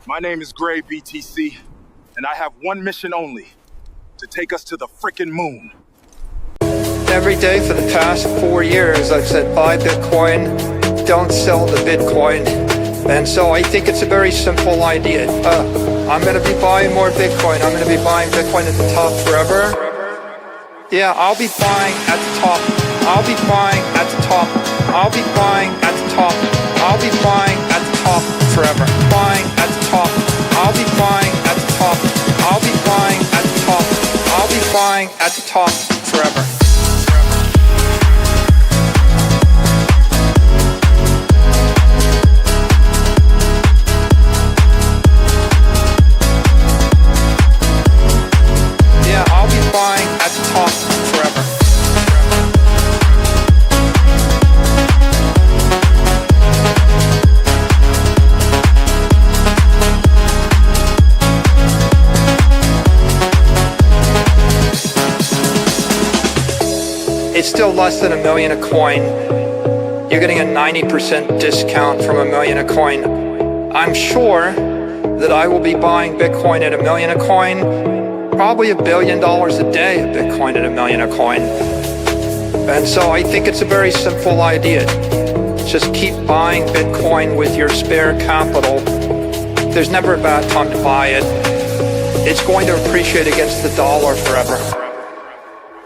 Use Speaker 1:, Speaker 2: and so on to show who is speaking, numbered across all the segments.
Speaker 1: My name is Gray BTC, and I have one mission only, to take us to the frickin' moon.
Speaker 2: Every day for the past 4 years, I've said buy Bitcoin, don't sell the Bitcoin. And so I think it's a very simple idea. I'm going to be buying more Bitcoin. I'm going to be buying Bitcoin at the top forever. Yeah, I'll be buying at the top. I'll be buying at the top. I'll be buying at the top. I'll be buying at the top forever. Buying at the top. I'll be buying at the top. I'll be buying at the top. I'll be buying at the top forever. Yeah, I'll be buying at the top forever. It's still less than $1 million a coin. You're getting a 90% discount from $1 million a coin. I'm sure that I will be buying Bitcoin at $1 million a coin, probably $1 billion a day of Bitcoin at $1 million a coin. And so I think it's a very simple idea. Just keep buying Bitcoin with your spare capital. There's never a bad time to buy it. It's going to appreciate against the dollar forever.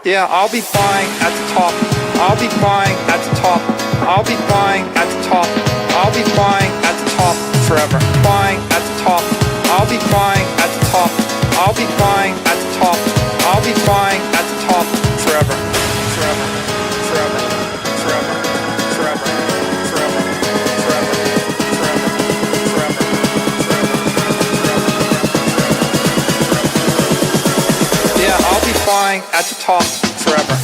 Speaker 2: Yeah, I'll be buying at the top. I'll be buying at the top. I'll be buying at the top. I'll be buying at the top forever. Buying at the top. I'll be buying at the top. I'll be buying at the top. I'll be buying at the top forever. Forever. Forever. Forever. Forever. Forever. Forever. Forever. Forever. Yeah, I'll be buying at the top forever.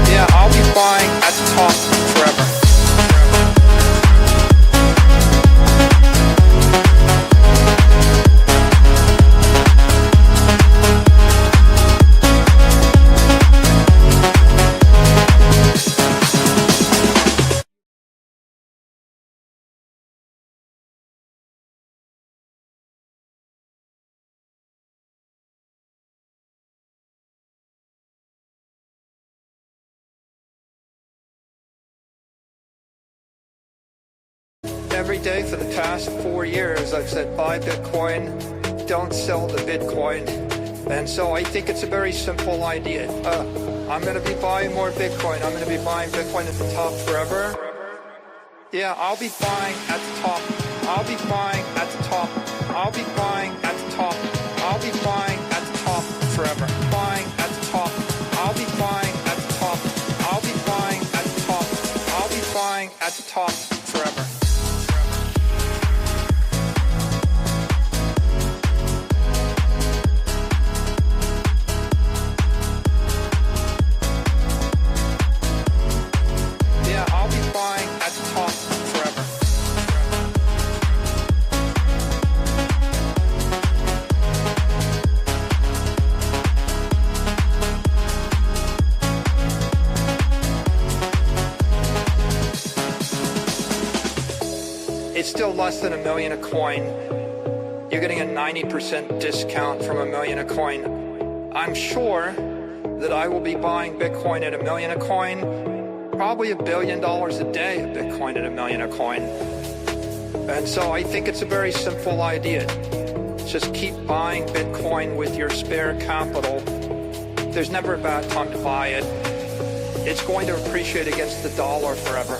Speaker 2: Yeah, I'll be buying at the top forever. Every day for the past 4 years, I've said buy Bitcoin, don't sell the Bitcoin. And so I think it's a very simple idea. I'm going to be buying more Bitcoin. I'm going to be buying Bitcoin at the top forever. Yeah, I'll be buying at the top. I'll be buying at the top. I'll be buying at the top. I'll be buying at the top forever. Buying at the top. I'll be buying at the top. I'll be buying at the top. I'll be buying at the top forever. Yeah, I'll be buying at the top forever. It's still less than $1 million a coin. You're getting a 90% discount from $1 million a coin. I'm sure that I will be buying Bitcoin at $1 million a coin, probably $1 billion a day of Bitcoin at $1 million a coin. And so I think it's a very simple idea. Just keep buying Bitcoin with your spare capital. There's never a bad time to buy it. It's going to appreciate against the dollar forever.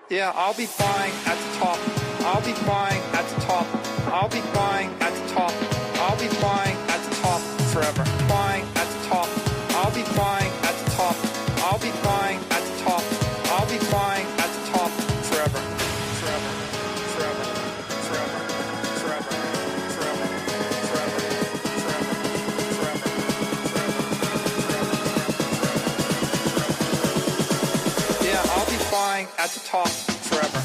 Speaker 2: Yeah, I'll be buying at the top. I'll be buying at the top. I'll be buying at the top. I'll be buying at the top forever. Buying at the top. I'll be buying at the top. I'll be buying at the top. I'll be buying at the top forever. Forever. Forever. Forever. Forever. Forever. Forever. Forever. Forever. Yeah, I'll be buying at the top forever.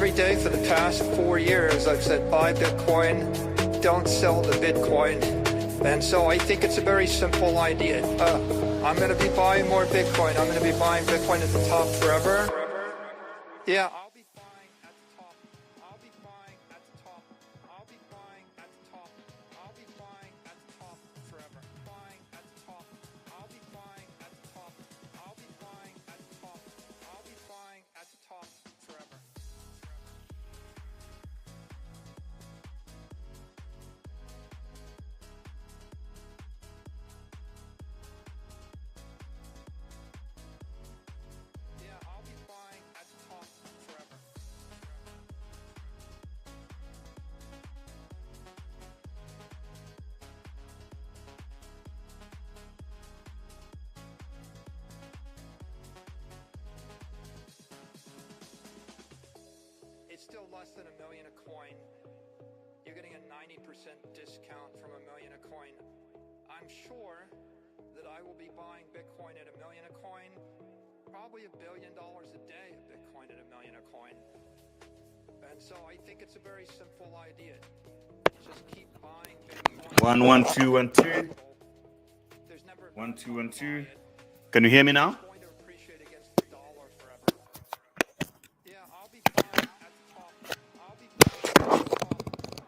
Speaker 2: every day for the past 4 years, I've said buy Bitcoin, don't sell the Bitcoin. And so I think it's a very simple idea. I'm going to be buying more Bitcoin. I'm going to be buying Bitcoin at the top forever. Yeah, I'll be buying at the top. I'll be buying at the top. I'll be buying at the top. I'll be buying at the top forever. Buying at the top. I'll be buying at the top. I'll be buying at the top. I'll be buying at the top forever. Yeah, I'll be buying at the top forever. It's still less than $1 million a coin. You're getting a 90% discount from $1 million a coin. I'm sure that I will be buying Bitcoin at $1 million a coin, probably $1 billion a day of Bitcoin at $1 million a coin. And so I think it's a very simple idea. Just keep buying Bitcoin.
Speaker 3: 1 1 2 1 2.
Speaker 2: There's never
Speaker 3: 1 2 1 2. Can you hear me now?
Speaker 2: going to appreciate against the dollar forever. Yeah, I'll be buying at the top. I'll be buying at the top.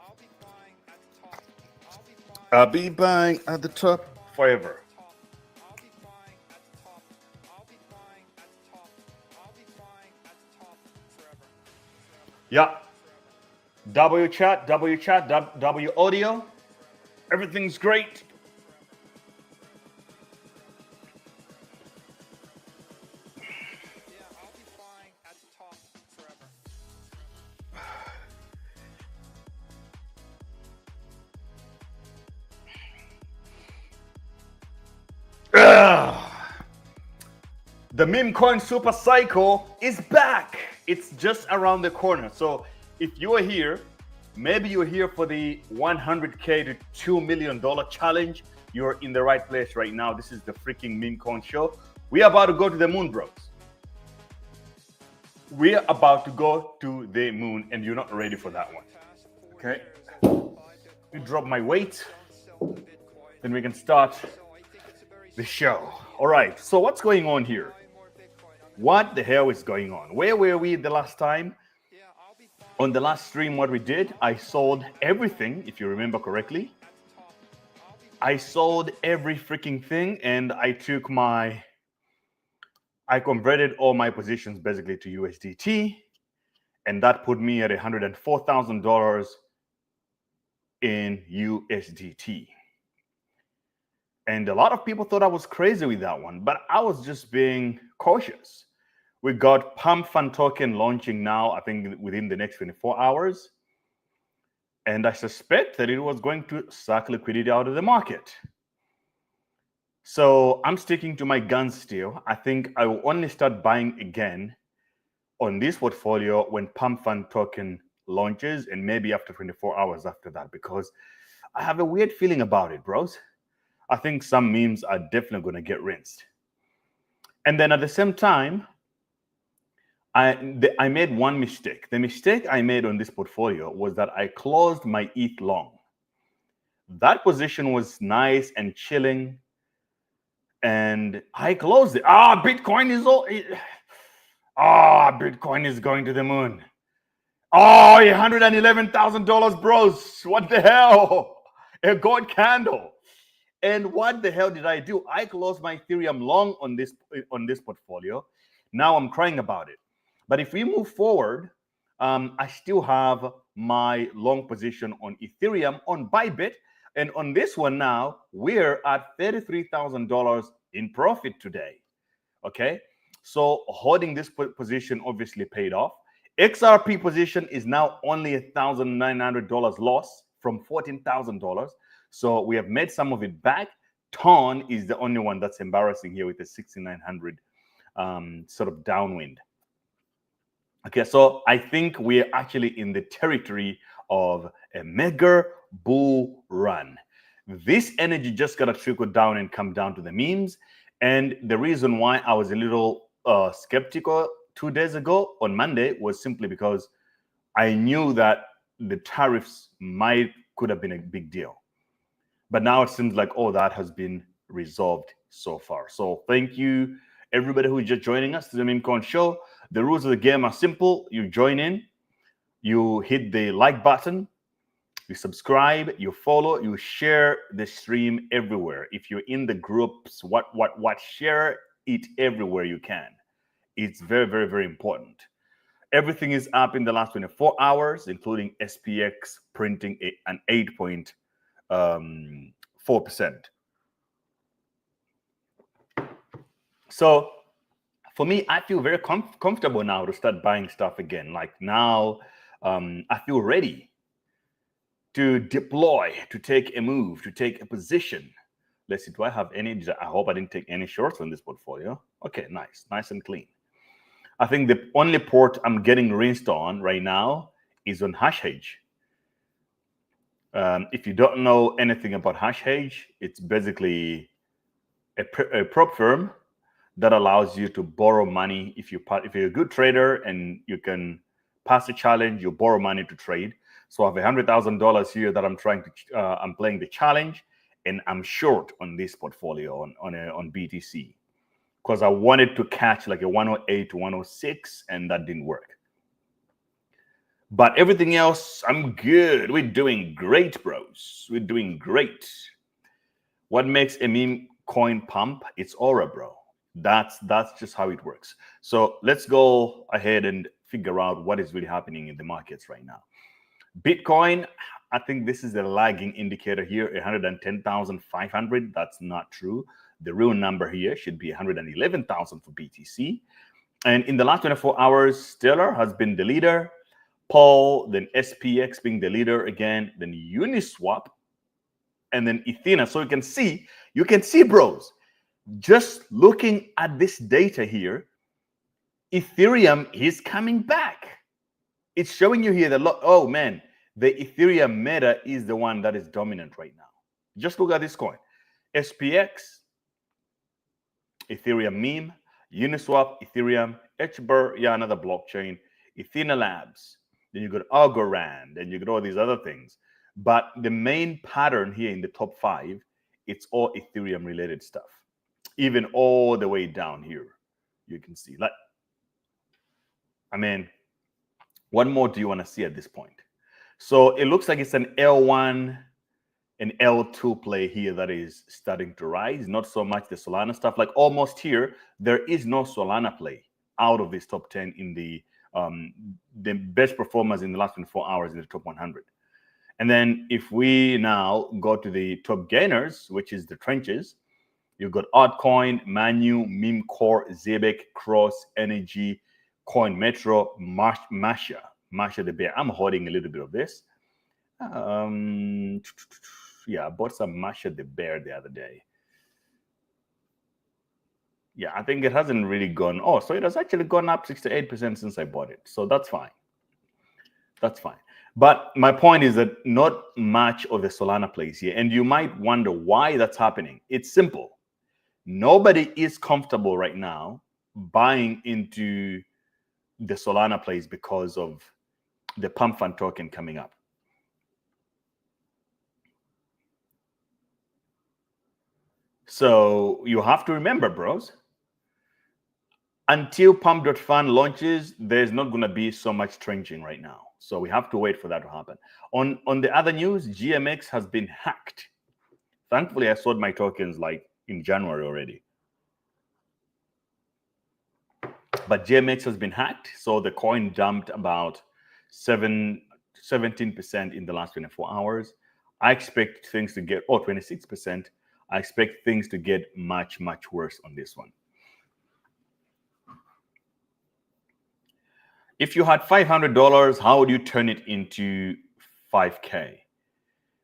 Speaker 2: I'll be buying at the top. I'll be buying
Speaker 3: I'll be buying at the top forever.
Speaker 2: top. I'll be buying at the top. I'll be buying at the top. I'll be buying at the top forever.
Speaker 3: Yeah. W chat, W audio. Everything's great.
Speaker 2: Yeah, I'll be buying at the top forever.
Speaker 3: The Memecoin super cycle is back. It's just around the corner. So if you are here, maybe you're here for the $100K to $2 million challenge. You're in the right place right now. This is the freaking Memecoin show. We are about to go to the moon, bros. We are about to go to the moon, and you're not ready for that one. Okay. You drop my weight, then we can start the show. All right. So what's going on here? What the hell is going on? Where were we the last time? On the last stream, what we did, I sold everything, if you remember correctly. I sold every freaking thing, and I converted all my positions basically to USDT, and that put me at $104,000 in USDT. And a lot of people thought I was crazy with that one, but I was just being cautious. We got Pump.fun token launching now, I think within the next 24 hours. And I suspect that it was going to suck liquidity out of the market. So I'm sticking to my guns still. I think I will only start buying again on this portfolio when Pump.fun token launches, and maybe after 24 hours after that, because I have a weird feeling about it, bros. I think some memes are definitely going to get rinsed. And then at the same time, I made one mistake. The mistake I made on this portfolio was that I closed my ETH long. That position was nice and chilling, and I closed it. Bitcoin is going to the moon. $111,000, bros. What the hell? A gold candle. And what the hell did I do? I closed my Ethereum long on this portfolio. Now I'm crying about it. But if we move forward, I still have my long position on Ethereum on Bybit. And on this one now, we're at $33,000 in profit today. Okay. So holding this position obviously paid off. XRP position is now only $1,900 loss from $14,000. So we have made some of it back. TON is the only one that's embarrassing here with the 6,900 sort of downwind. Okay, so I think we're actually in the territory of a mega bull run. This energy just got to trickle down and come down to the memes. And the reason why I was a little skeptical 2 days ago on Monday was simply because I knew that the tariffs could have been a big deal. But now it seems like all that has been resolved so far. So thank you, everybody who is just joining us to the Memecoin show. The rules of the game are simple. You join in, you hit the like button, you subscribe, you follow, you share the stream everywhere. If you're in the groups, share it everywhere you can. It's very, very, very important. Everything is up in the last 24 hours, including SPX printing an 8.4%. So for me, I feel very comfortable now to start buying stuff again. Like now, I feel ready to deploy, to take a move, to take a position. Let's see, do I have any? I hope I didn't take any shorts on this portfolio. Okay, nice and clean. I think the only port I'm getting rinsed on right now is on Hashhedge. If you don't know anything about Hashhedge, it's basically a prop firm that allows you to borrow money. If you're a good trader and you can pass a challenge, you borrow money to trade. So I have $100,000 here that I'm I'm playing the challenge, and I'm short on this portfolio on BTC because I wanted to catch like a 108 to 106, and that didn't work. But everything else, I'm good. We're doing great, bros. We're doing great. What makes a meme coin pump? It's aura, bro. That's just how it works. So let's go ahead and figure out what is really happening in the markets right now. Bitcoin, I think this is a lagging indicator here, 110,500. That's not true. The real number here should be 111,000 for BTC. And in the last 24 hours, Stellar has been the leader. Paul, then SPX being the leader again, then Uniswap, and then Ethereum. So you can see, bros, just looking at this data here, Ethereum is coming back. It's showing you here that, oh man, the Ethereum meta is the one that is dominant right now. Just look at this coin. SPX, Ethereum meme, Uniswap, Ethereum, HBER, yeah, another blockchain, Ethereum Labs, then you got Algorand, and you got all these other things. But the main pattern here in the top 5, it's all Ethereum related stuff. Even all the way down here, you can see. Like, I mean, what more do you want to see at this point? So it looks like it's an L1 and L2 play here that is starting to rise. Not so much the Solana stuff. Like almost here, there is no Solana play out of this top 10 in the best performers in the last 24 hours in the top 100. And then if we now go to the top gainers, which is the trenches, you've got Altcoin, Manu, Memecore, Zebek, Cross, Energy, Coin Metro, Masha the Bear. I'm holding a little bit of this. Yeah, I bought some Masha the Bear the other day. Yeah, I think it hasn't really gone. Oh, so it has actually gone up 68% since I bought it. So that's fine. That's fine. But my point is that not much of the Solana plays here. And you might wonder why that's happening. It's simple. Nobody is comfortable right now buying into the Solana plays because of the Pump.fun token coming up. So you have to remember, bros, until Pump.fun launches, there's not going to be so much trenching right now. So we have to wait for that to happen. On the other news, GMX has been hacked. Thankfully, I sold my tokens like in January already. But GMX has been hacked. So the coin jumped about 17% in the last 24 hours. I expect things to get, 26%. I expect things to get much, much worse on this one. If you had $500, how would you turn it into 5K?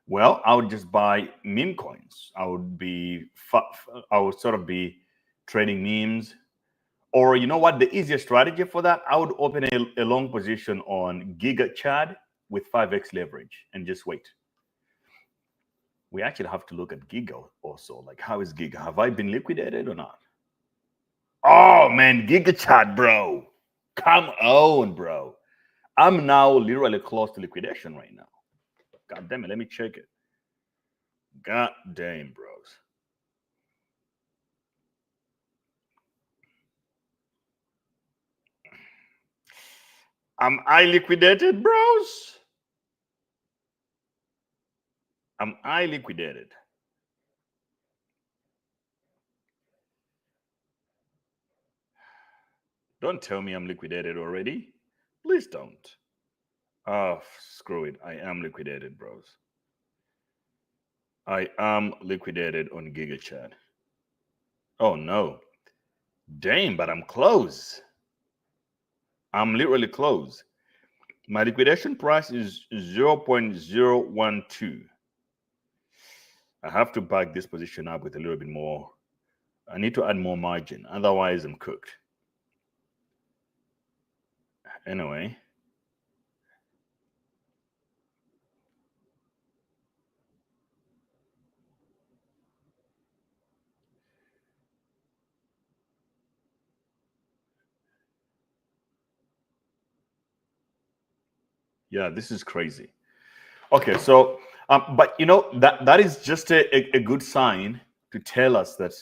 Speaker 3: Well, I would just buy meme coins. I would sort of be trading memes. Or you know what? The easiest strategy for that, I would open a long position on Giga Chad with 5x leverage and just wait. We actually have to look at Giga also. Like, how is Giga? Have I been liquidated or not? Oh, man, Giga Chad, bro. Come on, bro. I'm now literally close to liquidation right now. God damn it, let me check it. God damn, bros. Am I liquidated, bros? Am I liquidated? Don't tell me I'm liquidated already. Please don't. Oh, screw it. I am liquidated, bros. I am liquidated on GigaChat. Oh no. Damn, but I'm close. I'm literally close. My liquidation price is 0.012. I have to back this position up with a little bit more. I need to add more margin. Otherwise, I'm cooked. Anyway. Yeah, this is crazy. Okay, so but you know that is just a good sign to tell us that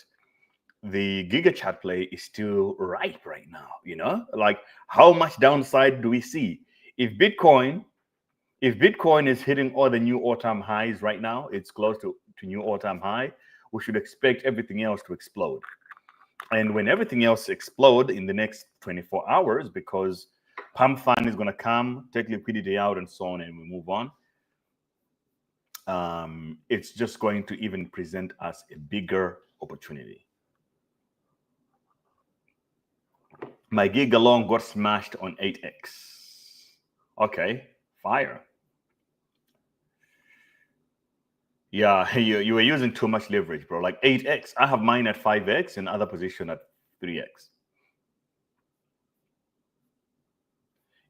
Speaker 3: the GigaChat play is still ripe right now. You know, like how much downside do we see if Bitcoin is hitting all the new all-time highs right now? It's close to new all-time high. We should expect everything else to explode. And when everything else explode in the next 24 hours, because Pump.fun is going to come, take liquidity out, and so on, and we move on. It's just going to even present us a bigger opportunity. My Giga long got smashed on 8x. Okay, fire. Yeah, you were using too much leverage, bro. Like 8x. I have mine at 5x and other position at 3x.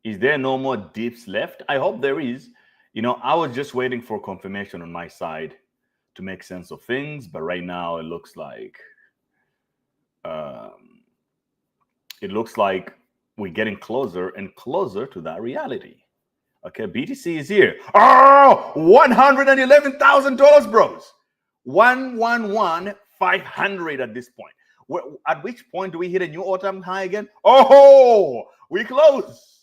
Speaker 3: Is there no more dips left? I hope there is. You know, I was just waiting for confirmation on my side to make sense of things, but right now it looks like we're getting closer and closer to that reality. Okay, BTC is here. Oh, $111,000, bros. 111,500 at this point. At which point do we hit a new all-time high again? Oh, we close.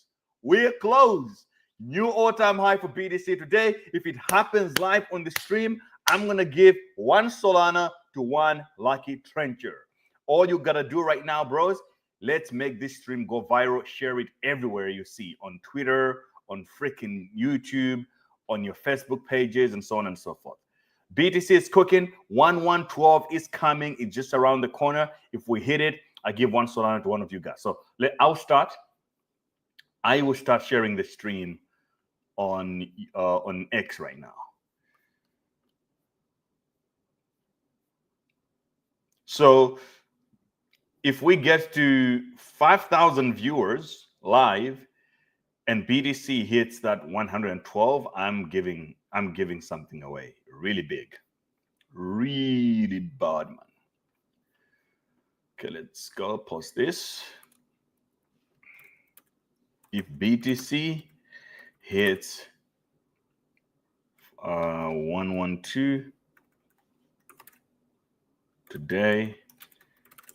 Speaker 3: We're close. New all-time high for BTC today. If it happens live on the stream, I'm going to give 1 Solana to 1 Lucky Trencher. All you got to do right now, bros, let's make this stream go viral. Share it everywhere you see, on Twitter, on freaking YouTube, on your Facebook pages, and so on and so forth. BTC is cooking. 1112 is coming. It's just around the corner. If we hit it, I give 1 Solana to one of you guys. So I'll start. I will start sharing the stream on X right now. So if we get to 5,000 viewers live and BTC hits that 112, I'm giving something away really big, really bad, man. Okay, let's go post this. If BTC hits 112 today,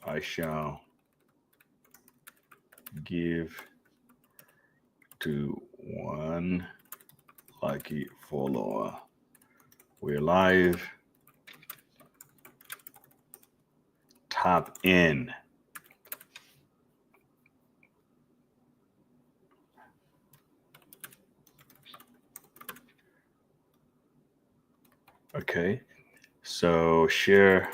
Speaker 3: I shall give to 1 lucky follower. We're live. Tap in. Okay, so share.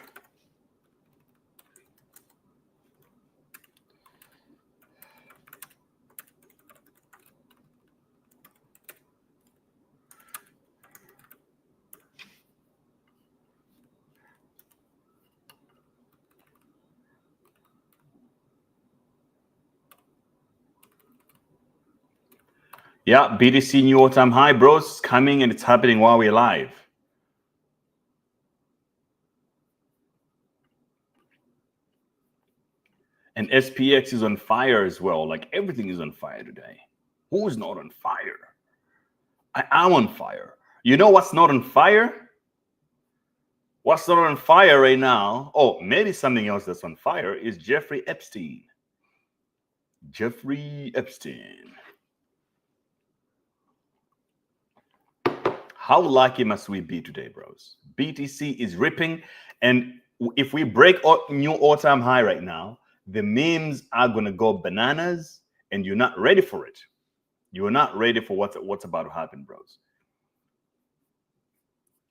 Speaker 3: Yeah, BTC new all-time high, bros. It's coming and it's happening while we're live. And SPX is on fire as well. Like everything is on fire today. Who's not on fire? I am on fire. You know what's not on fire? What's not on fire right now? Oh, maybe something else that's on fire is Jeffrey Epstein. Jeffrey Epstein. How lucky must we be today, bros? BTC is ripping, and if we break new all-time high right now, the memes are gonna go bananas, and you're not ready for it. You're not ready for what's about to happen, bros.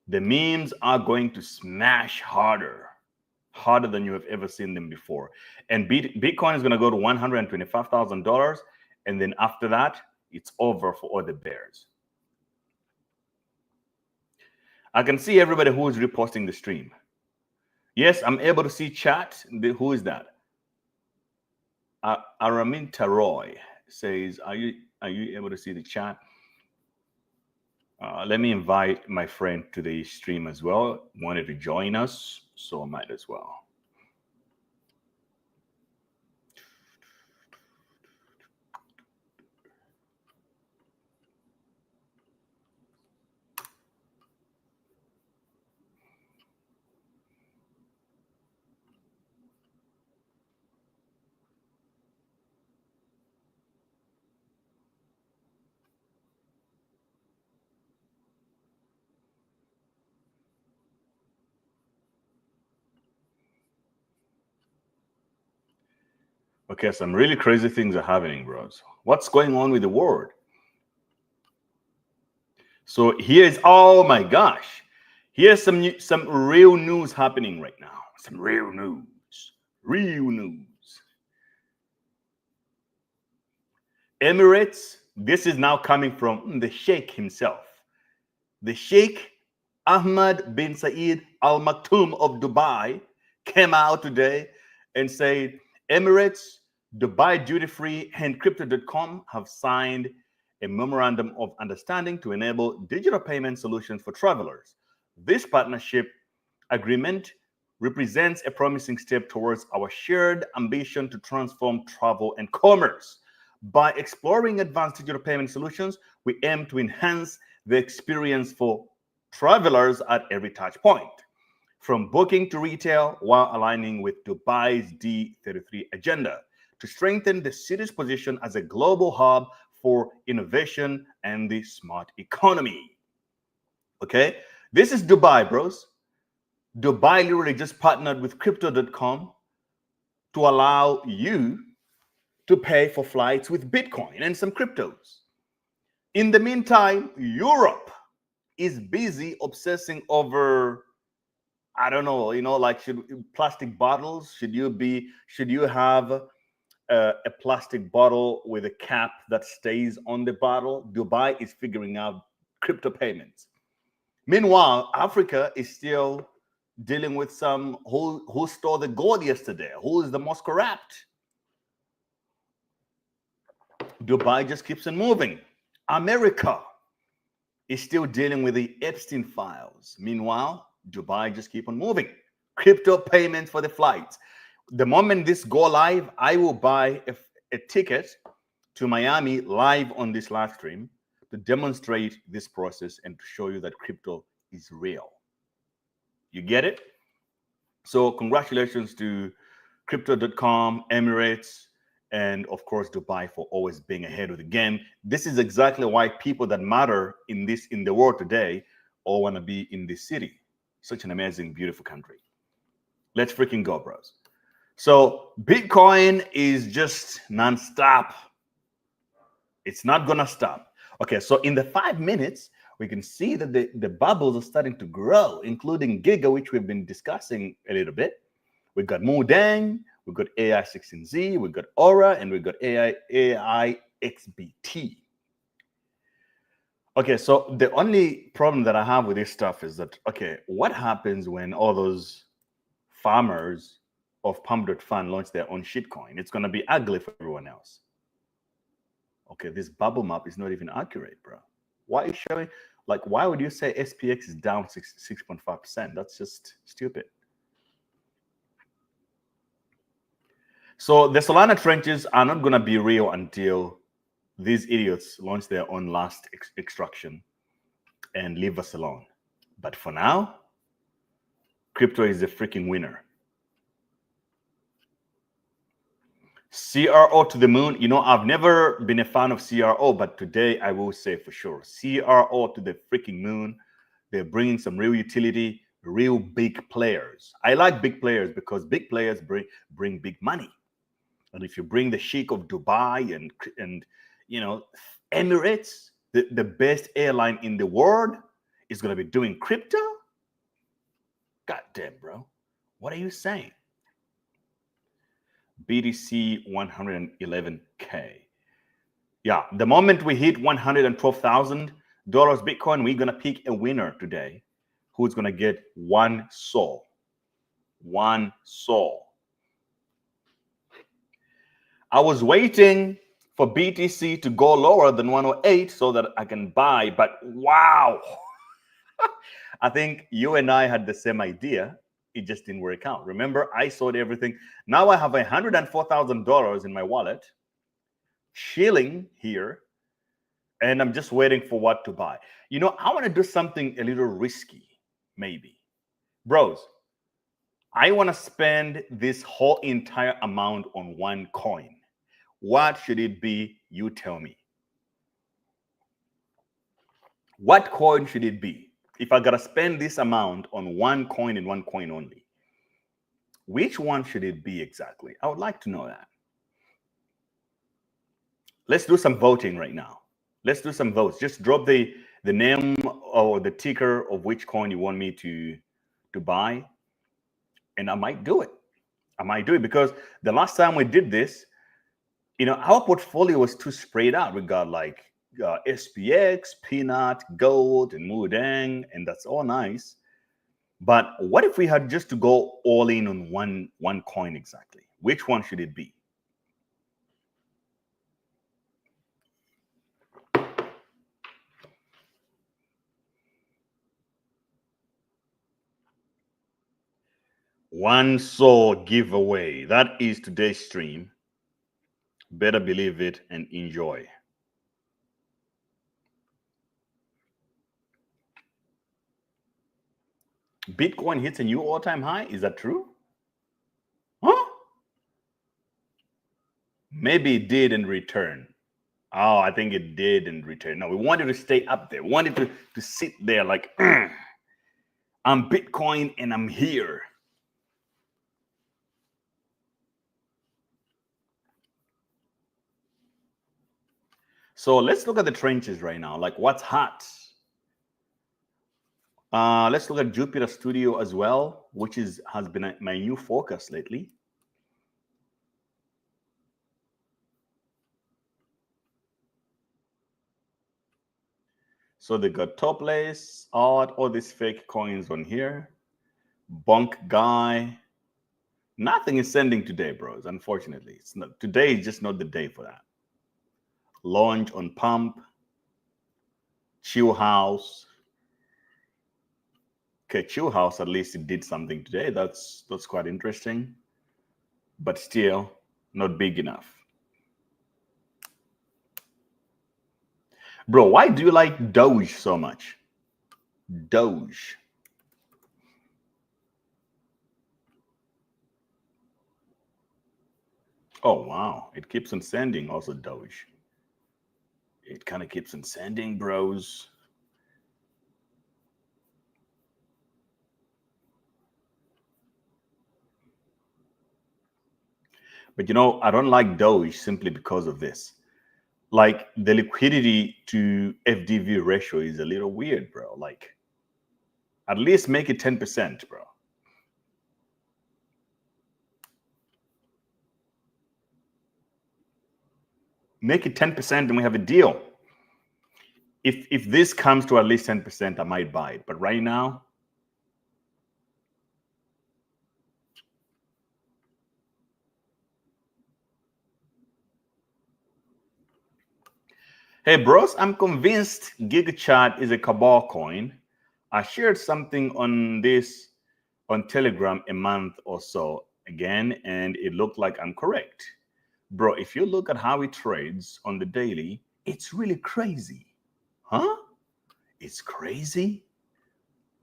Speaker 3: The memes are going to smash harder than you have ever seen them before. And Bitcoin is going to go to $125,000, and then after that, it's over for all the bears. I can see everybody who is reposting the stream. Yes, I'm able to see chat. Who is that? Araminta Roy says, are you able to see the chat? Let me invite my friend to the stream as well. Wanted to join us, so I might as well. Okay, some really crazy things are happening, bros. What's going on with the world? So here's, oh my gosh, here's some real news happening right now. Some real news. Real news. Emirates, this is now coming from the Sheikh himself. The Sheikh Ahmad bin Saeed Al Maktoum of Dubai came out today and said, Emirates, Dubai Duty Free, and Crypto.com have signed a memorandum of understanding to enable digital payment solutions for travelers. This partnership agreement represents a promising step towards our shared ambition to transform travel and commerce. By exploring advanced digital payment solutions, we aim to enhance the experience for travelers at every touch point, from booking to retail, while aligning with Dubai's D33 agenda to strengthen the city's position as a global hub for innovation and the smart economy. Okay, this is Dubai, bros. Dubai literally just partnered with Crypto.com to allow you to pay for flights with Bitcoin and some cryptos. In the meantime, Europe is busy obsessing over, I don't know, like plastic bottles. Should you have a plastic bottle with a cap that stays on the bottle? Dubai is figuring out crypto payments. Meanwhile, Africa is still dealing with some who stole the gold yesterday, who is the most corrupt. Dubai just keeps on moving. America is still dealing with the Epstein files. Meanwhile, Dubai just keep on moving. Crypto payments for the flights. The moment this go live, I will buy a ticket to Miami live on this live stream to demonstrate this process and to show you that crypto is real. You get it? So congratulations to Crypto.com, Emirates, and of course Dubai for always being ahead of the game. This is exactly why people that matter in the world today all want to be in this city. Such an amazing, beautiful country. Let's freaking go, bros. So Bitcoin is just nonstop. It's not gonna stop. Okay, so in the 5 minutes, we can see that the bubbles are starting to grow, including Giga, which we've been discussing a little bit. We've got Mudang, we've got AI16Z, we've got Aura, and we've got AIXBT. Okay, so the only problem that I have with this stuff is that, okay, what happens when all those farmers of Pump.fun launch their own shitcoin? It's going to be ugly for everyone else. Okay, this bubble map is not even accurate, bro. Why are you showing, like, why would you say SPX is down 6.5%? That's just stupid. So the Solana trenches are not going to be real until these idiots launch their own last extraction and leave us alone. But for now, crypto is the freaking winner. CRO to the moon. You know, I've never been a fan of CRO, but today I will say for sure, CRO to the freaking moon. They're bringing some real utility, real big players. I like big players because big players bring big money. And if you bring the Sheikh of Dubai and you know, Emirates, the best airline in the world, is going to be doing crypto? God damn, bro. What are you saying? BTC 111K. Yeah, the moment we hit $112,000 Bitcoin, we're going to pick a winner today who's going to get one soul. One soul. I was waiting for BTC to go lower than 108 so that I can buy, but wow. I think you and I had the same idea. It just didn't work out. Remember, I sold everything. Now I have $104,000 in my wallet, chilling here, and I'm just waiting for what to buy. You know, I want to do something a little risky, maybe. Bros, I want to spend this whole entire amount on one coin. What should it be? You tell me. What coin should it be? If I gotta spend this amount on one coin and one coin only, which one should it be exactly? I would like to know that. Let's do some voting right now. Let's do some votes. Just drop the name or the ticker of which coin you want me to buy, and I might do it. I might do it because the last time we did this, you know, our portfolio was too spread out. We got like SPX, Peanut, Gold, and Mudang, and that's all nice. But what if we had just to go all in on one coin exactly? Which one should it be? One soul giveaway. That is today's stream. Better believe it and enjoy. Bitcoin hits a new all-time high. Is that true? Huh? Maybe it did in return. Oh, I think it did in return. No, we wanted to stay up there. We wanted to sit there like, I'm Bitcoin and I'm here. So let's look at the trenches right now. Like what's hot? Let's look at Jupiter Studio as well, which has been my new focus lately. So they got Topless, all these fake coins on here. Bunk Guy. Nothing is sending today, bros. Unfortunately, it's not. Today is just not the day for that. Launch on Pump. Chill House. Okay, Chill House, at least it did something today. That's quite interesting. But still, not big enough. Bro, why do you like Doge so much? Doge. Oh, wow. It keeps on sending also Doge. It kind of keeps on sending, bros. But you know, I don't like Doge simply because of this. Like the liquidity to FDV ratio is a little weird, bro. Like at least make it 10%, bro. Make it 10% and we have a deal. If this comes to at least 10%, I might buy it. But right now, hey, bros, I'm convinced GigaChat is a Cabal coin. I shared something on this on Telegram a month or so again, and it looked like I'm correct. Bro, if you look at how it trades on the daily, It's really crazy. Huh? It's crazy?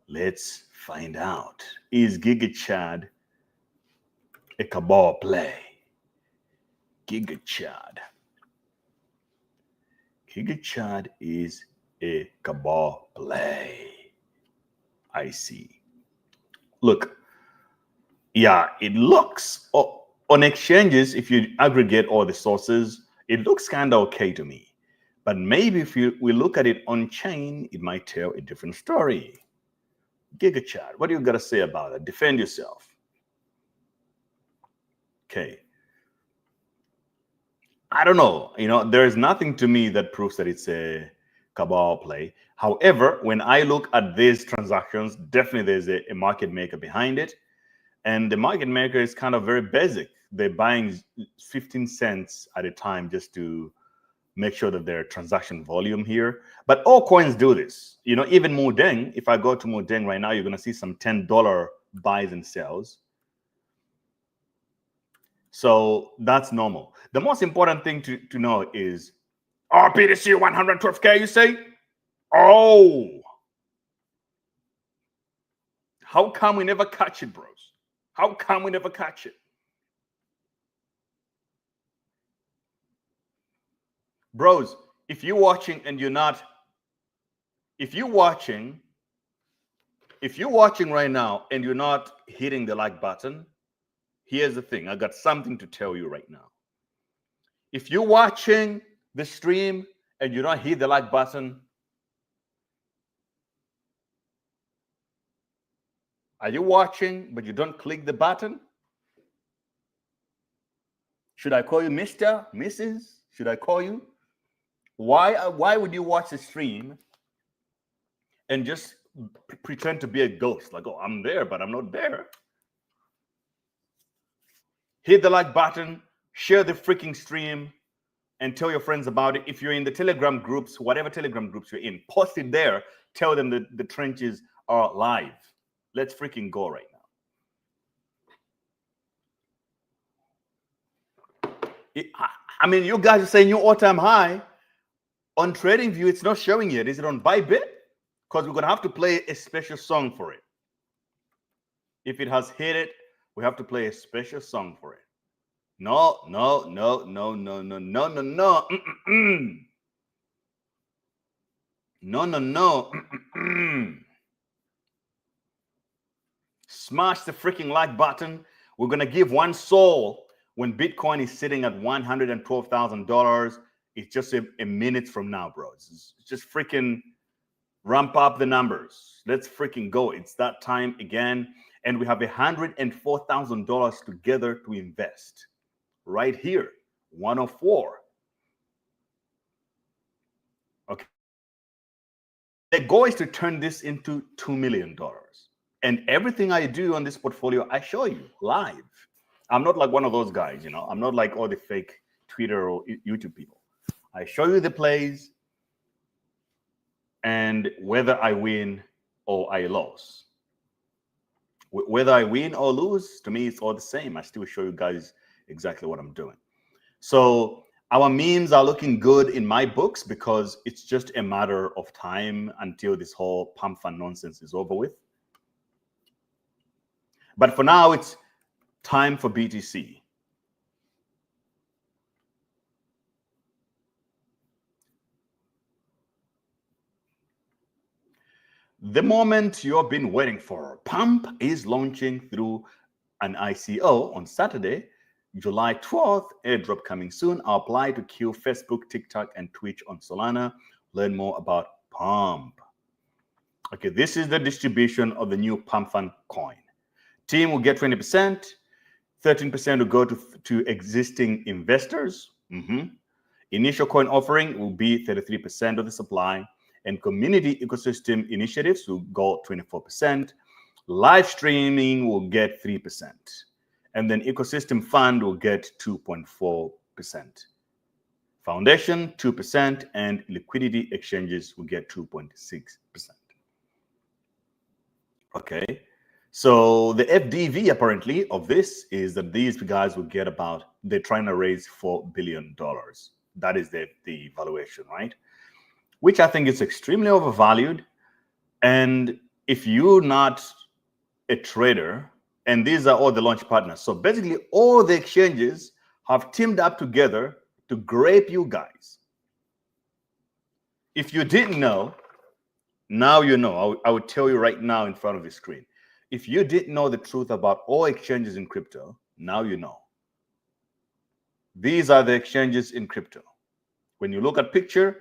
Speaker 3: Let's find out. Is Giga Chad a Cabal play? Giga Chad. Giga Chad is a Cabal play. I see. Look, yeah, it looks on exchanges, if you aggregate all the sources, it looks kind of okay to me. But maybe if we look at it on chain, it might tell a different story. Giga Chad, what do you got to say about it? Defend yourself. Okay. I don't know. There's nothing to me that proves that it's a Cabal play. However, when I look at these transactions, definitely there's a market maker behind it. And the market maker is kind of very basic. They're buying 15 cents at a time just to make sure that their transaction volume here. But all coins do this. Even Mudeng, if I go to Mudeng right now, you're going to see some $10 buys and sells. So that's normal. The most important thing to know is, PTC 112K, you say? Oh, how come we never catch it, bros? How come we never catch it? Bros, if you're watching and you're not, if you're watching right now and you're not hitting the like button, here's the thing. I got something to tell you right now. If you're watching the stream and you don't hit the like button, are you watching but you don't click the button? Should I call you Mr., Mrs.? Should I call you? Why would you watch the stream and just pretend to be a ghost? Like, oh, I'm there, but I'm not there. Hit the like button, share the freaking stream, and tell your friends about it. If you're in the Telegram groups, whatever Telegram groups you're in, post it there. Tell them that the trenches are live. Let's freaking go right now. I mean, you guys are saying your all-time high. On TradingView, it's not showing yet. Is it on Bybit? Because we're going to have to play a special song for it. If it has hit it, we have to play a special song for it. No. No. Smash the freaking like button. We're going to give one soul when Bitcoin is sitting at $112,000. It's just a minute from now, bro. It's just freaking ramp up the numbers. Let's freaking go. It's that time again. And we have $104,000 together to invest. Right here, 104. Okay. The goal is to turn this into $2 million. And everything I do on this portfolio, I show you live. I'm not like one of those guys, I'm not like all the fake Twitter or YouTube people. I show you the plays and whether I win or I lose. Whether I win or lose, to me, it's all the same. I still show you guys exactly what I'm doing. So our memes are looking good in my books because it's just a matter of time until this whole Pump.fun nonsense is over with. But for now, it's time for BTC. The moment you've been waiting for. Pump is launching through an ICO on Saturday, July 12th. Airdrop coming soon. I'll apply to queue Facebook, TikTok, and Twitch on Solana. Learn more about Pump. Okay, this is the distribution of the new Pump.fun coin. Team will get 20%. 13% will go to existing investors. Initial coin offering will be 33% of the supply. And community ecosystem initiatives will go 24%. Live streaming will get 3%. And then ecosystem fund will get 2.4%. Foundation, 2%. And liquidity exchanges will get 2.6%. Okay. So the FDV apparently of this is that these guys will get they're trying to raise $4 billion. That is the valuation, right? Which I think is extremely overvalued. And if you're not a trader, and these are all the launch partners, so basically all the exchanges have teamed up together to grape you guys. If you didn't know, now you know. I would tell you right now in front of the screen. If you didn't know the truth about all exchanges in crypto, now you know. These are the exchanges in crypto. When you look at picture,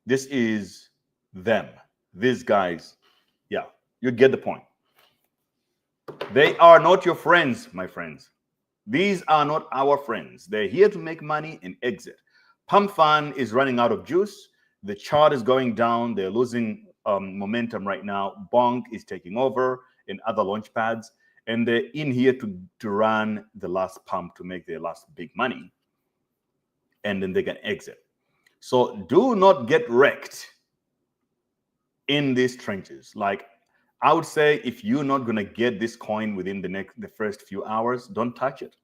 Speaker 3: this is them. These guys, yeah, you get the point. They are not your friends, my friends. These are not our friends. They're here to make money and exit. Pump.fun is running out of juice. The chart is going down. They're losing momentum right now. Bonk is taking over and other launch pads. And they're in here to run the last pump to make their last big money. And then they can exit. So do not get wrecked in these trenches. Like, I would say, if you're not going to get this coin within the first few hours, don't touch it.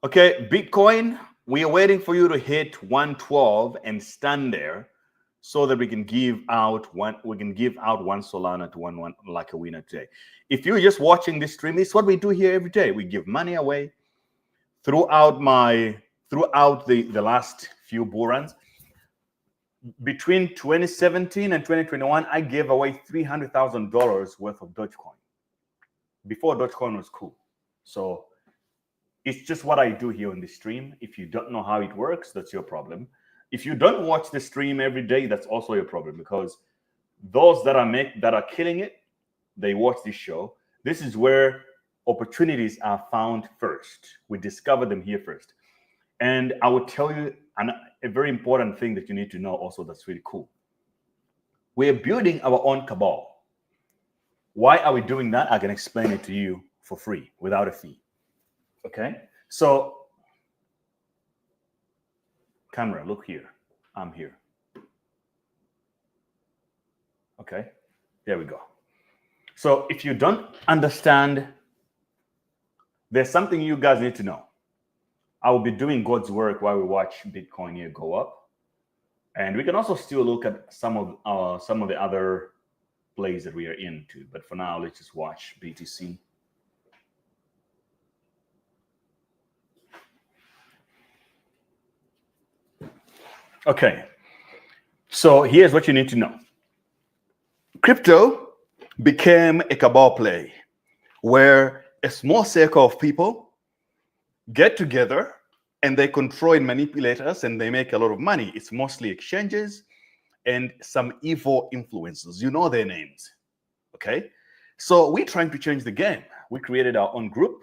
Speaker 3: Okay, Bitcoin, we are waiting for you to hit 112 and stand there so that we can give out one Solana to one like a winner today. If you're just watching this stream, it's what we do here every day. We give money away throughout the last few bull runs. Between 2017 and 2021, I gave away $300,000 worth of Dogecoin. Before Dogecoin was cool. So it's just what I do here on the stream. If you don't know how it works, that's your problem. If you don't watch the stream every day, that's also your problem, because those that are killing it, they watch this show. This is where opportunities are found first. We discover them here first. And I will tell you a very important thing that you need to know also that's really cool. We're building our own Cabal. Why are we doing that? I can explain it to you for free, without a fee. Okay? So, camera, look here. I'm here. Okay? There we go. So, if you don't understand, there's something you guys need to know. I will be doing God's work while we watch Bitcoin here go up, and we can also still look at some of the other plays that we are into. But for now, let's just watch BTC. Okay, so here's what you need to know. Crypto became a cabal play where a small circle of people get together and they control and manipulate us, and they make a lot of money. It's mostly exchanges and some evil influencers. You know their names, okay? So we're trying to change the game. We created our own group,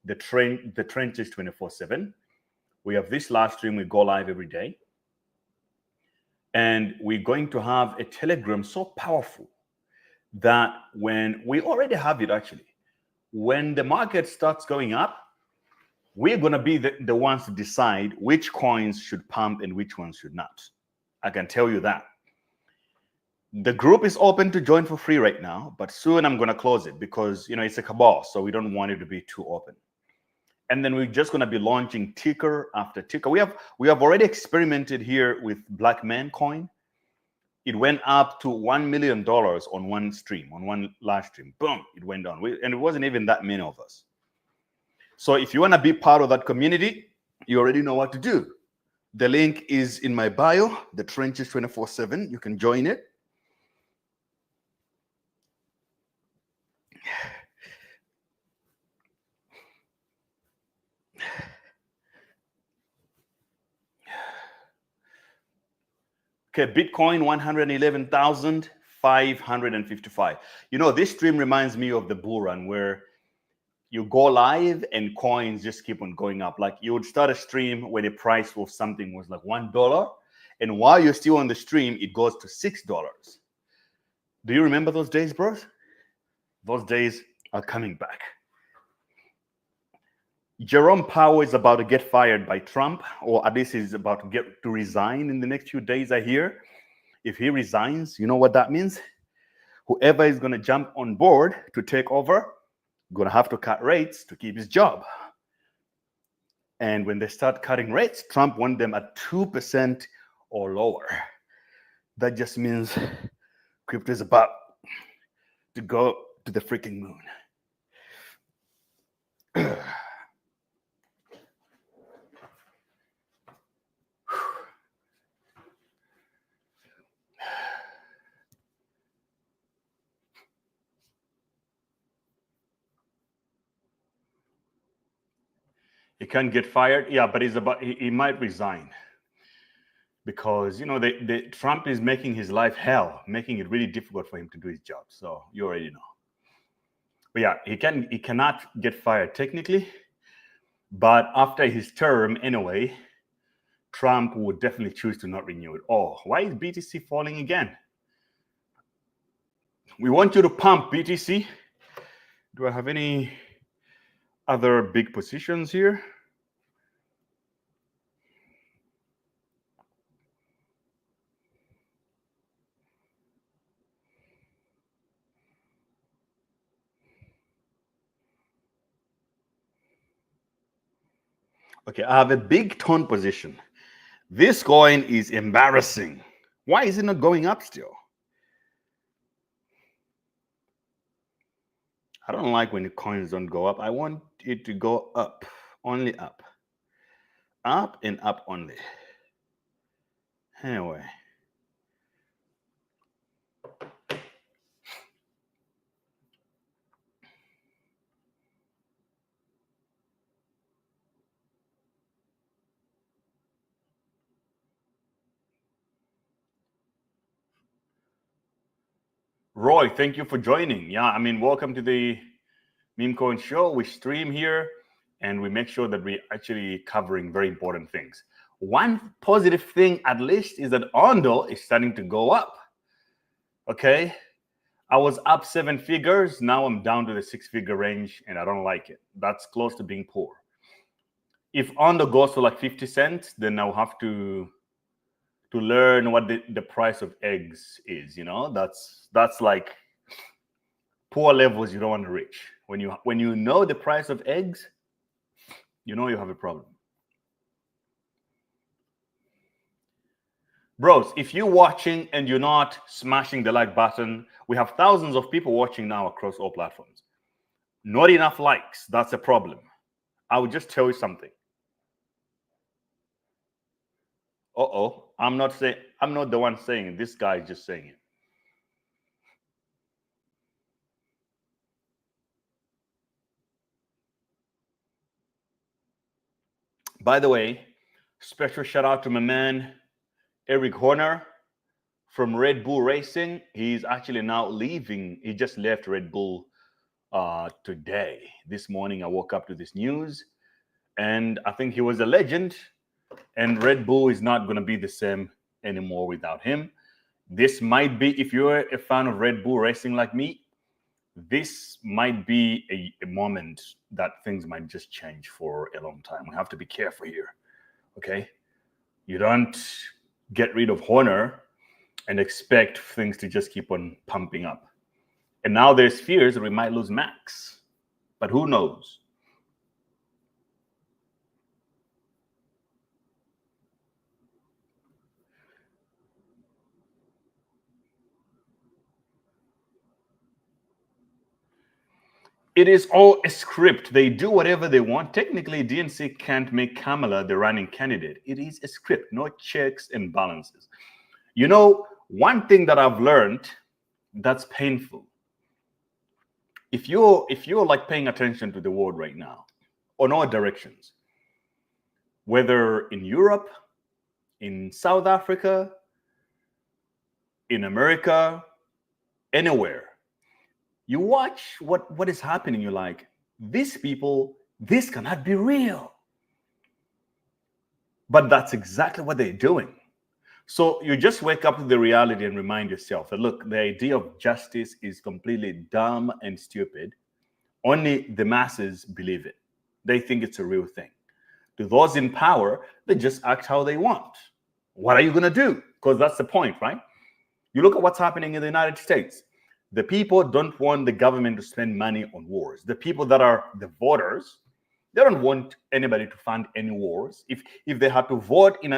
Speaker 3: the Trenches 24/7. We have this live stream. We go live every day. And we're going to have a Telegram so powerful that when we already have it, actually, when the market starts going up, we're going to be the ones to decide which coins should pump and which ones should not. I can tell you that. The group is open to join for free right now, but soon I'm going to close it because, it's a cabal, so we don't want it to be too open. And then we're just going to be launching ticker after ticker. We have already experimented here with Black Man coin. It went up to $1 million on one stream, on one live stream. Boom, it went down. And it wasn't even that many of us. So if you want to be part of that community, you already know what to do. The link is in my bio, the Trenches 24/7. You can join it. Okay, Bitcoin 111,555. This stream reminds me of the bull run where you go live and coins just keep on going up. Like, you would start a stream where the price of something was like $1, and while you're still on the stream, it goes to $6. Do you remember those days, bros? Those days are coming back. Jerome Powell is about to get fired by Trump, or at least he's about to resign in the next few days, I hear. If he resigns, you know what that means? Whoever is going to jump on board to take over, going to have to cut rates to keep his job. And when they start cutting rates, Trump wants them at 2% or lower. That just means crypto is about to go to the freaking moon. He can't get fired. Yeah, but he might resign. Because, you know, Trump is making his life hell, making it really difficult for him to do his job. So you already know. But yeah, he cannot get fired technically. But after his term, anyway, Trump would definitely choose to not renew it. Oh, why is BTC falling again? We want you to pump, BTC. Do I have any other big positions here? Okay, I have a big ton position. This coin is embarrassing. Why is it not going up still? I don't like when the coins don't go up. I want it to go up, only up. Up and up only. Anyway. Roy, thank you for joining. Yeah, I mean, welcome to the Memecoins show. We stream here and we make sure that we're actually covering very important things. One positive thing, at least, is that Ondo is starting to go up. Okay, I was up 7 figures. Now I'm down to the 6-figure range, and I don't like it. That's close to being poor. If Ondo goes to like 50 cents, then I'll have to learn what the price of eggs is. You know, that's like poor levels you don't want to reach. When you know the price of eggs, you know you have a problem. Bros, if you're watching and you're not smashing the like button, we have thousands of people watching now across all platforms. Not enough likes, that's a problem. I will just tell you something. I'm not the one saying it. This guy is just saying it. By the way, special shout out to my man Eric Horner from Red Bull Racing. He's actually now leaving. He just left Red Bull today. This morning I woke up to this news, and I think he was a legend, and Red Bull is not going to be the same anymore without him. This might be, if you're a fan of Red Bull Racing like me, this might be a moment that things might just change for a long time. We have to be careful here, okay? You don't get rid of Horner and expect things to just keep on pumping up. And now there's fears that we might lose Max, but who knows? It is all a script. They do whatever they want. Technically, DNC can't make Kamala the running candidate. It is a script, no checks and balances. You know, one thing that I've learned that's painful. If you're like paying attention to the world right now, on all directions, whether in Europe, in South Africa, in America, anywhere, you watch what is happening. You're like, these people, this cannot be real. But that's exactly what they're doing. So you just wake up to the reality and remind yourself that, look, the idea of justice is completely dumb and stupid. Only the masses believe it. They think it's a real thing. To those in power, they just act how they want. What are you going to do? Because that's the point, right? You look at what's happening in the United States. The people don't want the government to spend money on wars. The people that are the voters, They don't want anybody to fund any wars. If they had to vote in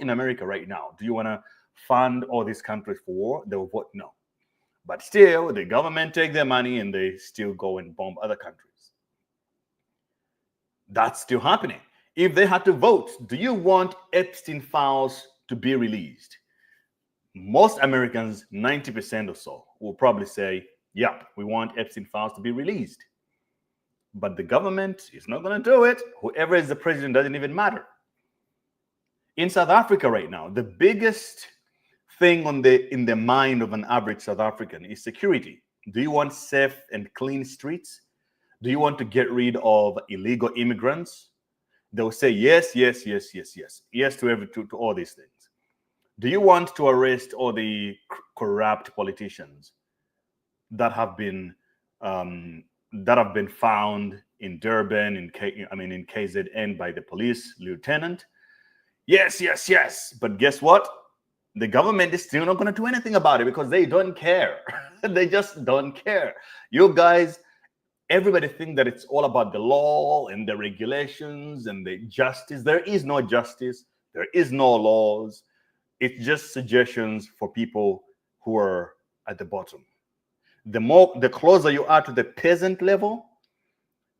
Speaker 3: America right now, do you want to fund all these countries for war? They will vote no. But still, the government take their money and they still go and bomb other countries. That's still happening. If they had to vote, do you want Epstein files to be released? Most Americans, 90% or so, will probably say, yeah, we want Epstein files to be released. But the government is not going to do it. Whoever is the president doesn't even matter. In South Africa right now, the biggest thing in the mind of an average South African is security. Do you want safe and clean streets? Do you want to get rid of illegal immigrants? They'll say yes, yes, yes, yes, yes, yes to all these things. Do you want to arrest all the corrupt politicians that have been found in Durban, in KZN by the police lieutenant? Yes, yes, yes. But guess what? The government is still not going to do anything about it because they don't care. They just don't care. You guys, everybody think that it's all about the law and the regulations and the justice. There is no justice. There is no laws. It's just suggestions for people who are at the bottom. The closer you are to the peasant level,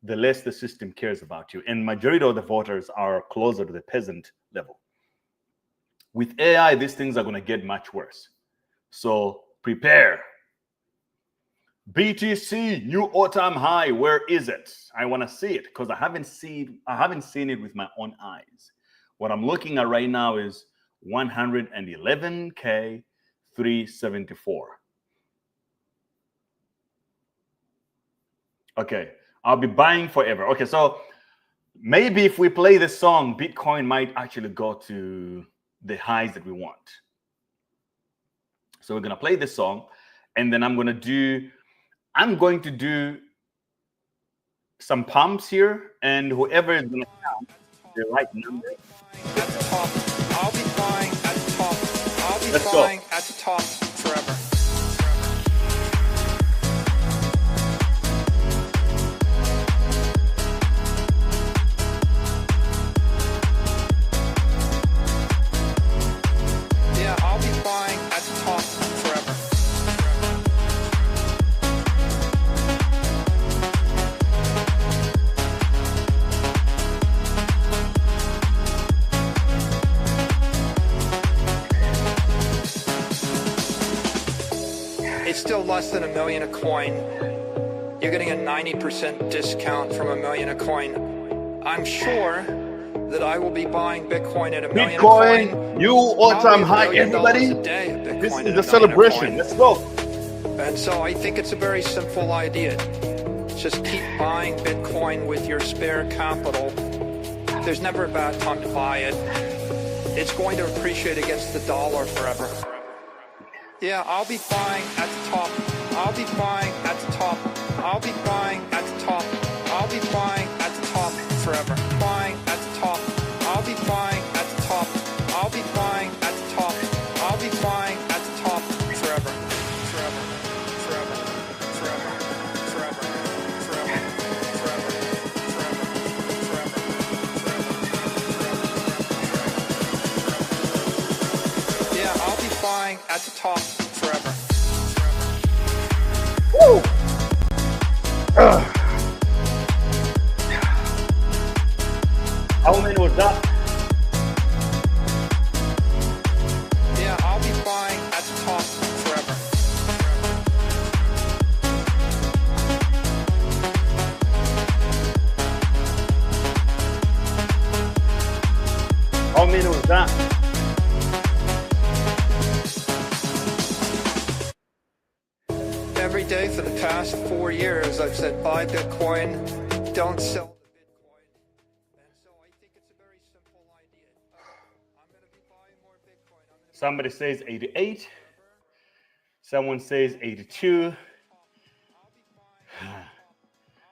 Speaker 3: the less the system cares about you. And majority of the voters are closer to the peasant level. With AI, these things are going to get much worse. So prepare. BTC, new all-time high. Where is it? I want to see it because I haven't seen it with my own eyes. What I'm looking at right now is 111K 374. Okay, I'll be buying forever. Okay, so maybe if we play this song, Bitcoin might actually go to the highs that we want. So we're gonna play this song, and then I'm going to do some pumps here, and whoever is gonna count the right number.
Speaker 2: At the top, I'll be buying at the top. I'll be
Speaker 3: Let's
Speaker 2: buying
Speaker 3: go.
Speaker 2: at the top forever. Yeah, I'll be buying at the top forever. It's still less than $1 million a coin. You're getting a 90% discount from $1 million a coin. I'm sure that I will be buying Bitcoin at $1 million a coin.
Speaker 3: Bitcoin, new all-time high,
Speaker 2: Probably $1 million
Speaker 3: everybody.
Speaker 2: a day of Bitcoin
Speaker 3: This
Speaker 2: at
Speaker 3: is
Speaker 2: $1
Speaker 3: the
Speaker 2: million a
Speaker 3: celebration.
Speaker 2: coin.
Speaker 3: Let's go.
Speaker 2: And so I think it's a very simple idea. Just keep buying Bitcoin with your spare capital. There's never a bad time to buy it. It's going to appreciate against the dollar forever. Yeah, I'll be buying at the top. I'll be buying at the top. I'll be buying at the top. I'll be buying at the top forever. Buying at the top. I'll be buying at the top. I'll be buying at the top. I'll be buying at the top forever. Forever. Forever. Forever. Forever. Forever. Forever. Forever. Yeah, I'll be buying at the top forever.
Speaker 3: Woo! How many was that?
Speaker 2: Yeah, I'll be buying at the top forever.
Speaker 3: How many was that?
Speaker 2: Every day for the past 4 years, I've said buy Bitcoin, don't sell the Bitcoin. And so I think it's a very simple idea. I'm going to be buying more Bitcoin.
Speaker 3: Somebody says 88. Someone says 82.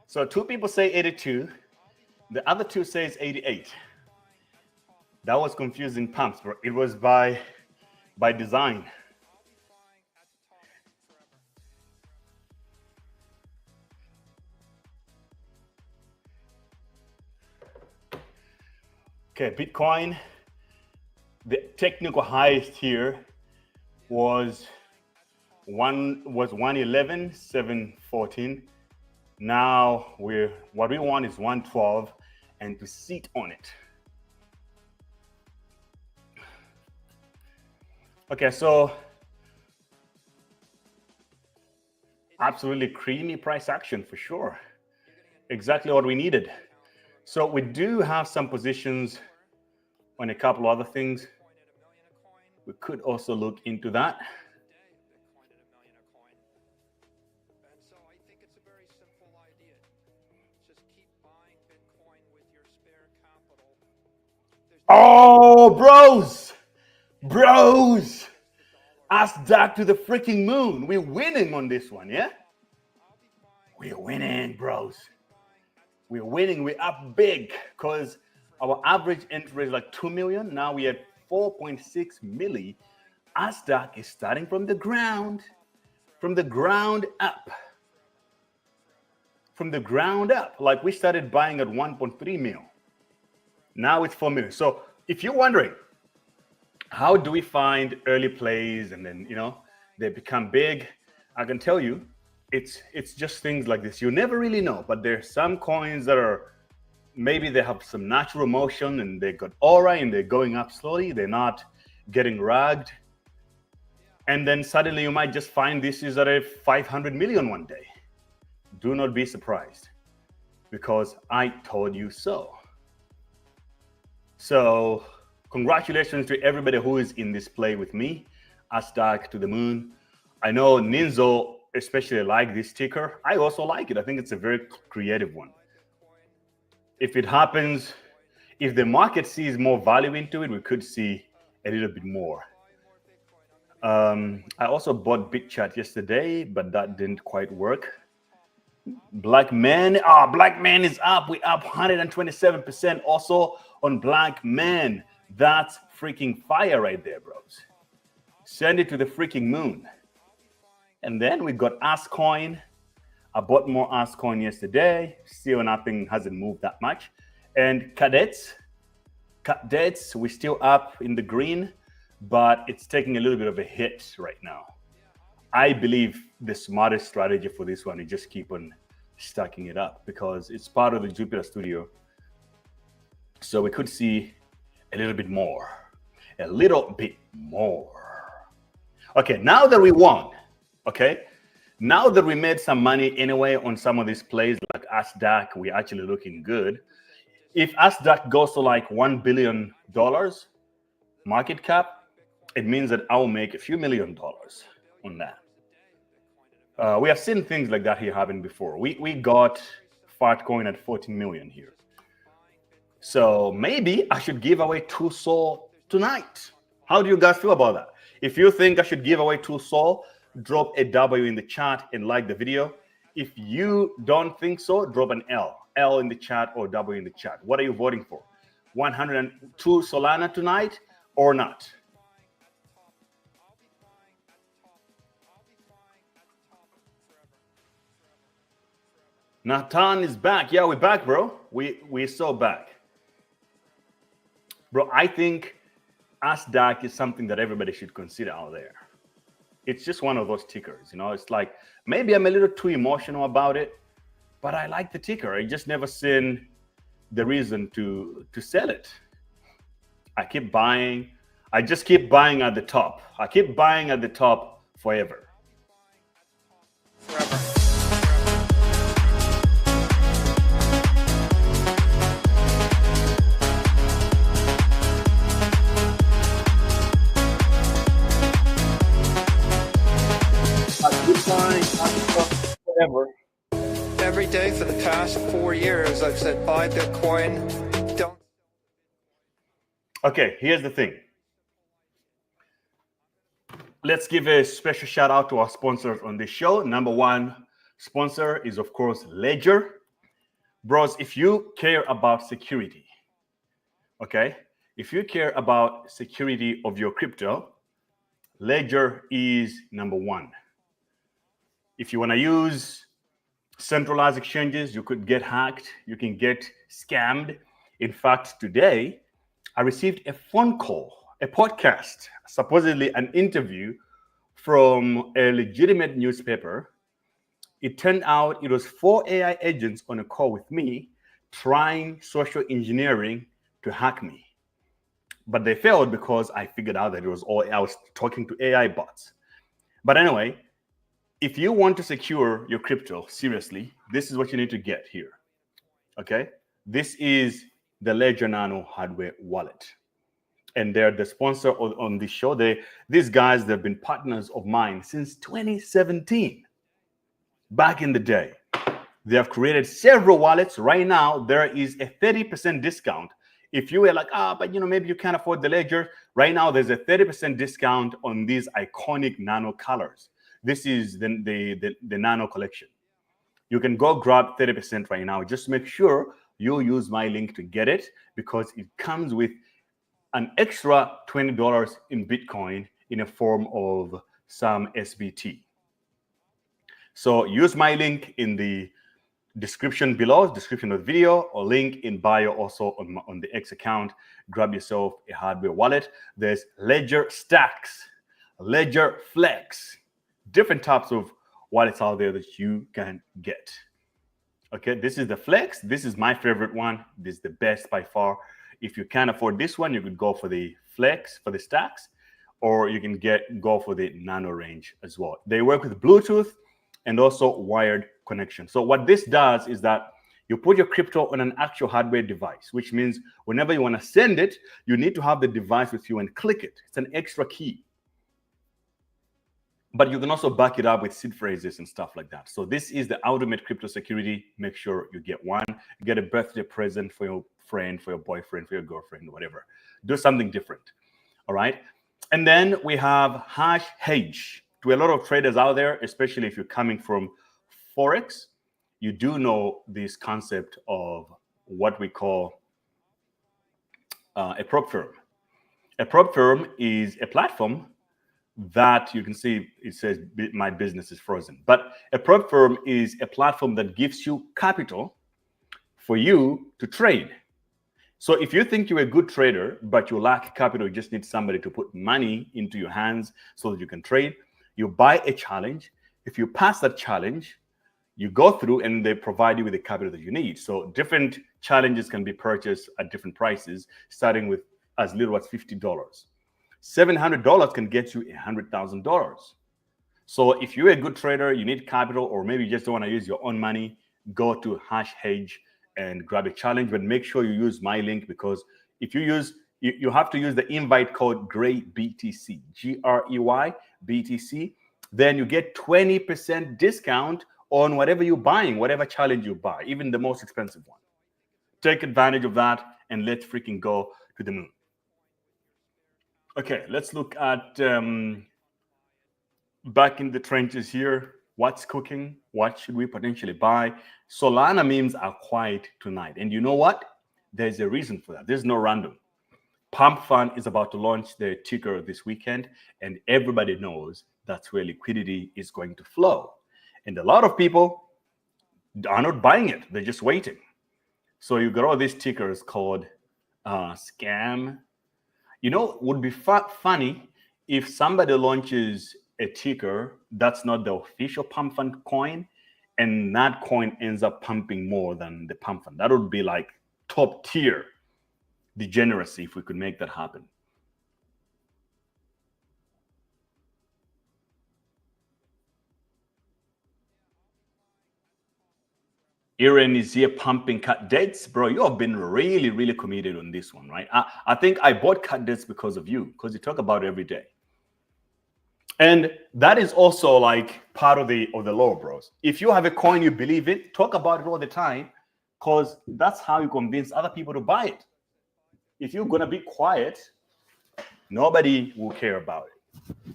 Speaker 3: So two people say 82. The other two says 88. That was confusing pumps, but it was by design. Okay, Bitcoin, the technical highest here was 111,714. Now what we want is 112 and to sit on it. Okay, so absolutely creamy price action for sure. Exactly what we needed. So we do have some positions on a couple other things. We could also look into that. Oh, bros, ask that to the freaking moon. We're winning on this one, yeah? We're winning, bros. We're winning. We're up big because our average entry is like 2 million. Now we at 4.6 milli. Asdak is starting from the ground up. From the ground up. Like we started buying at 1.3 mil. Now it's 4 million. So if you're wondering, how do we find early plays and then, they become big? I can tell you, it's just things like this. You never really know, but there's some coins that are, maybe they have some natural motion and they got aura and they're going up slowly. They're not getting rugged. And then suddenly you might just find this is at a 500 million one day. Do not be surprised because I told you so. So congratulations to everybody who is in this play with me. Asdak to the moon. I know Ninzo especially like this ticker. I also like it. I think it's a very creative one. If it happens, if the market sees more value into it, we could see a little bit more. I also bought BitChat yesterday, but that didn't quite work. Black Man is up. We up 127% also on Black Man. That's freaking fire right there, bros. Send it to the freaking moon. And then we got Ascoin. I bought more Ascoin yesterday. Still nothing hasn't moved that much. And Cadets, we're still up in the green, but it's taking a little bit of a hit right now. I believe the smartest strategy for this one is just keep on stacking it up because it's part of the Jupiter Studio. So we could see a little bit more. Okay, now that we won, now that we made some money anyway on some of these plays like Asdak, we're actually looking good. If Asdak goes to like $1 billion market cap, it means that I'll make a few $1 million on that. We have seen things like that here happen before. We got Fartcoin at 14 million here. So maybe I should give away 2 SOL tonight. How do you guys feel about that? If you think I should give away 2 SOL, drop a W in the chat and like the video. If you don't think so, drop an L in the chat or W in the chat. What are you voting for? 102 Solana tonight or not? Nathan is back. Yeah, we're back, bro. We're so back. Bro, I think Asdak is something that everybody should consider out there. It's just one of those tickers, It's like, maybe I'm a little too emotional about it, but I like the ticker. I just never seen the reason to sell it. I keep buying. I just keep buying at the top. I keep buying at the top forever. Whatever.
Speaker 2: Every day for the past 4 years, I've said buy Bitcoin, don't.
Speaker 3: Okay, here's the thing. Let's give a special shout out to our sponsors on this show. Number one sponsor is, of course, Ledger. Bros, if you care about security, if you care about security of your crypto, Ledger is number one. If you want to use centralized exchanges, you could get hacked. You can get scammed. In fact, today, I received a phone call, a podcast, supposedly an interview from a legitimate newspaper. It turned out it was 4 AI agents on a call with me trying social engineering to hack me. But they failed because I figured out that it was all, I was talking to AI bots. But anyway, if you want to secure your crypto seriously, this is what you need to get here. Okay, this is the Ledger Nano hardware wallet, and they're the sponsor on this show. These guys, they've been partners of mine since 2017. Back in the day, they have created several wallets. Right now, there is a 30% discount. If you were like, but maybe you can't afford the Ledger. Right now, there's a 30% discount on these iconic Nano colors. This is the Nano collection. You can go grab 30% right now. Just make sure you use my link to get it, because it comes with an extra $20 in Bitcoin in a form of some SBT. So use my link in the description below, description of the video, or link in bio also on the X account. Grab yourself a hardware wallet. There's Ledger Stacks, Ledger Flex, different types of wallets out there that you can get. Okay, this is the Flex. This is my favorite one. This is the best by far. If you can't afford this one, you could go for the Flex, for the Stacks, or you can go for the Nano range as well. They work with Bluetooth and also wired connection. So what this does is that you put your crypto on an actual hardware device, which means whenever you want to send it, you need to have the device with you and click it. It's an extra key. But you can also back it up with seed phrases and stuff like that. So this is the ultimate crypto security. Make sure you get one. Get a birthday present for your friend, for your boyfriend, for your girlfriend, whatever. Do something different. All right. And then we have Hash Hedge. To a lot of traders out there, especially if you're coming from Forex, you do know this concept of what we call a prop firm. A prop firm is a platform that you can see, it says my business is frozen. But a prop firm is a platform that gives you capital for you to trade. So if you think you're a good trader, but you lack capital, you just need somebody to put money into your hands so that you can trade, you buy a challenge. If you pass that challenge, you go through and they provide you with the capital that you need. So different challenges can be purchased at different prices, starting with as little as $50. $700 can get you $100,000. So if you're a good trader, you need capital, or maybe you just don't want to use your own money, go to Hash Hedge and grab a challenge, but make sure you use my link, because if you use, you have to use the invite code GREYBTC, GREY BTC, then you get 20% discount on whatever you're buying, whatever challenge you buy, even the most expensive one. Take advantage of that and let's freaking go to the moon. Okay, let's look at back in the trenches here. What's cooking? What should we potentially buy? Solana memes are quiet tonight. And you know what? There's a reason for that. There's no random. Pump.fun is about to launch their ticker this weekend, and everybody knows that's where liquidity is going to flow. And a lot of people are not buying it. They're just waiting. So you got all these tickers called scam. You know, it would be funny if somebody launches a ticker that's not the official Pump.fun coin, and that coin ends up pumping more than the Pump.fun. That would be like top tier degeneracy if we could make that happen. Aaron is here pumping cut dates. Bro, you have been really, really committed on this one, right? I think I bought cut dates because of you, because you talk about it every day. And that is also like part of the law, bros. If you have a coin you believe in, talk about it all the time, because that's how you convince other people to buy it. If you're going to be quiet, nobody will care about it.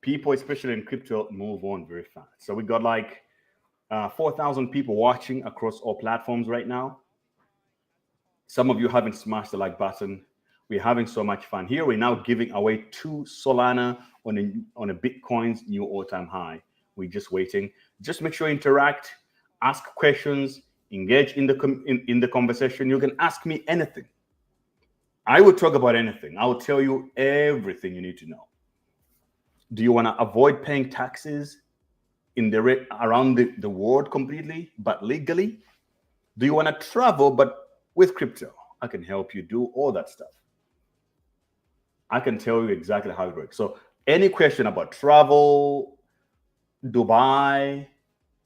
Speaker 3: People, especially in crypto, move on very fast. So we got like 4,000 people watching across all platforms right now. Some of you haven't smashed the like button. We're having so much fun here. We're now giving away 2 Solana on a Bitcoin's new all-time high. We're just waiting. Just make sure you interact, ask questions, engage in the conversation. You can ask me anything. I will talk about anything. I will tell you everything you need to know. Do you want to avoid paying taxes in the around the world completely, but legally? Do you want to travel, but with crypto? I can help you do all that stuff. I can tell you exactly how it works. So any question about travel, Dubai,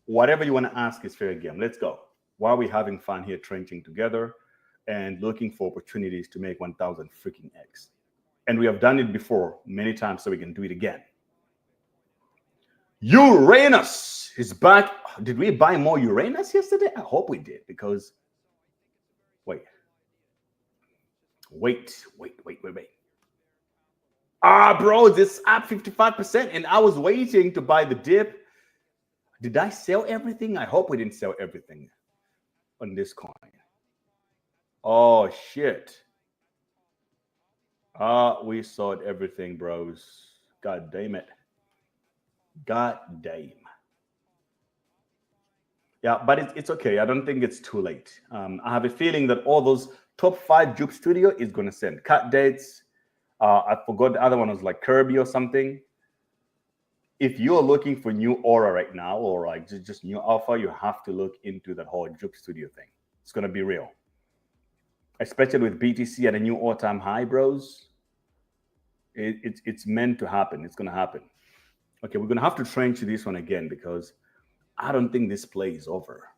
Speaker 3: whatever you want to ask is fair game. Let's go. While we're having fun here, trenching together and looking for opportunities to make 1,000 freaking X. And we have done it before many times, so we can do it again. Uranus is back. Did we buy more Uranus yesterday? I hope we did, because wait. Bro, this up 55%, and I was waiting to buy the dip. Did I sell everything? I hope we didn't sell everything on this coin. Oh shit. We sold everything, bros. God damn it. God damn. Yeah, but it's okay. I don't think it's too late. I have a feeling that all those top 5 Juke Studio is going to send cut dates. I forgot the other one was like Kirby or something. If you're looking for new aura right now, or like just new alpha, you have to look into that whole Juke Studio thing. It's going to be real. Especially with BTC at a new all-time high, bros. It's meant to happen. It's going to happen. Okay, we're going to have to trench this one again, because I don't think this play is over.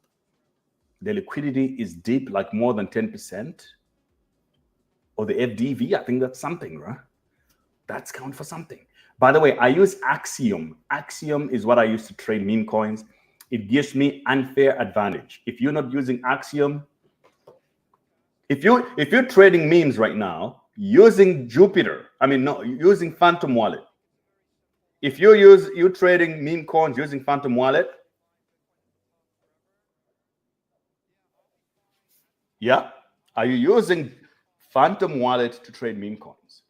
Speaker 3: The liquidity is deep, like more than 10%. Or the FDV, I think that's something, right? That's count for something. By the way, I use Axiom. Axiom is what I use to trade meme coins. It gives me unfair advantage. If you're not using Axiom, if you're trading memes right now using using Phantom Wallet. If you're trading meme coins using Phantom Wallet, yeah, are you using Phantom Wallet to trade meme coins?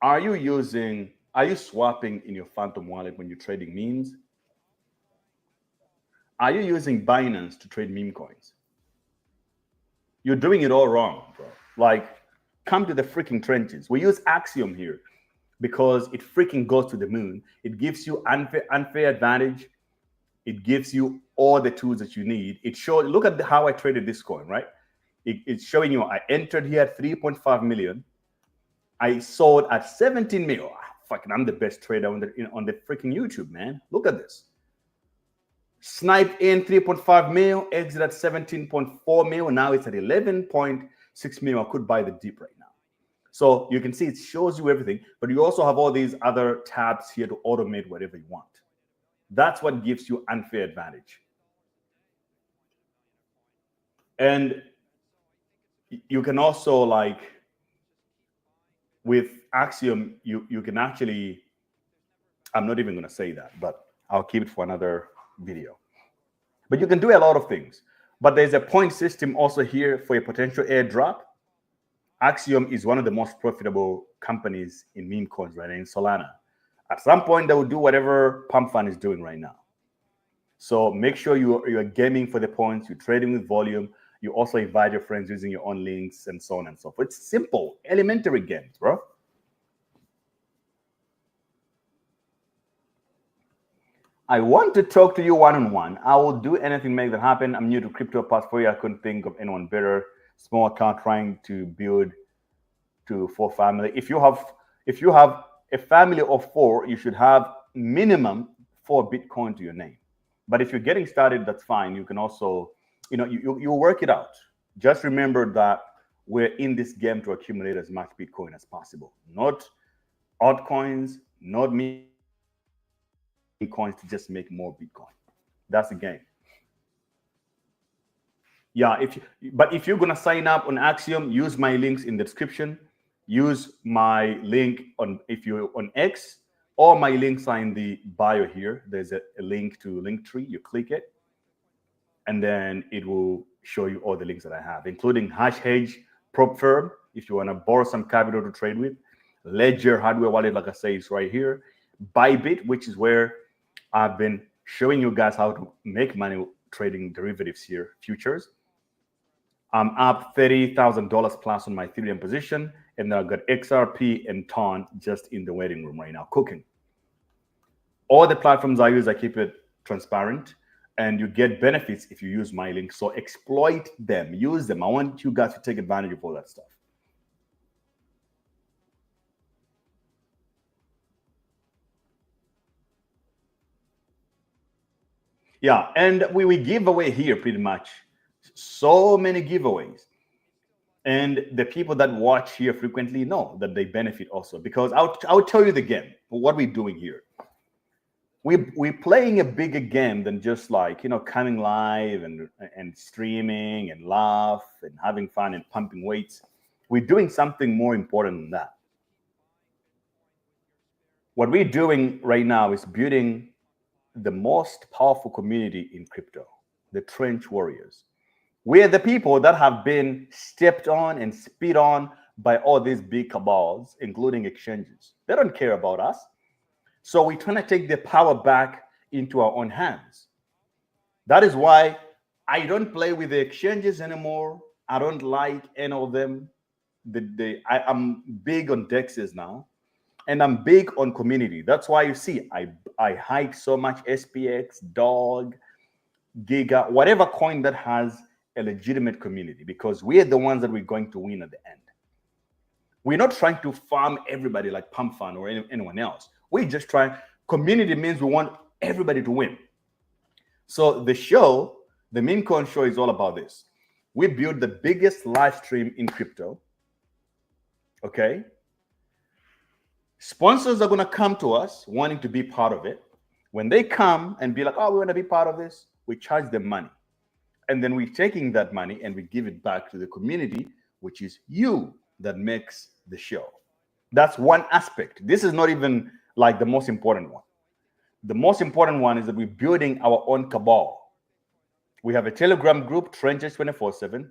Speaker 3: Are you swapping in your Phantom Wallet when you're trading memes? Are you using Binance to trade meme coins? You're doing it all wrong, bro. Like, come to the freaking trenches. We use Axiom here because it freaking goes to the moon. It gives you unfair advantage. It gives you all the tools that you need. It shows, look at how I traded this coin, right? It's showing you I entered here at 3.5 million. I sold at 17 mil. Fucking, I'm the best trader on the freaking YouTube, man. Look at this. Sniped in 3.5 mil, exit at 17.4 mil. Now it's at 11.6 mil. I could buy the dip right now. So you can see it shows you everything, but you also have all these other tabs here to automate whatever you want. That's what gives you unfair advantage. And you can also, like, with Axiom, you can actually, I'm not even going to say that, but I'll keep it for another video. But you can do a lot of things. But there's a point system also here for a potential airdrop. Axiom is one of the most profitable companies in meme coins right now, in Solana. At some point, they will do whatever Pump.fun is doing right now. So make sure you're gaming for the points, you're trading with volume. You also invite your friends using your own links and so on and so forth. It's simple, elementary games, bro. I want to talk to you one-on-one. I will do anything to make that happen. I'm new to crypto portfolio. I couldn't think of anyone better. Small account trying to build for family. If you have a family of 4, you should have minimum 4 Bitcoin to your name. But if you're getting started, that's fine. You can also, you work it out. Just remember that we're in this game to accumulate as much Bitcoin as possible. Not altcoins, not meme coins to just make more Bitcoin. That's the game. Yeah, but if you're gonna sign up on Axiom, use my links in the description. Use my link if you're on X, or my links are in the bio here. There's a link to Linktree. You click it, and then it will show you all the links that I have, including HashHedge, Prop Firm, if you want to borrow some capital to trade with. Ledger hardware wallet, like I say, is right here. Bybit, which is where I've been showing you guys how to make money trading derivatives here, futures. I'm up $30,000 plus on my Ethereum position, and then I've got XRP and TON just in the waiting room right now, cooking. All the platforms I use, I keep it transparent, and you get benefits if you use my link. So exploit them, use them. I want you guys to take advantage of all that stuff. Yeah, and we give away here pretty much so many giveaways. And the people that watch here frequently know that they benefit also, because I'll tell you the game, what we're doing here. We're playing a bigger game than just like, coming live and streaming and laugh and having fun and pumping weights. We're doing something more important than that. What we're doing right now is building the most powerful community in crypto, the trench warriors. We are the people that have been stepped on and spit on by all these big cabals, including exchanges. They don't care about us. So we're trying to take the power back into our own hands. That is why I don't play with the exchanges anymore. I don't like any of them. I'm big on DEXs now, and I'm big on community. That's why you see I hike so much SPX, DOG, Giga, whatever coin that has a legitimate community, because we're the ones that we're going to win at the end. We're not trying to farm everybody like Pump.fun or anyone else. We're just trying. Community means we want everybody to win. So the show, the Memecoins show, is all about this. We built the biggest live stream in crypto. Okay. Sponsors are going to come to us wanting to be part of it. When they come and be like, oh, we want to be part of this, we charge them money. And then we're taking that money and we give it back to the community, which is you that makes the show. That's one aspect. This is not even like the most important one. The most important one is that we're building our own cabal. We have a Telegram group, Trenches 24/7.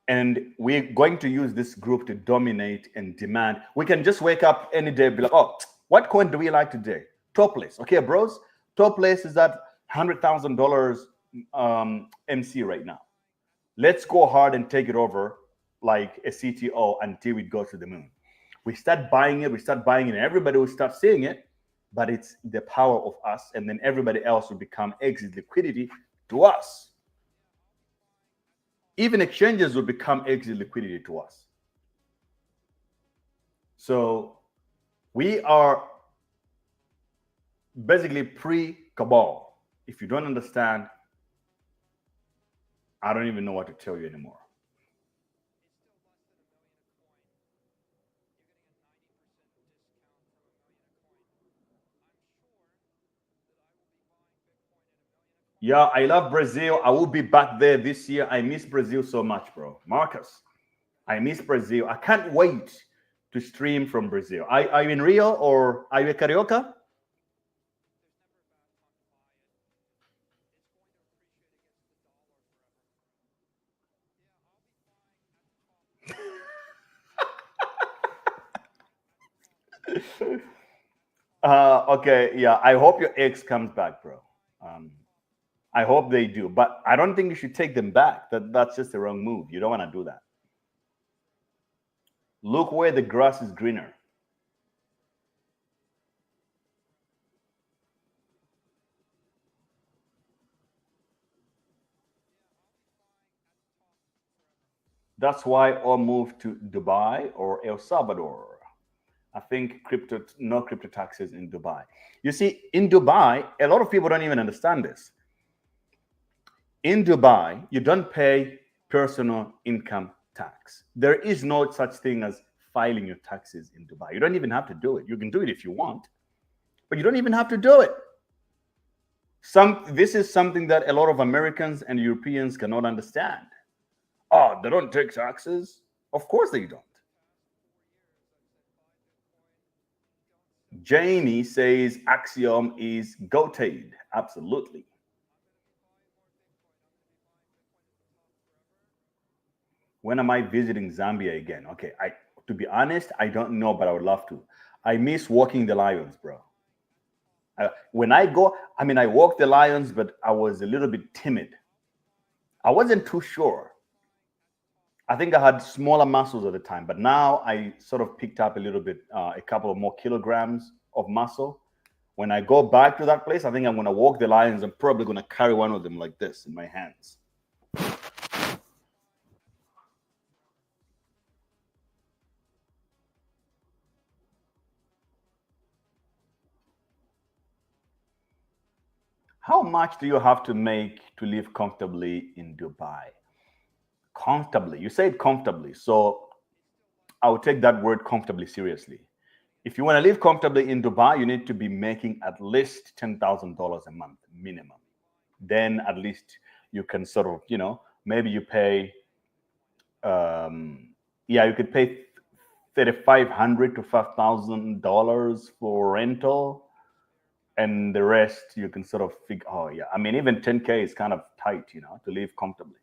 Speaker 3: And we're going to use this group to dominate and demand. We can just wake up any day and be like, oh, what coin do we like today? Topless. Okay, bros. Topless is at $100,000 MC right now. Let's go hard and take it over like a CTO until it goes to the moon. We start buying it, and everybody will start seeing it, but it's the power of us, and then everybody else will become exit liquidity to us. Even exchanges will become exit liquidity to us. So we are basically pre-cabal. If you don't understand, I don't even know what to tell you anymore. Yeah, I love Brazil. I will be back there this year. I miss Brazil so much, bro. Marcus, I miss Brazil. I can't wait to stream from Brazil. Are you in Rio or are you a Carioca? Okay, yeah. I hope your ex comes back, bro. I hope they do, but I don't think you should take them back. That's just the wrong move. You don't want to do that. Look where the grass is greener. That's why all move to Dubai or El Salvador. I think no crypto taxes in Dubai. You see, in Dubai, a lot of people don't even understand this. In Dubai, you don't pay personal income tax. There is no such thing as filing your taxes in Dubai. You don't even have to do it. You can do it if you want, but you don't even have to do it. This is something that a lot of Americans and Europeans cannot understand. Oh, they don't take taxes? Of course they don't. Jamie says Axiom is goated. Absolutely. When am I visiting Zambia again? Okay, to be honest, I don't know, but I would love to. I miss walking the lions, bro. When I go, I walked the lions, but I was a little bit timid. I wasn't too sure. I think I had smaller muscles at the time, but now I sort of picked up a little bit, a couple of more kilograms of muscle. When I go back to that place, I think I'm going to walk the lions. I'm probably going to carry one of them like this in my hands. How much do you have to make to live comfortably in Dubai? Comfortably. You said comfortably. So I would take that word comfortably seriously. If you want to live comfortably in Dubai, you need to be making at least $10,000 a month minimum. Then at least you can sort of, maybe you pay, you could pay $3,500 to $5,000 for rental, and the rest you can sort of figure. Oh yeah, I mean even 10K is kind of tight, to live comfortably.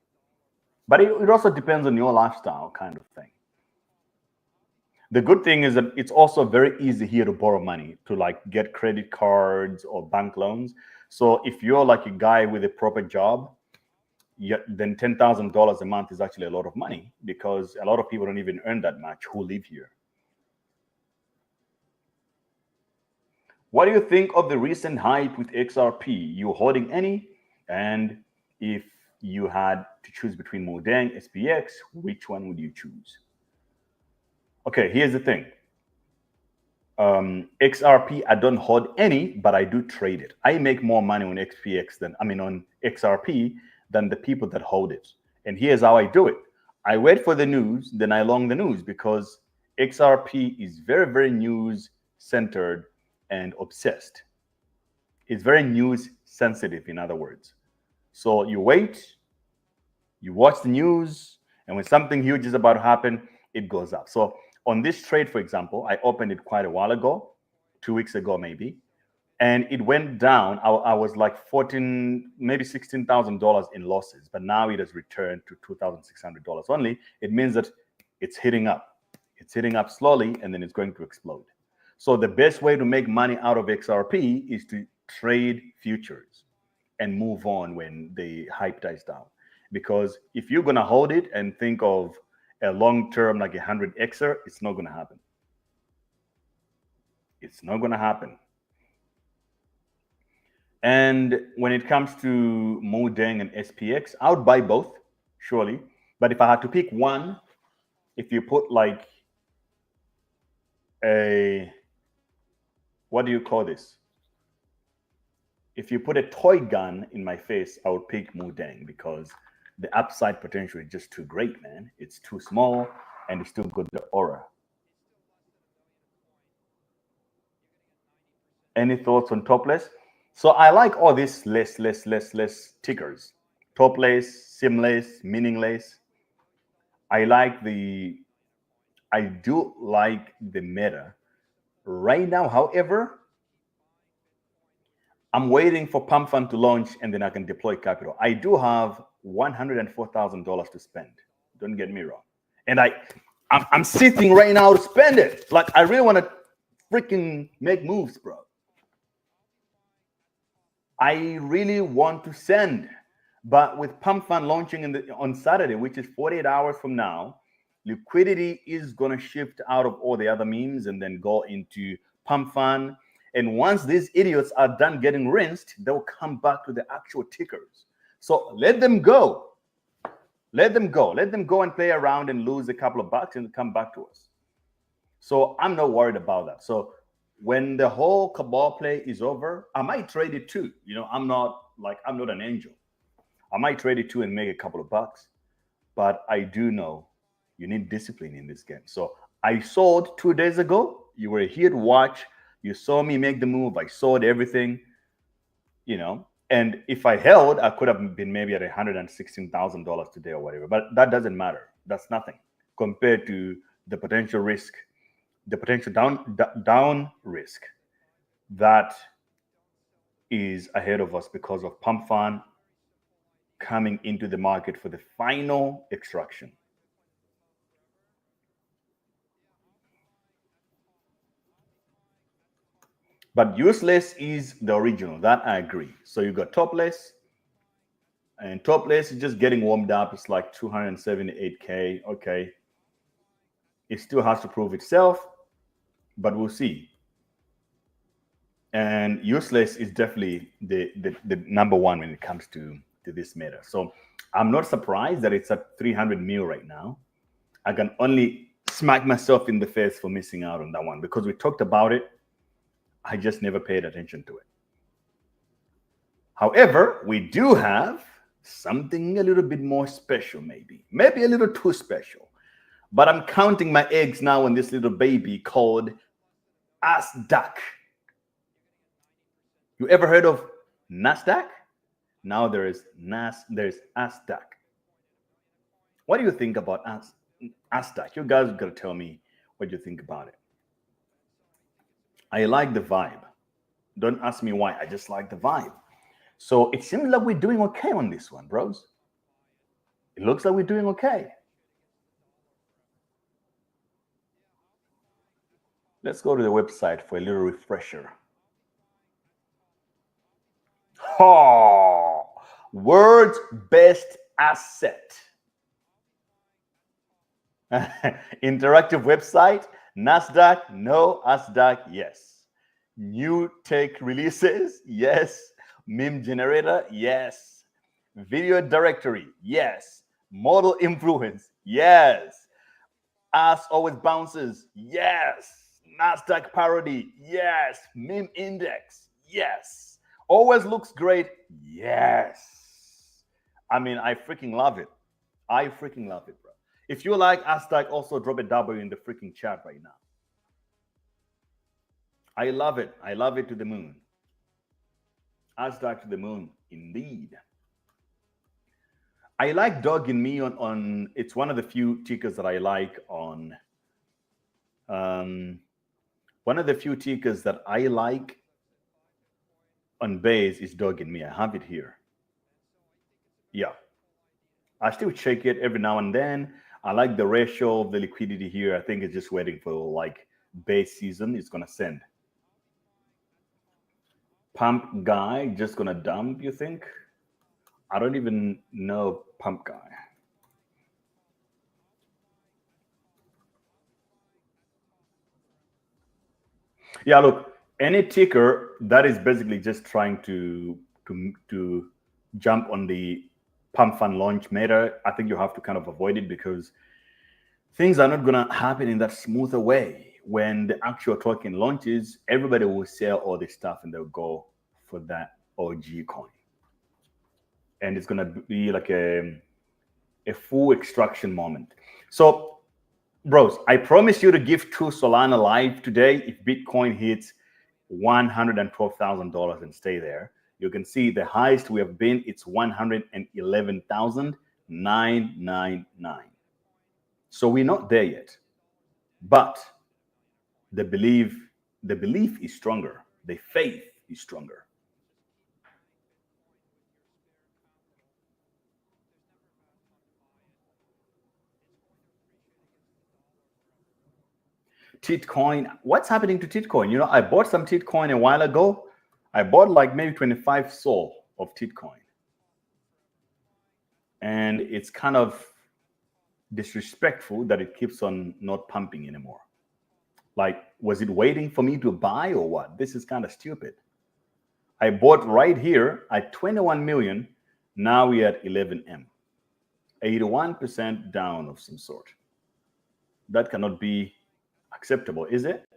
Speaker 3: But it also depends on your lifestyle, kind of thing. The good thing is that it's also very easy here to borrow money, to like get credit cards or bank loans. So if you're like a guy with a proper job, then $10,000 a month is actually a lot of money, because a lot of people don't even earn that much who live here. What do you think of the recent hype with XRP? You holding any? And if you had to choose between Modang, SPX, which one would you choose? Okay, here's the thing. XRP, I don't hold any, but I do trade it. I make more money on on XRP than the people that hold it. And here's how I do it. I wait for the news, then I long the news, because XRP is very, very news centered and obsessed. It's very news sensitive, in other words. So you wait, you watch the news, and when something huge is about to happen, it goes up. So on this trade, for example, I opened it quite a while ago, 2 weeks ago maybe, and it went down. I was like maybe $16,000 in losses, but now it has returned to $2,600 only. It means that it's hitting up. It's hitting up slowly, and then it's going to explode. So the best way to make money out of XRP is to trade futures and move on when the hype dies down. Because if you're going to hold it and think of a long term like 100xer, it's not going to happen. It's not going to happen. And when it comes to Modang and SPX, I would buy both, surely. But if I had to pick one, if you put like what do you call this? If you put a toy gun in my face, I would pick Modang, because the upside potential is just too great, man. It's too small, and it's still got the aura. Any thoughts on topless? So I like all these less tickers. Topless, simless, meaningless. I do like the meta. Right now, however, I'm waiting for Pump.fun to launch, and then I can deploy capital. I do have $104,000 to spend. Don't get me wrong. And I'm sitting right now to spend it. Like, I really want to freaking make moves, bro. I really want to send. But with Pump.fun launching on Saturday, which is 48 hours from now, liquidity is going to shift out of all the other memes and then go into Pump.fun. And once these idiots are done getting rinsed, they'll come back to the actual tickers. So let them go. Let them go. Let them go and play around and lose a couple of bucks and come back to us. So I'm not worried about that. So when the whole Cabal play is over, I might trade it too. I'm not an angel. I might trade it too and make a couple of bucks. But I do know you need discipline in this game. So I sold 2 days ago. You were here to watch. You saw me make the move. I sold everything, and if I held, I could have been maybe at $116,000 today or whatever. But that doesn't matter. That's nothing compared to the potential risk, the potential down risk that is ahead of us because of Pump.fun coming into the market for the final extraction. But useless is the original. That I agree. So you got topless, And top list is just getting warmed up. It's like 278K. Okay. It still has to prove itself, but we'll see. And useless is definitely the number one when it comes to this matter. So I'm not surprised that it's at 300 mil right now. I can only smack myself in the face for missing out on that one because we talked about it. I just never paid attention to it. However, we do have something a little bit more special, maybe a little too special. But I'm counting my eggs now on this little baby called ASDAQ. You ever heard of NASDAQ? Now there's ASDAQ. What do you think about ASDAQ? You guys gotta tell me what you think about it. I like the vibe. Don't ask me why. I just like the vibe. So it seems like we're doing okay on this one, bros. It looks like we're doing okay. Let's go to the website for a little refresher. Oh, world's best asset. Interactive website, NASDAQ, no, ASDAQ, yes. New tech releases, yes. Meme generator, yes. Video directory, yes. Model influence, yes. As always bounces, yes. NASDAQ parody, yes. Meme index, yes. Always looks great, yes. I mean, I freaking love it. I freaking love it, bro. If you like ASDAQ, also drop a W in the freaking chat right now. I love it. I love it to the moon. ASDAQ to the moon, indeed. I like Dog in Me on it's one of the few tickers that I like on. One of the few tickers that I like on base is Dog in Me. I have it here. Yeah. I still check it every now and then. I like the ratio of the liquidity here. I think it's just waiting for like base season. It's going to send. Pump guy just going to dump, you think? I don't even know Pump guy. Yeah, look, any ticker that is basically just trying to jump on the Pump.fun launch meta, I think you have to kind of avoid it because things are not going to happen in that smoother way. When the actual token launches, everybody will sell all this stuff and they'll go for that OG coin. And it's going to be like a full extraction moment. So, bros, I promise you to give 2 Solana live today if Bitcoin hits $112,000 and stay there. You can see the highest we have been, it's 111,999. So we're not there yet. But the belief is stronger. The faith is stronger. Titcoin, what's happening to Titcoin? You know, I bought some Titcoin a while ago. I bought like maybe 25 SOL of Titcoin. And it's kind of disrespectful that it keeps on not pumping anymore. Like, was it waiting for me to buy or what? This is kind of stupid. I bought right here at 21 million. Now we're at 11M. 81% down of some sort. That cannot be acceptable, is it?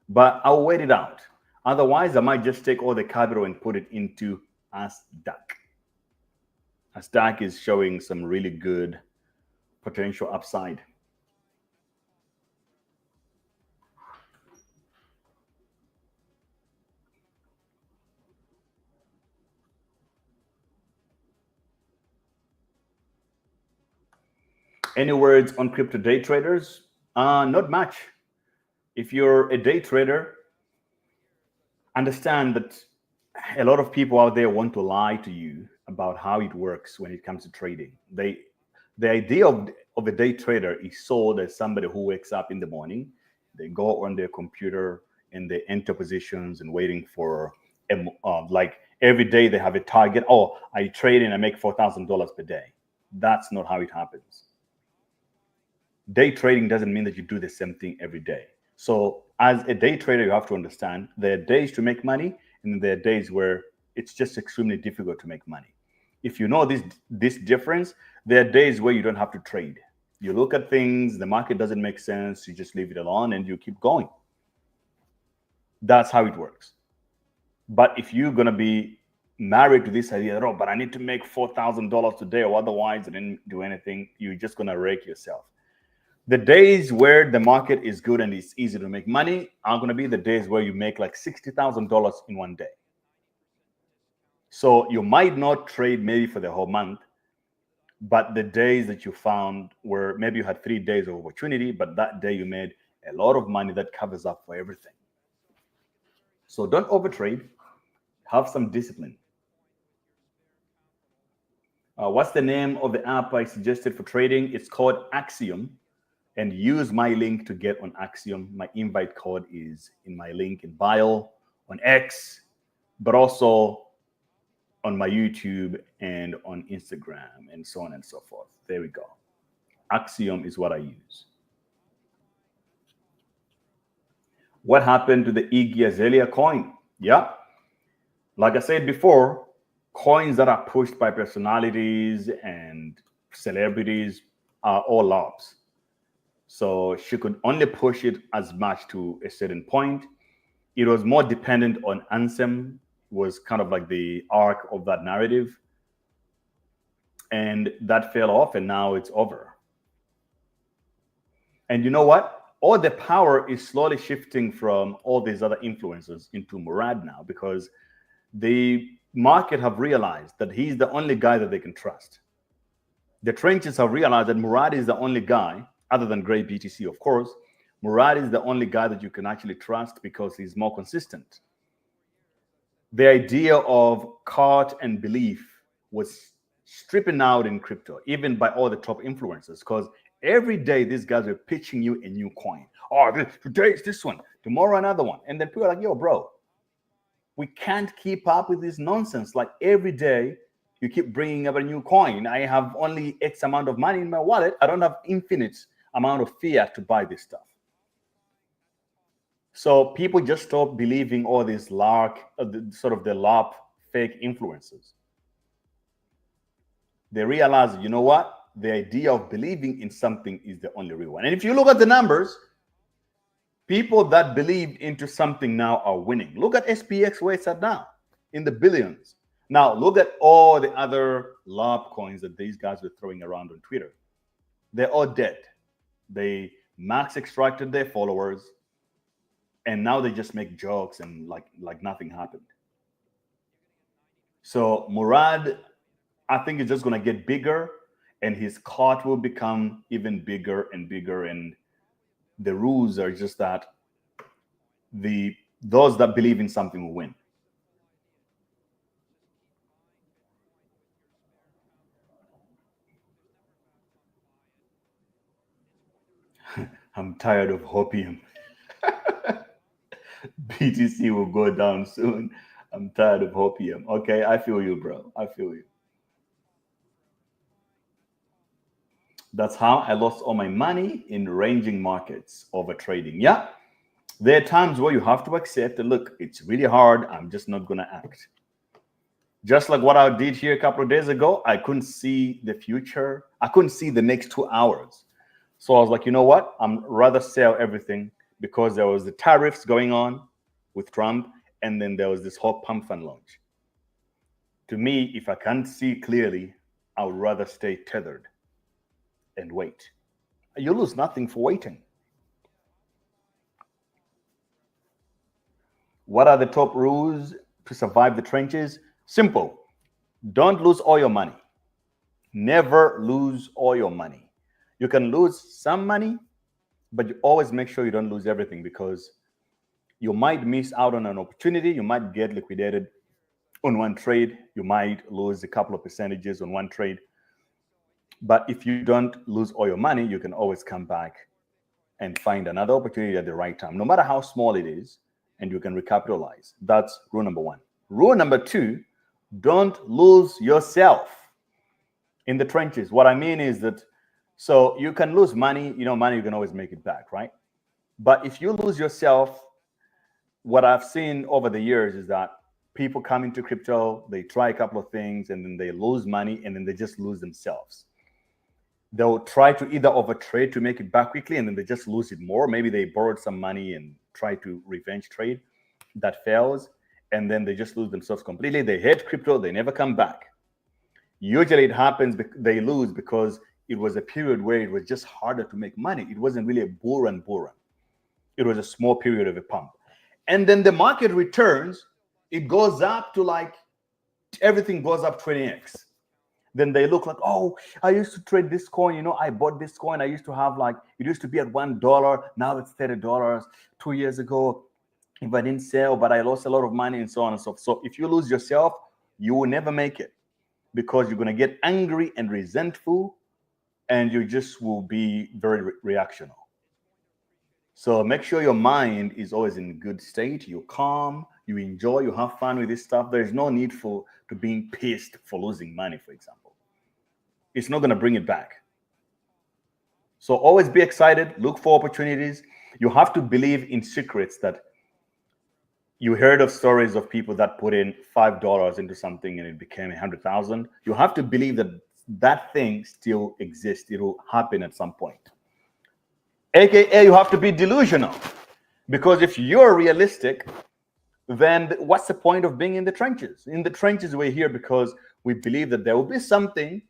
Speaker 3: But I'll wait it out. Otherwise, I might just take all the capital and put it into ASDAQ. ASDAQ is showing some really good potential upside. Any words on crypto day traders? Not much. If you're a day trader, understand that a lot of people out there want to lie to you about how it works when it comes to trading. The idea of a day trader is sold as somebody who wakes up in the morning, they go on their computer and they enter positions and waiting for like every day they have a target. Oh, I trade and I make $4,000 per day. That's not how it happens. Day trading doesn't mean that you do the same thing every day. So as a day trader, you have to understand there are days to make money, and there are days where it's just extremely difficult to make money. If you know this difference, there are days where you don't have to trade. You look at things, the market doesn't make sense, you just leave it alone and you keep going. That's how it works. But if you're going to be married to this idea that, oh, but I need to make $4,000 today or otherwise I didn't do anything, you're just going to rake yourself. The days where the market is good and it's easy to make money are going to be the days where you make like $60,000 in one day. So you might not trade maybe for the whole month, but the days that you found where maybe you had 3 days of opportunity, but that day you made a lot of money that covers up for everything. So don't overtrade. Have some discipline. What's the name of the app I suggested for trading? It's called Axiom. And use my link to get on Axiom. My invite code is in my link in bio on X, but also on my YouTube and on Instagram and so on and so forth. There we go. Axiom is what I use. What happened to the Iggy Azalea coin? Yeah. Like I said before, coins that are pushed by personalities and celebrities are all lobs. So she could only push it as much to a certain point. It was more dependent on Ansem, was kind of like the arc of that narrative. And that fell off and now it's over. And you know what? All the power is slowly shifting from all these other influencers into Murad now, because the market have realized that he's the only guy that they can trust. The trenches have realized that Murad is the only guy, other than Gray BTC, of course. Murad is the only guy that you can actually trust because he's more consistent. The idea of cart and belief was stripping out in crypto, even by all the top influencers, because every day these guys are pitching you a new coin. Oh, today it's this one, tomorrow another one. And then people are like, yo, bro, we can't keep up with this nonsense. Like every day, you keep bringing up a new coin. I have only X amount of money in my wallet. I don't have infinite amount of fiat to buy this stuff. So people just stop believing all these lark, sort of the LARP fake influencers. They realize, you know what? The idea of believing in something is the only real one. And if you look at the numbers, people that believed into something now are winning. Look at SPX where it's at now, in the billions. Now look at all the other LARP coins that these guys were throwing around on Twitter. They're all dead. They max extracted their followers, and now they just make jokes and like nothing happened. So Murad, I think, is just going to get bigger, and his cart will become even bigger and bigger. And the rules are just that those that believe in something will win. I'm tired of hopium. BTC will go down soon. I'm tired of hopium. Okay, I feel you, bro. I feel you. That's how I lost all my money in ranging markets over trading. Yeah, there are times where you have to accept that, look, it's really hard. I'm just not going to act. Just like what I did here a couple of days ago, I couldn't see the future. I couldn't see the next 2 hours. So I was like, you know what? I'm rather sell everything, because there was the tariffs going on with Trump, and then there was this whole Pump.fun launch. To me, if I can't see clearly, I would rather stay tethered and wait. You lose nothing for waiting. What are the top rules to survive the trenches? Simple. Don't lose all your money. Never lose all your money. You can lose some money, but you always make sure you don't lose everything, because you might miss out on an opportunity. You might get liquidated on one trade. You might lose a couple of percentages on one trade. But if you don't lose all your money, you can always come back and find another opportunity at the right time, no matter how small it is, and you can recapitalize. That's rule number one. Rule number 2, don't lose yourself in the trenches. What I mean is that, so you can lose money, money, you can always make it back, right? But if you lose yourself, what I've seen over the years is that people come into crypto, they try a couple of things, and then they lose money, and then they just lose themselves. They'll try to either overtrade to make it back quickly, and then they just lose it more. Maybe they borrowed some money and try to revenge trade. That fails, and then they just lose themselves completely. They hate crypto, they never come back. Usually it happens, they lose because it was a period where it was just harder to make money. It wasn't really a bull run. It was a small period of a pump. And then the market returns, it goes up to like, everything goes up 20x. Then they look like, oh, I used to trade this coin. I bought this coin. I used to have it used to be at $1. Now it's $30. 2 years ago, if I didn't sell, but I lost a lot of money and so on and so forth. So if you lose yourself, you will never make it because you're going to get angry and resentful and you just will be very reactional. So make sure your mind is always in good state. You're calm, you enjoy, you have fun with this stuff. There's no need to being pissed for losing money, for example. It's not going to bring it back. So always be excited, look for opportunities. You have to believe in secrets that you heard of stories of people that put in $5 into something and it became 100,000. You have to believe that that thing still exists. It will happen at some point. AKA, you have to be delusional. Because if you're realistic, then what's the point of being in the trenches? In the trenches, we're here because we believe that there will be something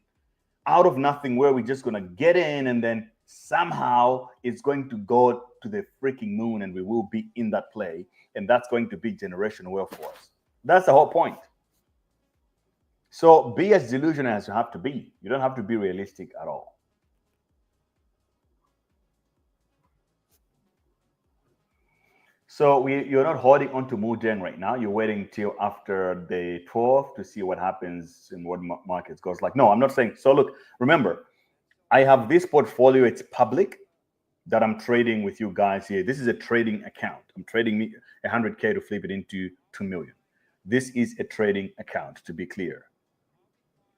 Speaker 3: out of nothing where we're just going to get in and then somehow it's going to go to the freaking moon and we will be in that play. And that's going to be generational wealth for us. That's the whole point. So be as delusional as you have to be. You don't have to be realistic at all. So you're not holding on to Mujang right now. You're waiting till after the 12th to see what happens and what markets goes like. No, I'm not saying. So look, remember, I have this portfolio. It's public that I'm trading with you guys here. This is a trading account. I'm trading 100K to flip it into 2 million. This is a trading account, to be clear.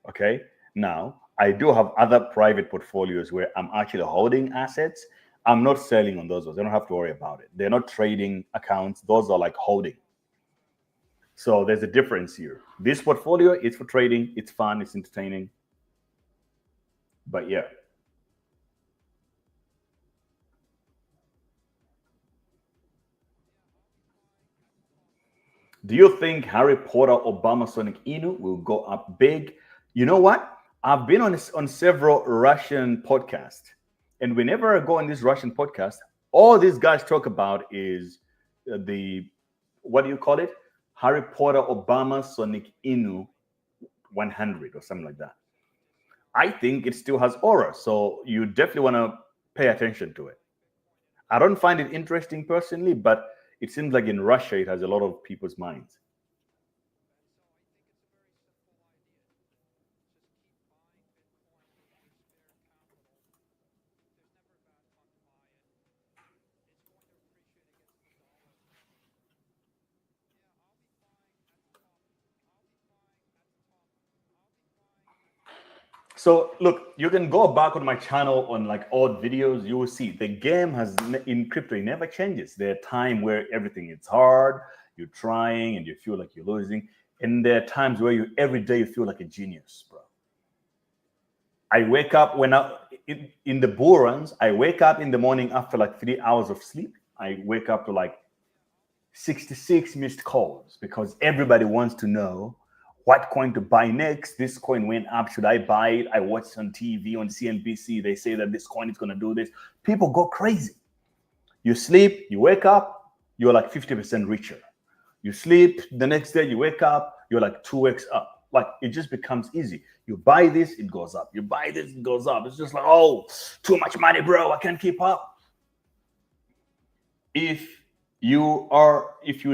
Speaker 3: Okay. Now, I do have other private portfolios where I'm actually holding assets. I'm not selling on those. I don't have to worry about it. They're not trading accounts. Those are like holding. So there's a difference here. This portfolio is for trading. It's fun. It's entertaining. But yeah. Do you think Harry Potter Obama Sonic Inu will go up big? You know what? I've been on several Russian podcasts. And whenever I go on this Russian podcast, all these guys talk about is what do you call it? Harry Potter Obama Sonic Inu 100 or something like that. I think it still has aura. So you definitely want to pay attention to it. I don't find it interesting personally, but it seems like in Russia, it has a lot of people's minds. So look, you can go back on my channel on like old videos. You will see the game has in crypto, it never changes. There are times where everything is hard, you're trying and you feel like you're losing. And there are times where every day you feel like a genius, bro. I wake up in the bull runs, I wake up in the morning after like 3 hours of sleep. I wake up to like 66 missed calls because everybody wants to know what coin to buy next. This coin went up. Should I buy it? I watched on TV, on CNBC. They say that this coin is going to do this. People go crazy. You sleep, you wake up, you're like 50% richer. You sleep, the next day you wake up, you're like 2x up. Like it just becomes easy. You buy this, it goes up. You buy this, it goes up. It's just like, oh, too much money, bro. I can't keep up. If you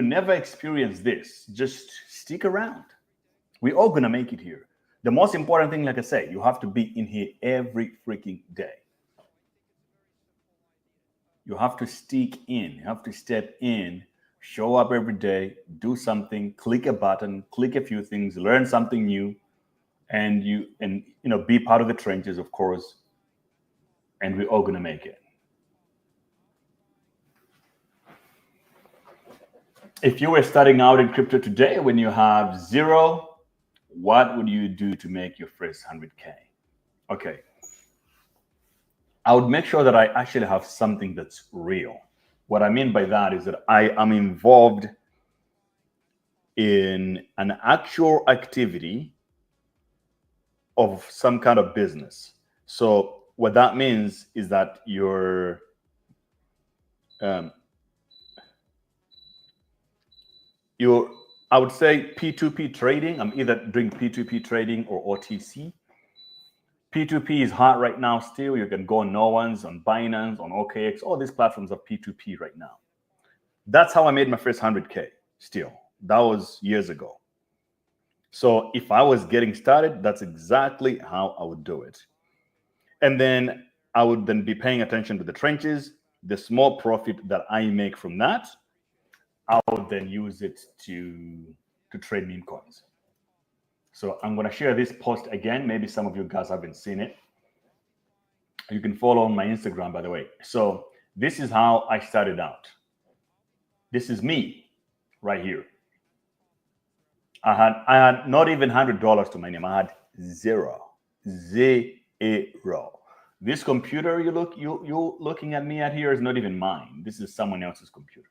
Speaker 3: never experience this, just stick around. We're all going to make it here. The most important thing, like I say, you have to be in here every freaking day. You have to stick in. You have to step in, show up every day, do something, click a button, click a few things, learn something new, and be part of the trenches, of course, and we're all gonna make it. If you were starting out in crypto today when you have zero, what would you do to make your first 100K? Okay. I would make sure that I actually have something that's real. What I mean by that is that I am involved in an actual activity of some kind of business. So what that means is that you're I would say P2P trading. I'm either doing P2P trading or OTC. P2P is hot right now still. You can go on No One's, on Binance, on OKX. All these platforms are P2P right now. That's how I made my first 100K still. That was years ago. So if I was getting started, that's exactly how I would do it. And then I would then be paying attention to the trenches. The small profit that I make from that, I would then use it to trade meme coins. So I'm going to share this post again. Maybe some of you guys haven't seen it. You can follow on my Instagram, by the way. So this is how I started out. This is me right here. I had not even $100 to my name. I had zero. This computer you looking at me at here is not even mine. This is someone else's computer.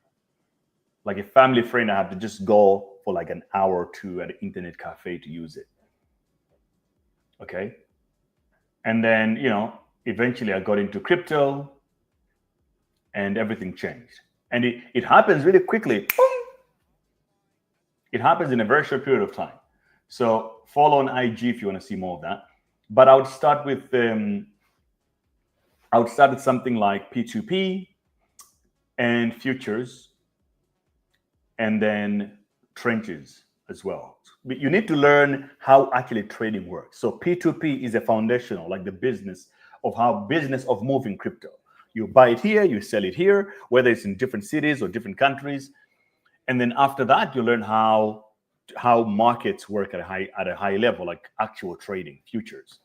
Speaker 3: Like a family friend, I have to just go for like an hour or two at an internet cafe to use it. Okay. And then, eventually I got into crypto and everything changed. And it happens really quickly. It happens in a very short period of time. So follow on IG if you want to see more of that. But I would start with something like P2P and futures, and then trenches as well. But you need to learn how actually trading works. So P2P is a foundational, like the business of moving crypto. You buy it here, you sell it here, whether it's in different cities or different countries. And then after that, you learn how markets work at a high level, like actual trading, futures.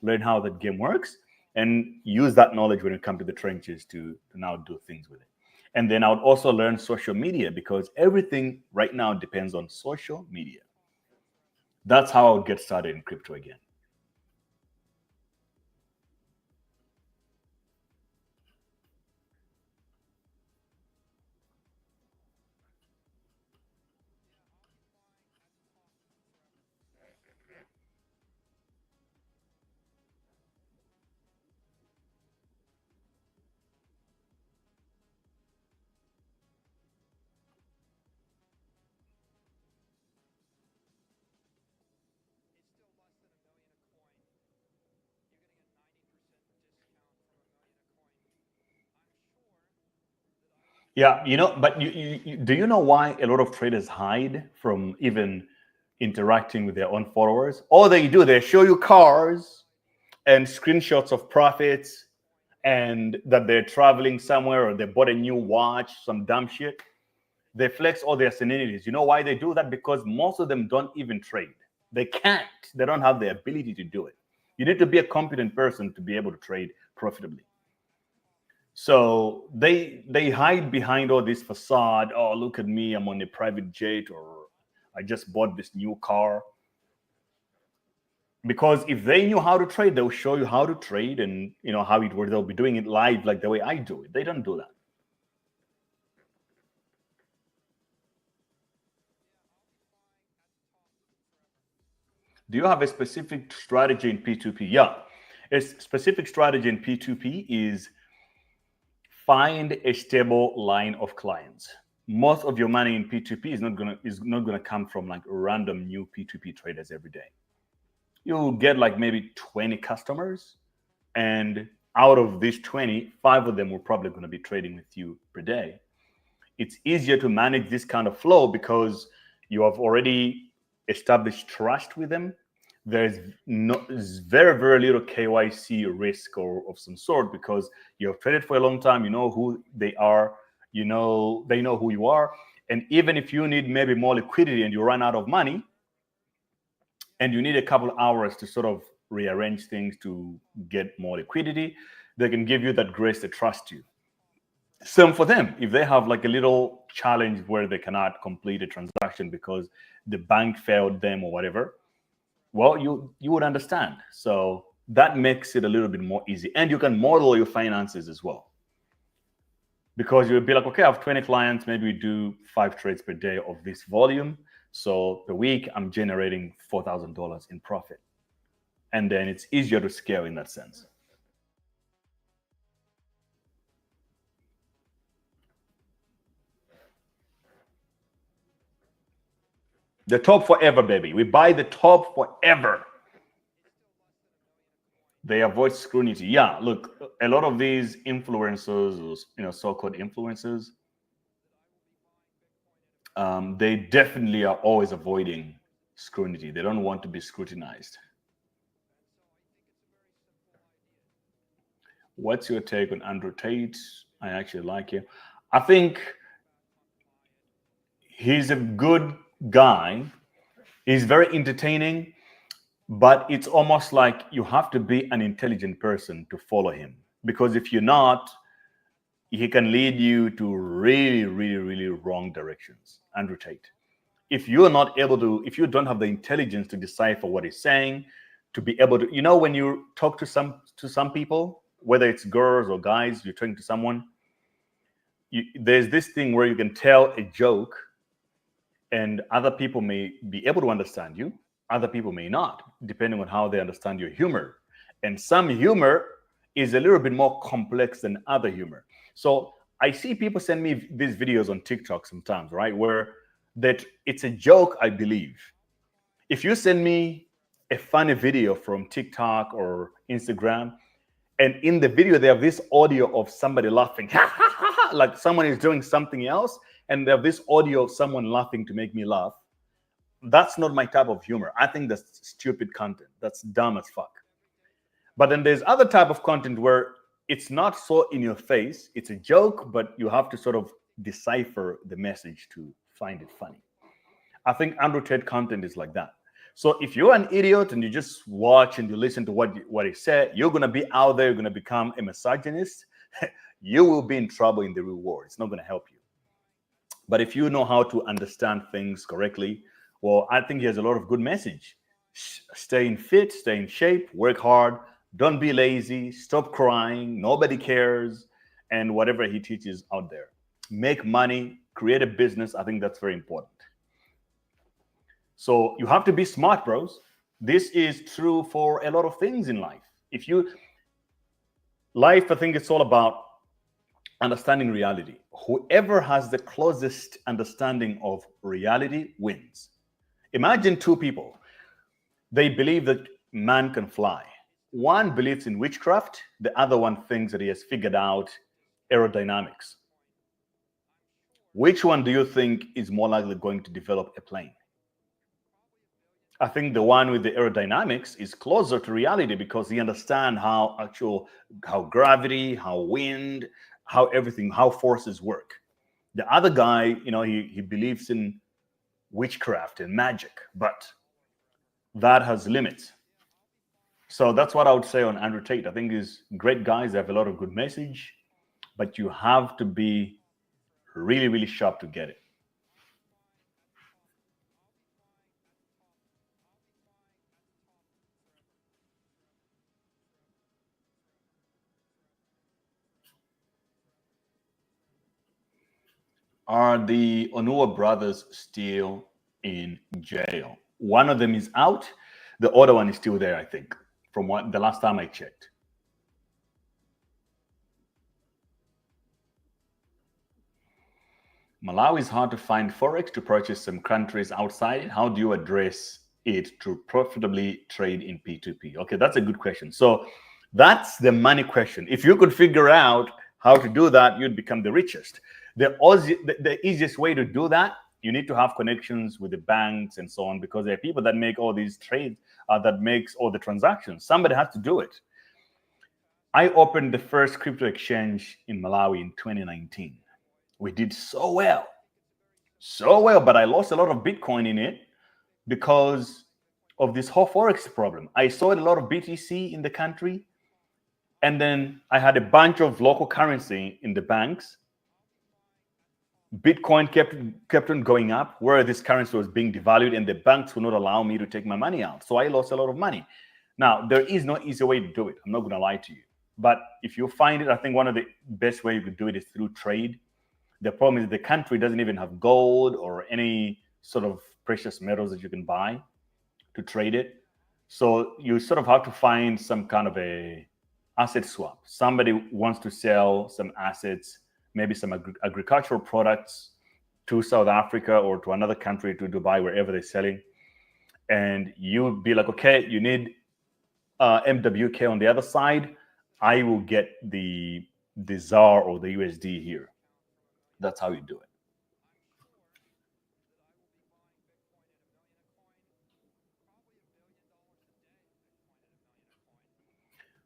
Speaker 3: Learn how that game works and use that knowledge when it comes to the trenches to now do things with it. And then I would also learn social media, because everything right now depends on social media. That's how I would get started in crypto again. Yeah, but do you know why a lot of traders hide from even interacting with their own followers? All they do, they show you cars and screenshots of profits and that they're traveling somewhere or they bought a new watch, some dumb shit. They flex all their senilities. You know why they do that? Because most of them don't even trade. They can't. They don't have the ability to do it. You need to be a competent person to be able to trade profitably. So they hide behind all this facade. Oh, look at me, I'm on a private jet, or I just bought this new car. Because if they knew how to trade, they'll show you how to trade and how it works. They'll be doing it live like the way I do it. They don't do that. Do you have a specific strategy in P2P? Yeah. A specific strategy in P2P is find a stable line of clients. Most of your money in P2P is not gonna come from like random new P2P traders every day. You'll get like maybe 20 customers, and out of these 20, 5 of them will probably going to be trading with you per day. It's easier to manage this kind of flow because you have already established trust with them. There's very, very little KYC risk or of some sort, because you have traded for a long time. You know who they are. They know who you are, And even if you need maybe more liquidity and you run out of money and you need a couple of hours to sort of rearrange things to get more liquidity, they can give you that grace to trust you. Same for them. If they have like a little challenge where they cannot complete a transaction because the bank failed them or whatever, well, you would understand. So that makes it a little bit more easy. And you can model your finances as well. Because you'll be like, okay, I have 20 clients, maybe we do 5 trades per day of this volume. So per week, I'm generating $4,000 in profit. And then it's easier to scale in that sense. The top forever, baby. We buy the top forever. They avoid scrutiny. Yeah, look, a lot of these influencers, so-called influencers, they definitely are always avoiding scrutiny. They don't want to be scrutinized. What's your take on Andrew Tate? I actually like him. I think he's a good guy. He's very entertaining, but it's almost like you have to be an intelligent person to follow him. Because if you're not, he can lead you to really, really, really wrong directions. Andrew Tate. If you're not able to, if you don't have the intelligence to decipher what he's saying, to be able to, when you talk to some people, whether it's girls or guys, you're talking to someone, there's this thing where you can tell a joke and other people may be able to understand you. Other people may not, depending on how they understand your humor. And some humor is a little bit more complex than other humor. So I see people send me these videos on TikTok sometimes, right? Where that it's a joke, I believe. If you send me a funny video from TikTok or Instagram, and in the video, they have this audio of somebody laughing, like someone is doing something else, and they have this audio of someone laughing to make me laugh. That's not my type of humor. I think that's stupid content. That's dumb as fuck. But then there's other type of content where it's not so in your face. It's a joke, but you have to sort of decipher the message to find it funny. I think Andrew Tate content is like that. So if you're an idiot and you just watch and you listen to what he said, you're going to be out there, you're going to become a misogynist. You will be in trouble in the real world. It's not going to help you. But if you know how to understand things correctly, well, I think he has a lot of good message. Stay fit, stay in shape, work hard, don't be lazy, stop crying, nobody cares, and whatever he teaches out there. Make money, create a business. I think that's very important. So you have to be smart, bros. This is true for a lot of things in life. Life, I think it's all about understanding reality. Whoever has the closest understanding of reality wins. Imagine two people. They believe that man can fly. One believes in witchcraft. The other one thinks that he has figured out aerodynamics. Which one do you think is more likely going to develop a plane? I think the one with the aerodynamics is closer to reality because he understands how gravity, how wind, how forces work. The other guy, he believes in witchcraft and magic, but that has limits. So that's what I would say on Andrew Tate. I think he's great guys. They have a lot of good message, but you have to be really, really sharp to get it. Are the Onua brothers still in jail? One of them is out. The other one is still there, I think, from the last time I checked. Malawi is hard to find Forex to purchase some countries outside. How do you address it to profitably trade in P2P? Okay, that's a good question. So that's the money question. If you could figure out how to do that, you'd become the richest. The easiest way to do that, you need to have connections with the banks and so on, because there are people that make all these trades, that makes all the transactions. Somebody has to do it. I opened the first crypto exchange in Malawi in 2019. We did so well. so well, but I lost a lot of Bitcoin in it because of this whole forex problem. I sold a lot of BTC in the country, and then I had a bunch of local currency in the banks. Bitcoin kept on going up, where this currency was being devalued, and the banks would not allow me to take my money out. So I lost a lot of money. Now, there is no easy way to do it. I'm not going to lie to you. But if you find it, I think one of the best way you could do it is through trade. The problem is the country doesn't even have gold or any sort of precious metals that you can buy to trade it. So you sort of have to find some kind of a asset swap. Somebody wants to sell some assets, maybe some agricultural products to South Africa or to another country, to Dubai, wherever they're selling. And you be like, okay, you need MWK on the other side. I will get the ZAR or the USD here. That's how you do it.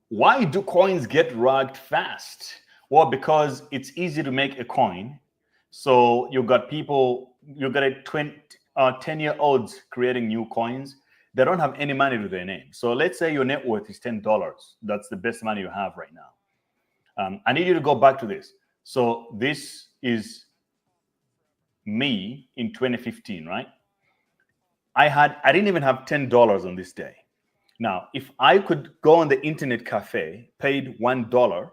Speaker 3: Why do coins get rugged fast? Well, because it's easy to make a coin. So you've got people, you've got a 10-year-olds creating new coins. They don't have any money to their name. So let's say your net worth is $10. That's the best money you have right now. I need you to go back to this. So this is me in 2015, right? I didn't even have $10 on this day. Now, if I could go on the internet cafe, paid $1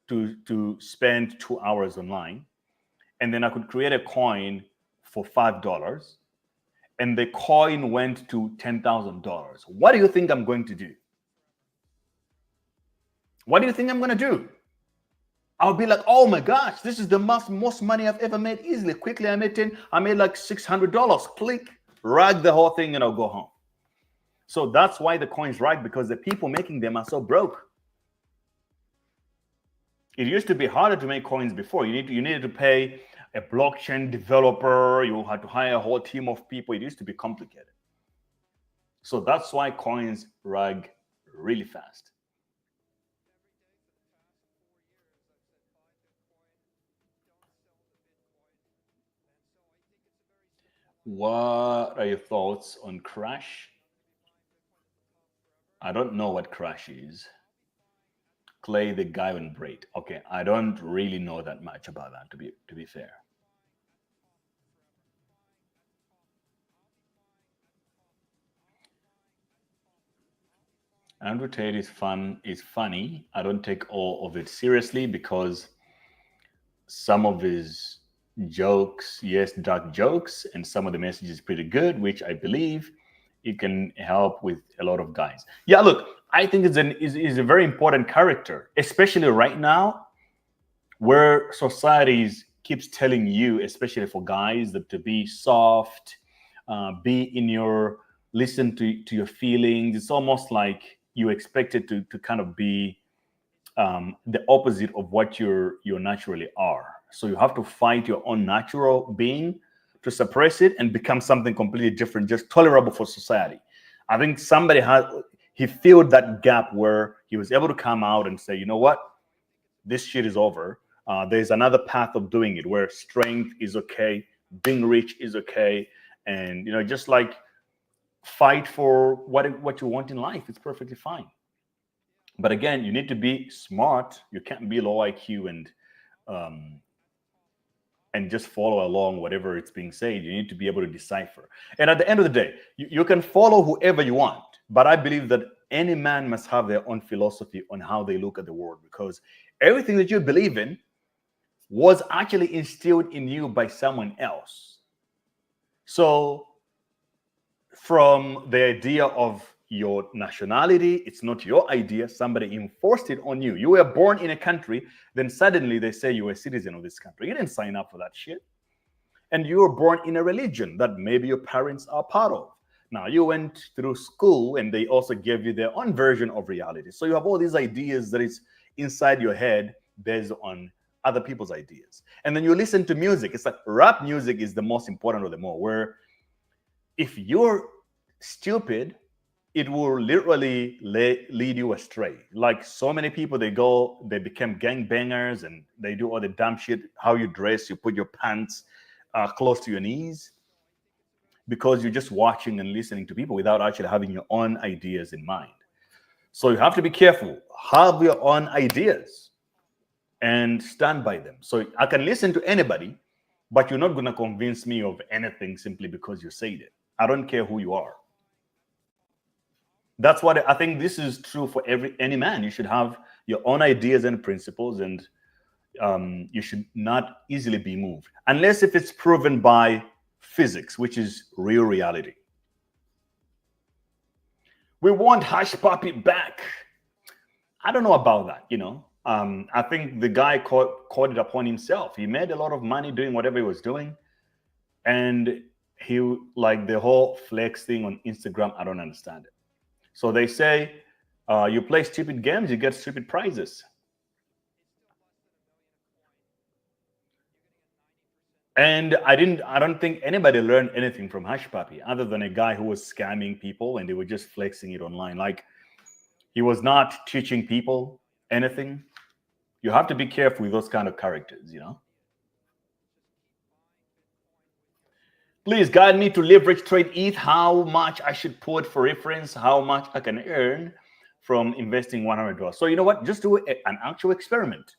Speaker 3: to spend 2 hours online, and then I could create a coin for $5, and the coin went to $10,000. What do you think I'm going to do? What do you think I'm going to do? I'll be like, oh my gosh, this is the most money I've ever made easily. Quickly, I made like $600. Click, rag the whole thing, and I'll go home. So that's why the coins rag, because the people making them are so broke. It used to be harder to make coins before. You needed to pay a blockchain developer. You had to hire a whole team of people. It used to be complicated. So that's why coins rag really fast. What are your thoughts on Crash? I don't know what Crash is. Clay the guy on Braid. Okay, I don't really know that much about that, to be fair. Andrew Tate is funny. I don't take all of it seriously because some of his jokes, yes, dark jokes, and some of the message is pretty good, which I believe it can help with a lot of guys. Yeah, look, I think is a very important character, especially right now, where societies keeps telling you, especially for guys, that to be soft, listen to your feelings. It's almost like you expected to kind of be the opposite of what you naturally are. So you have to fight your own natural being to suppress it and become something completely different, just tolerable for society. I think he filled that gap where he was able to come out and say, you know what, this shit is over. There's another path of doing it where strength is okay, being rich is okay, and just like fight for what you want in life. It's perfectly fine. But again, you need to be smart. You can't be low IQ and just follow along whatever it's being said. You need to be able to decipher. And at the end of the day, you can follow whoever you want. But I believe that any man must have their own philosophy on how they look at the world, because everything that you believe in was actually instilled in you by someone else. So from the idea of your nationality, it's not your idea. Somebody enforced it on you. You were born in a country, then suddenly they say you're a citizen of this country. You didn't sign up for that shit. And you were born in a religion that maybe your parents are part of. Now, you went through school and they also gave you their own version of reality. So you have all these ideas that is inside your head based on other people's ideas. And then you listen to music. It's like rap music is the most important of them all, where if you're stupid, it will literally lead you astray. Like so many people, they become gangbangers and they do all the dumb shit. How you dress, you put your pants close to your knees, because you're just watching and listening to people without actually having your own ideas in mind. So you have to be careful. Have your own ideas and stand by them. So I can listen to anybody, but you're not going to convince me of anything simply because you said it. I don't care who you are. That's what I think. This is true for any man. You should have your own ideas and principles, and you should not easily be moved, unless if it's proven by physics, which is real reality. We want Hush Puppy back. I don't know about that, I think the guy caught it upon himself. He made a lot of money doing whatever he was doing, and he, like, the whole flex thing on Instagram, I don't understand it. So they say, you play stupid games, you get stupid prizes. And I don't think anybody learned anything from Hush Puppy other than a guy who was scamming people and they were just flexing it online. Like, he was not teaching people anything. You have to be careful with those kind of characters, Please guide me to leverage trade ETH, how much I should put for reference, how much I can earn from investing $100. So you know what? Just do an actual experiment.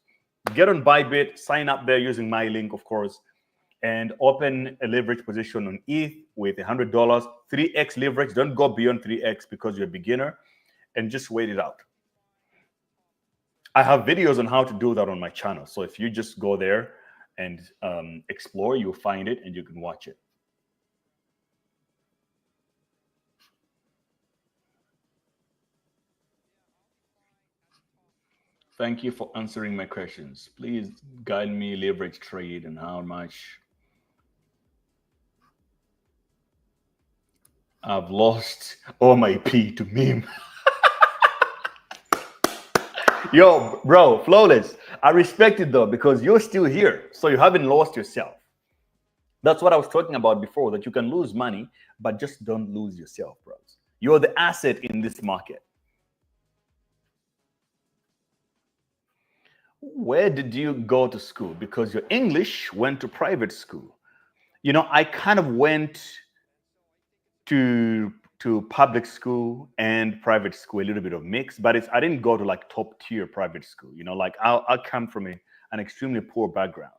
Speaker 3: Get on Bybit, sign up there using my link, of course, and open a leverage position on ETH with $100, 3x leverage. Don't go beyond 3x because you're a beginner, and just wait it out. I have videos on how to do that on my channel. So if you just go there and explore, you'll find it and you can watch it. Thank you for answering my questions. Please guide me leverage trade and how much I've lost all my P to meme. Yo, bro, Flawless. I respect it though, because you're still here. So you haven't lost yourself. That's what I was talking about before, that you can lose money, but just don't lose yourself, bros. You're the asset in this market. Where did you go to school? Because your English went to private school. I kind of went to public school and private school, a little bit of mix, but I didn't go to like top tier private school. Like I come from an extremely poor background.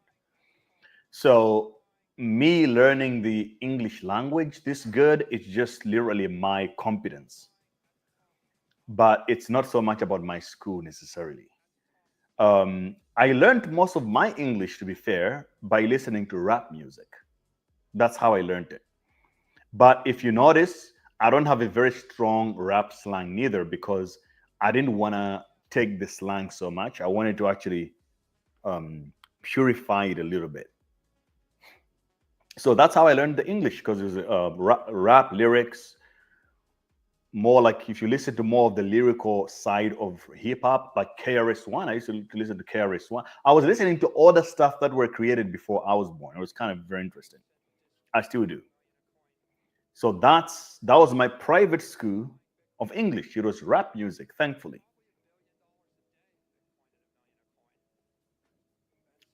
Speaker 3: So me learning the English language this good, it's just literally my competence. But it's not so much about my school necessarily. I learned most of my English, to be fair, by listening to rap music. That's how I learned it. But if you notice, I don't have a very strong rap slang neither, because I didn't want to take the slang so much. I wanted to actually purify it a little bit. So that's how I learned the English, because it was rap lyrics. More like, if you listen to more of the lyrical side of hip hop, like KRS-One, I used to listen to KRS-One. I was listening to all the stuff that were created before I was born. It was kind of very interesting. I still do. So that was my private school of English. It was rap music, thankfully.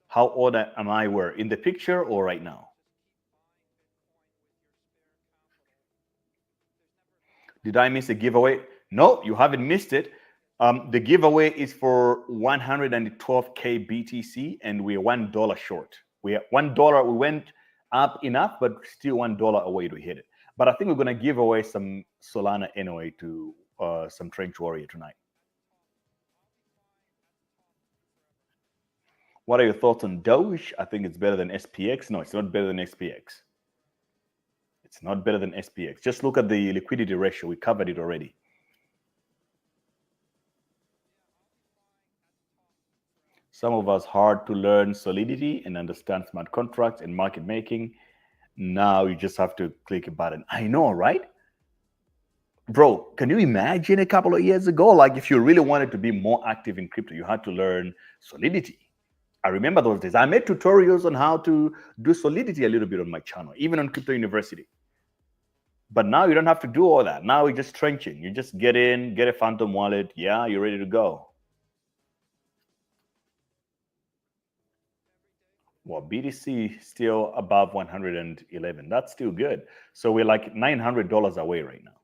Speaker 3: How old am I? Where? In the picture or right now? Did I miss a giveaway? No, you haven't missed it. The giveaway is for 112K BTC, and we're $1 short. We are $1. We went up enough, but still $1 away to hit it. But I think we're going to give away some Solana anyway to some Trench Warrior tonight. What are your thoughts on Doge? I think it's better than SPX. No, it's not better than SPX. It's not better than SPX. Just look at the liquidity ratio. We covered it already. Some of us hard to learn Solidity and understand smart contracts and market making. Now you just have to click a button. I know, right? Bro, can you imagine a couple of years ago? Like, if you really wanted to be more active in crypto, you had to learn Solidity. I remember those days. I made tutorials on how to do Solidity a little bit on my channel, even on Crypto University. But now you don't have to do all that. Now you're just trenching. You just get in, get a Phantom wallet. Yeah, you're ready to go. Well, BTC still above 111. That's still good. So we're like $900 away right now.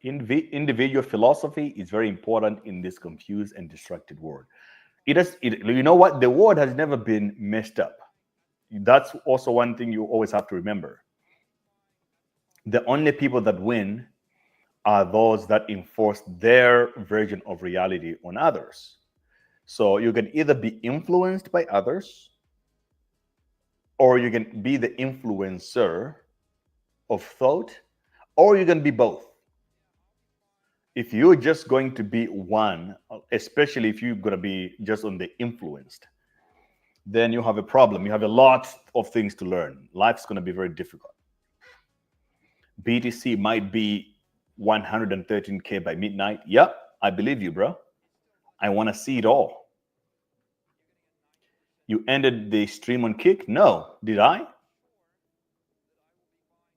Speaker 3: Individual philosophy is very important in this confused and distracted world. You know what? The world has never been messed up. That's also one thing you always have to remember. The only people that win are those that enforce their version of reality on others. So you can either be influenced by others or you can be the influencer of thought, or you can be both. If you're just going to be one, especially if you're going to be just on the influenced, then you have a problem. You have a lot of things to learn. Life's going to be very difficult. BTC might be 113K by midnight. Yep, I believe you, bro. I want to see it all. You ended the stream on Kick? No. Did I?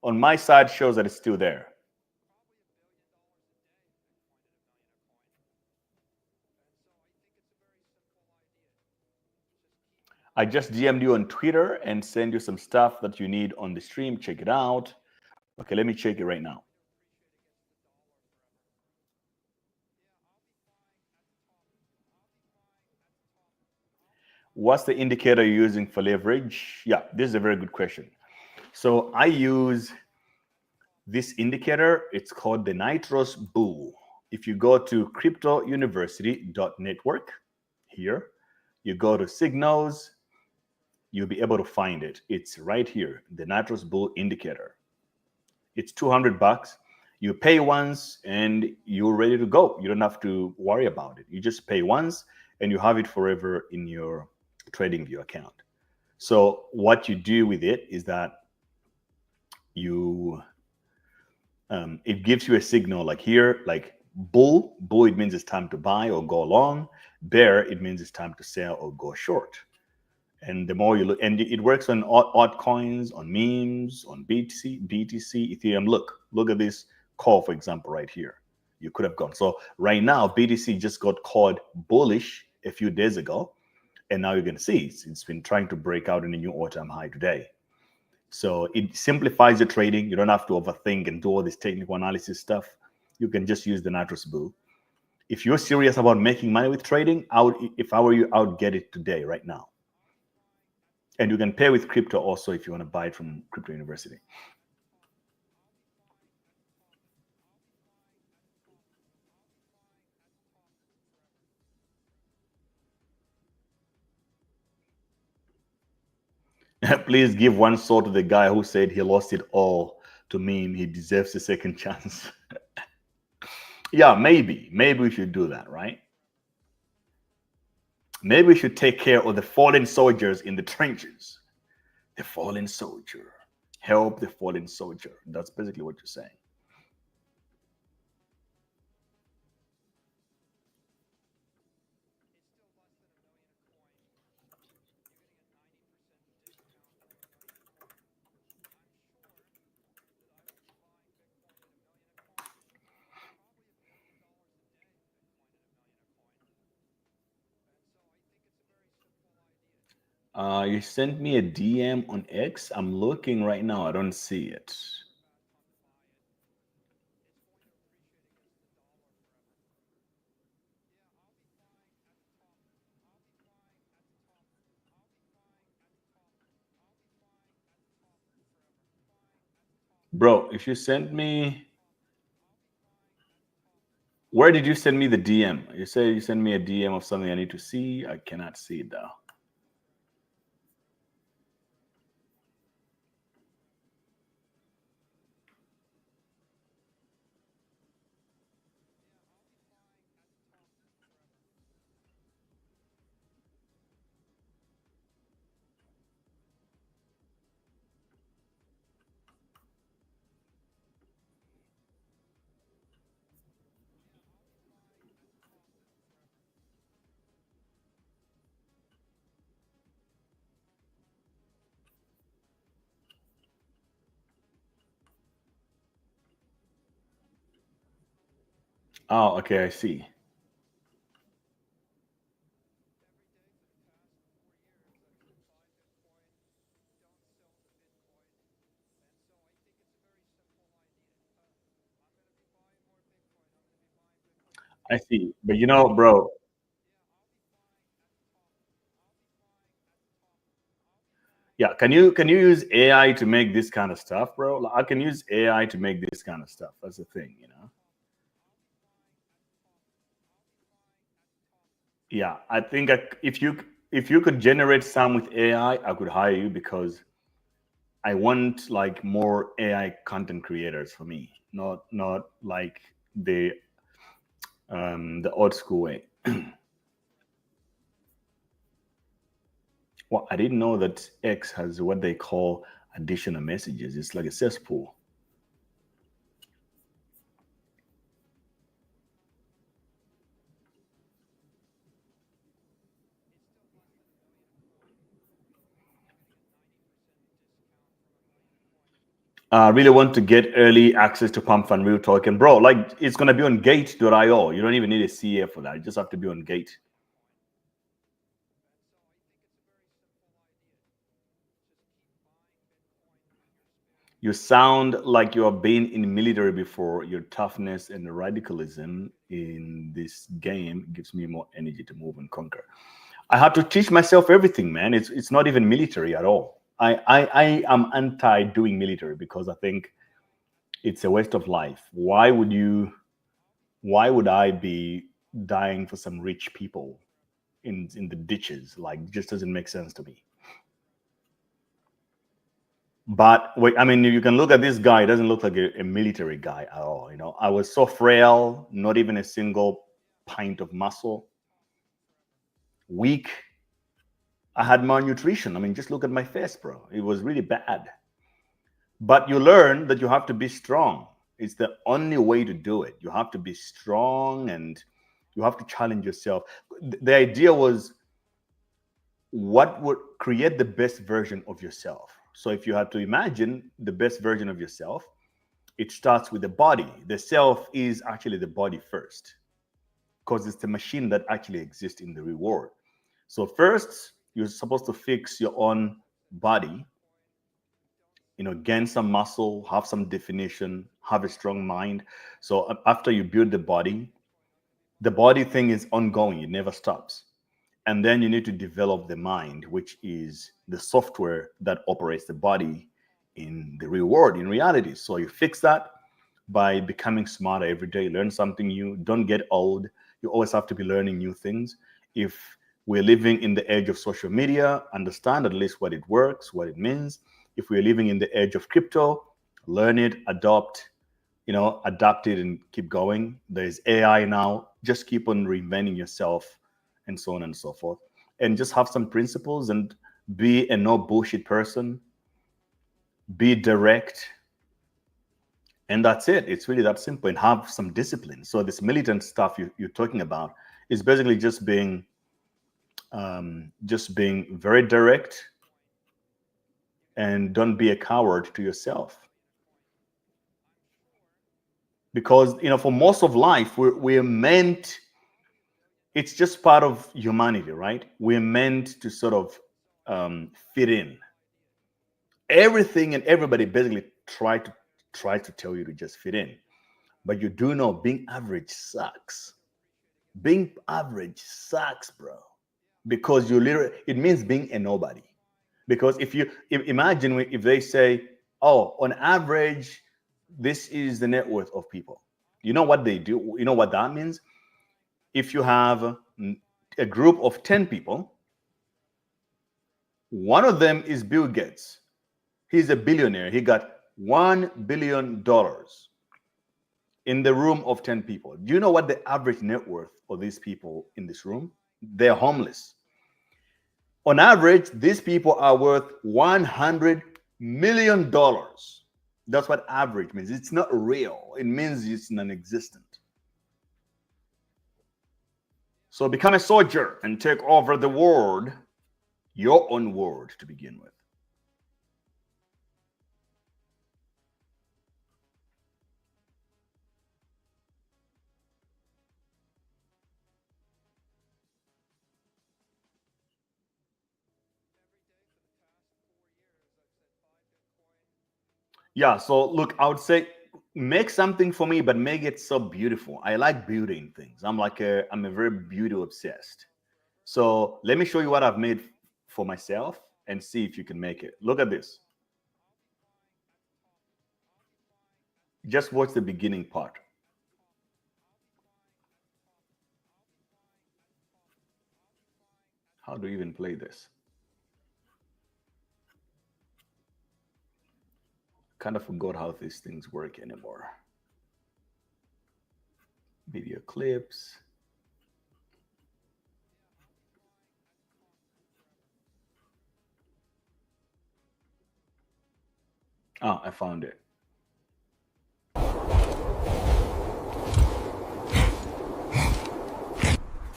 Speaker 3: On my side shows that it's still there. I just DM'd you on Twitter and send you some stuff that you need on the stream. Check it out. Okay, let me check it right now. What's the indicator you're using for leverage? Yeah, this is a very good question. So I use this indicator. It's called the Nitros Bull. If you go to cryptouniversity.network here, you go to signals, you'll be able to find it. It's right here, the Nitros Bull indicator. It's $200. You pay once and you're ready to go. You don't have to worry about it. You just pay once and you have it forever in your TradingView account. So what you do with it is that it gives you a signal like here, like bull. Bull, it means it's time to buy or go long. Bear, it means it's time to sell or go short. And the more you look, and it works on altcoins, on memes, on BTC, Ethereum. Look at this call, for example, right here. You could have gone. So right now, BTC just got called bullish a few days ago. And now you're going to see it's been trying to break out in a new all-time high today. So it simplifies your trading. You don't have to overthink and do all this technical analysis stuff. You can just use the Nitros Bull. If you're serious about making money with trading, if I were you, I would get it today, right now. And you can pay with crypto also if you want to buy it from Crypto University. Please give one soul to the guy who said he lost it all to meme. He deserves a second chance. Yeah, maybe we should do that, right? Maybe we should take care of the fallen soldiers in the trenches. The fallen soldier. Help the fallen soldier. That's basically what you're saying. You sent me a DM on X. I'm looking right now. I don't see it. Bro, if you sent me, where did you send me the DM? You say you sent me a DM of something I need to see. I cannot see it though. Oh, okay, I see. I see. But you know, bro, yeah, can you use AI to make this kind of stuff, bro? Like, I can use AI to make this kind of stuff. That's the thing, you know. Yeah, I think if you could generate some with AI, I could hire you because I want like more AI content creators for me, not like the old school way. Well, I didn't know that X has what they call additional messages. It's like a cesspool. I really want to get early access to Pump.fun Real Token, bro. Like it's gonna be on Gate.io. You don't even need a CA for that. You just have to be on Gate. You sound like you have been in military before. Your toughness and radicalism in this game gives me more energy to move and conquer. I have to teach myself everything, man. It's not even military at all. I am anti doing military because I think it's a waste of life. Why would I be dying for some rich people in the ditches? Like it just doesn't make sense to me. But wait, I mean, you can look at this guy. It doesn't look like a military guy at all. You know, I was so frail, not even a single pint of muscle, weak. I had malnutrition. I mean, just look at my face, bro. It was really bad. But you learn that you have to be strong. It's the only way to do it. You have to be strong and you have to challenge yourself. The idea was what would create the best version of yourself. So if you had to imagine the best version of yourself, it starts with the body. The self is actually the body first, because it's the machine that actually exists in the reward. So first, you're supposed to fix your own body, gain some muscle, have some definition, have a strong mind. So after you build the body thing is ongoing, it never stops. And then you need to develop the mind, which is the software that operates the body in the real world, in reality. So you fix that by becoming smarter every day, learn something new, don't get old. You always have to be learning new things. If we're living in the age of social media, understand at least what it works, what it means. If we're living in the age of crypto, learn it, adapt it and keep going. There's AI now. Just keep on reinventing yourself and so on and so forth. And just have some principles and be a no bullshit person. Be direct. And that's it. It's really that simple. And have some discipline. So this militant stuff you're talking about is basically just being very direct and don't be a coward to yourself. Because for most of life we're meant, it's just part of humanity, right? We're meant to sort of fit in. Everything and everybody basically try to tell you to just fit in, but you do know being average sucks. Being average sucks, bro, because it means being a nobody. Because imagine if they say, oh, on average, this is the net worth of people. You know what they do? You know what that means? If you have a group of 10 people, one of them is Bill Gates. He's a billionaire. He got $1 billion in the room of 10 people. Do you know what the average net worth of these people in this room? They're homeless. On average, these people are worth $100 million. That's what average means. It's not real. It means it's non-existent. So become a soldier and take over the world, your own world to begin with. Yeah. So look, I would say make something for me, but make it so beautiful. I like building things. I'm a very beauty obsessed. So let me show you what I've made for myself and see if you can make it. Look at this. Just watch the beginning part. How do you even play this? Kind of forgot how these things work anymore. Video clips. Oh, I found it.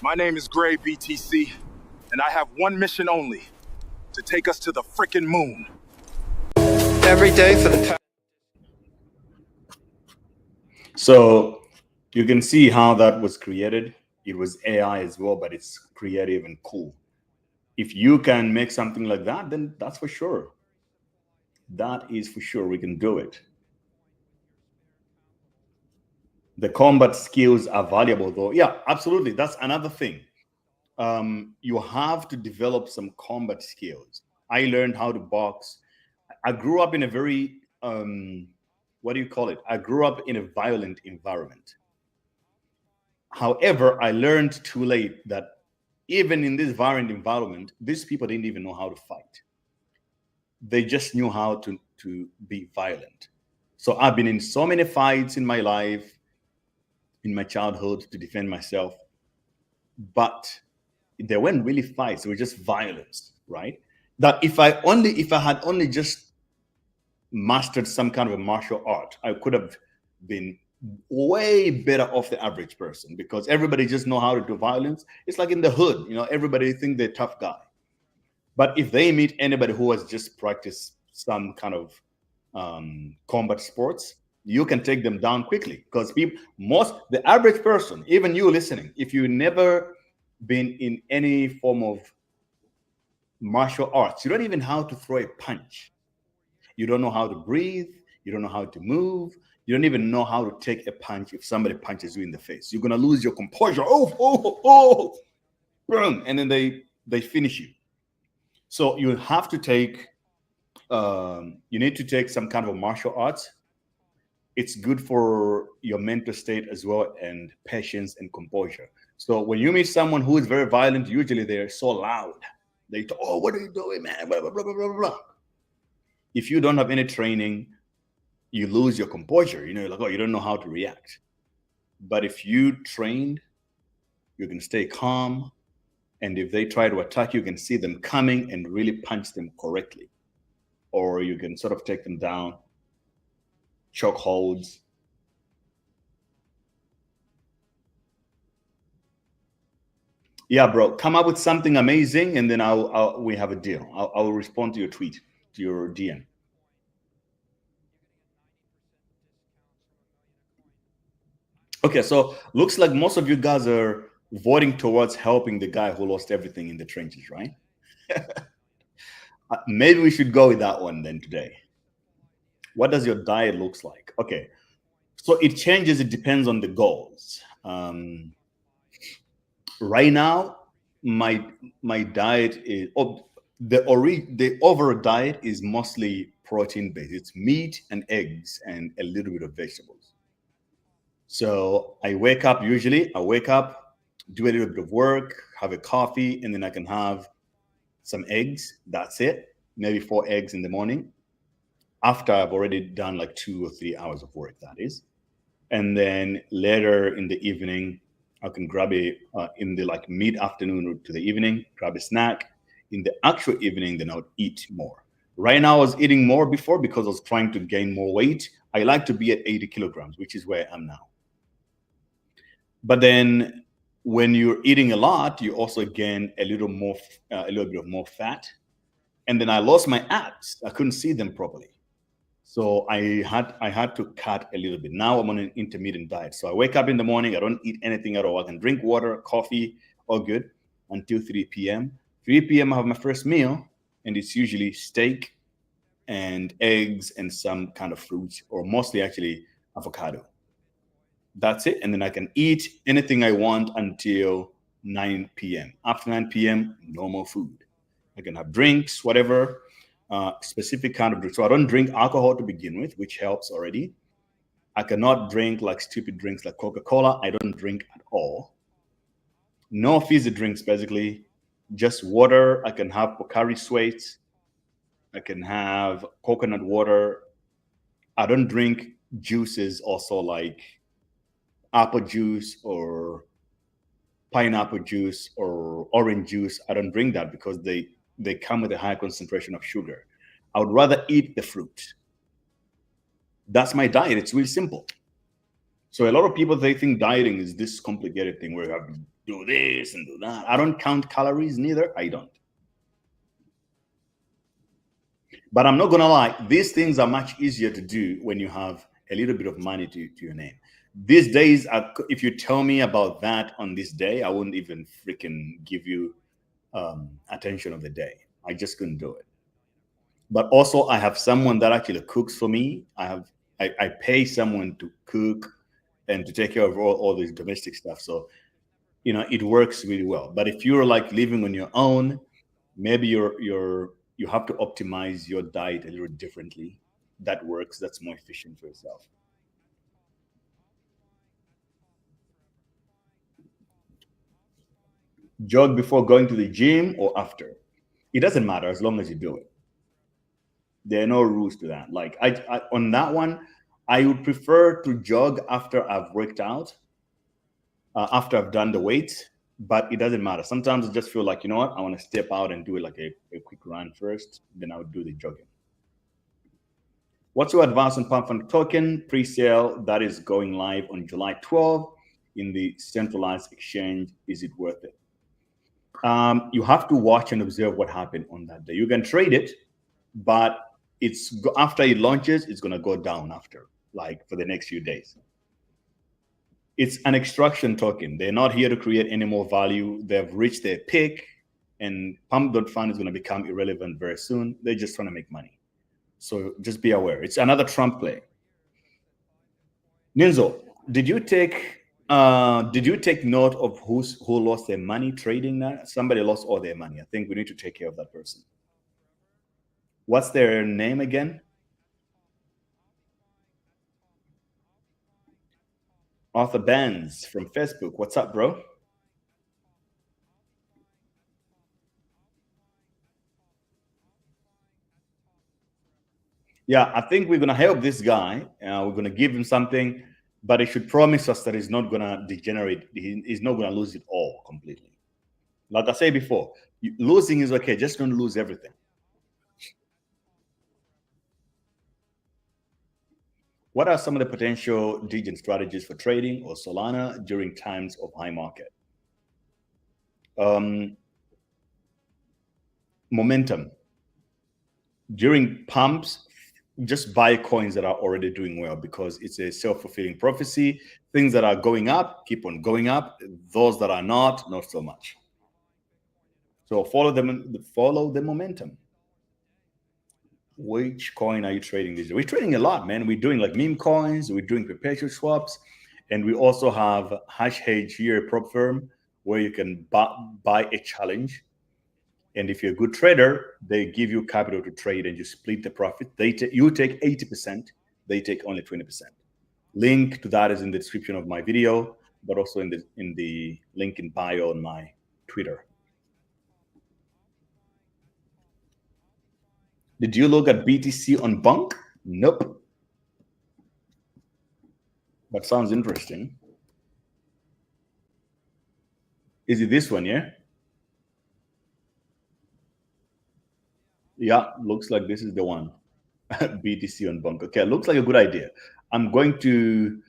Speaker 1: My name is Gray BTC, and I have one mission only, to take us to the frickin' moon.
Speaker 2: Every day for the
Speaker 3: So you can see how that was created. It was AI as well, but it's creative and cool. If you can make something like that, then that's for sure. That is for sure. We can do it. The combat skills are valuable, though. Yeah, absolutely. That's another thing. You have to develop some combat skills. I learned how to box. I grew up in a very what do you call it? I grew up in a violent environment. However, I learned too late that even in this violent environment, these people didn't even know how to fight. They just knew how to be violent. So I've been in so many fights in my life, in my childhood, to defend myself. But they weren't really fights, they were just violence, right? That if I had only just mastered some kind of a martial art, I could have been way better off the average person, because everybody just know how to do violence. It's like in the hood, everybody think they're a tough guy. But if they meet anybody who has just practiced some kind of combat sports, you can take them down quickly, because the average person, even you listening, if you never been in any form of martial arts, you don't even know how to throw a punch. You don't know how to breathe. You don't know how to move. You don't even know how to take a punch if somebody punches you in the face. You're gonna lose your composure. Oh, boom, and then they finish you. So you have to take. You need to take some kind of a martial arts. It's good for your mental state as well, and patience and composure. So when you meet someone who is very violent, usually they're so loud. They talk, oh, what are you doing, man? Blah, blah, blah, blah, blah, blah. If you don't have any training, you lose your composure. Like, oh, you don't know how to react. But if you trained, you can stay calm. And if they try to attack you, you can see them coming and really punch them correctly. Or you can sort of take them down, choke holds. Yeah, bro, come up with something amazing, and then we have a deal. I'll respond to your tweet, to your DM. Okay, so looks like most of you guys are voting towards helping the guy who lost everything in the trenches, right? Maybe we should go with that one then today. What does your diet looks like? Okay, so it changes. It depends on the goals. Right now, my diet is the overall diet is mostly protein based. It's meat and eggs and a little bit of vegetables. So I wake up, do a little bit of work, have a coffee, and then I can have some eggs. That's it. Maybe 4 eggs in the morning, after I've already done like 2 or 3 hours of work, that is. And then later in the evening, I can grab in the like mid-afternoon to the evening, grab a snack. In the actual evening, then I would eat more. Right now, I was eating more before because I was trying to gain more weight. I like to be at 80 kilograms, which is where I am now. But then when you're eating a lot, you also gain a little bit of more fat. And then I lost my abs. I couldn't see them properly. So I had to cut a little bit. Now I'm on an intermittent diet. So I wake up in the morning, I don't eat anything at all. I can drink water, coffee, all good, until 3 p.m. 3 p.m. I have my first meal, and it's usually steak and eggs and some kind of fruit, or mostly actually avocado. That's it. And then I can eat anything I want until 9 p.m. After 9 p.m., no more food. I can have drinks, whatever, specific kind of drink. So I don't drink alcohol to begin with, which helps already. I cannot drink like stupid drinks like Coca-Cola. I don't drink at all. No fizzy drinks, basically. Just water. I can have Pocari Sweat. I can have coconut water. I don't drink juices also like apple juice or pineapple juice or orange juice. I don't drink that because they come with a high concentration of sugar. I would rather eat the fruit. That's my diet. It's really simple. So a lot of people, they think dieting is this complicated thing where you have to do this and do that. I don't count calories, neither. I don't. But I'm not gonna lie, these things are much easier to do when you have a little bit of money to your name. These days, if you tell me about that on this day, I wouldn't even freaking give you attention of the day. I just couldn't do it. But also, I have someone that actually cooks for me. I pay someone to cook and to take care of all this domestic stuff. So, you know, it works really well. But if you're like living on your own, maybe you have to optimize your diet a little differently. That works. That's more efficient for yourself. Jog before going to the gym or after. It doesn't matter as long as you do it. There are no rules to that. Like I on that one, I would prefer to jog after I've worked out, after I've done the weights, but it doesn't matter. Sometimes I just feel like, you know what, I want to step out and do it like a quick run first, then I would do the jogging. What's your advice on Pump.fun token pre-sale that is going live on July 12th in the centralized exchange? Is it worth it? You have to watch and observe what happened on that day. You can trade it, but it's after it launches, it's going to go down after, like for the next few days. It's an extraction token. They're not here to create any more value. They've reached their peak, and Pump.fun is going to become irrelevant very soon. They're just trying to make money. So just be aware. It's another Trump play. Ninzo, did you take note of who lost their money trading that? Somebody lost all their money. I think we need to take care of that person. What's their name again? Arthur Benz from Facebook. What's up, bro? Yeah, I think we're going to help this guy. We're going to give him something, but he should promise us that he's not going to degenerate. He's not going to lose it all completely. Like I said before, losing is okay. Just don't lose everything. What are some of the potential degen strategies for trading or Solana during times of high market? Momentum. During pumps, just buy coins that are already doing well because it's a self-fulfilling prophecy. Things that are going up, keep on going up. Those that are not so much. So follow the momentum. Which coin are you trading these days? We're trading a lot, man. We're doing like Memecoins, we're doing perpetual swaps, and we also have HashHedge here, prop firm, where you can buy a challenge. And if you're a good trader, they give you capital to trade and you split the profit. You take 80%, they take only 20%. Link to that is in the description of my video, but also in the link in bio on my Twitter. Did you look at BTC on Bunk? Nope. That sounds interesting. Is it this one, yeah? Yeah, looks like this is the one. BTC on Bunk. Okay, looks like a good idea. I'm going to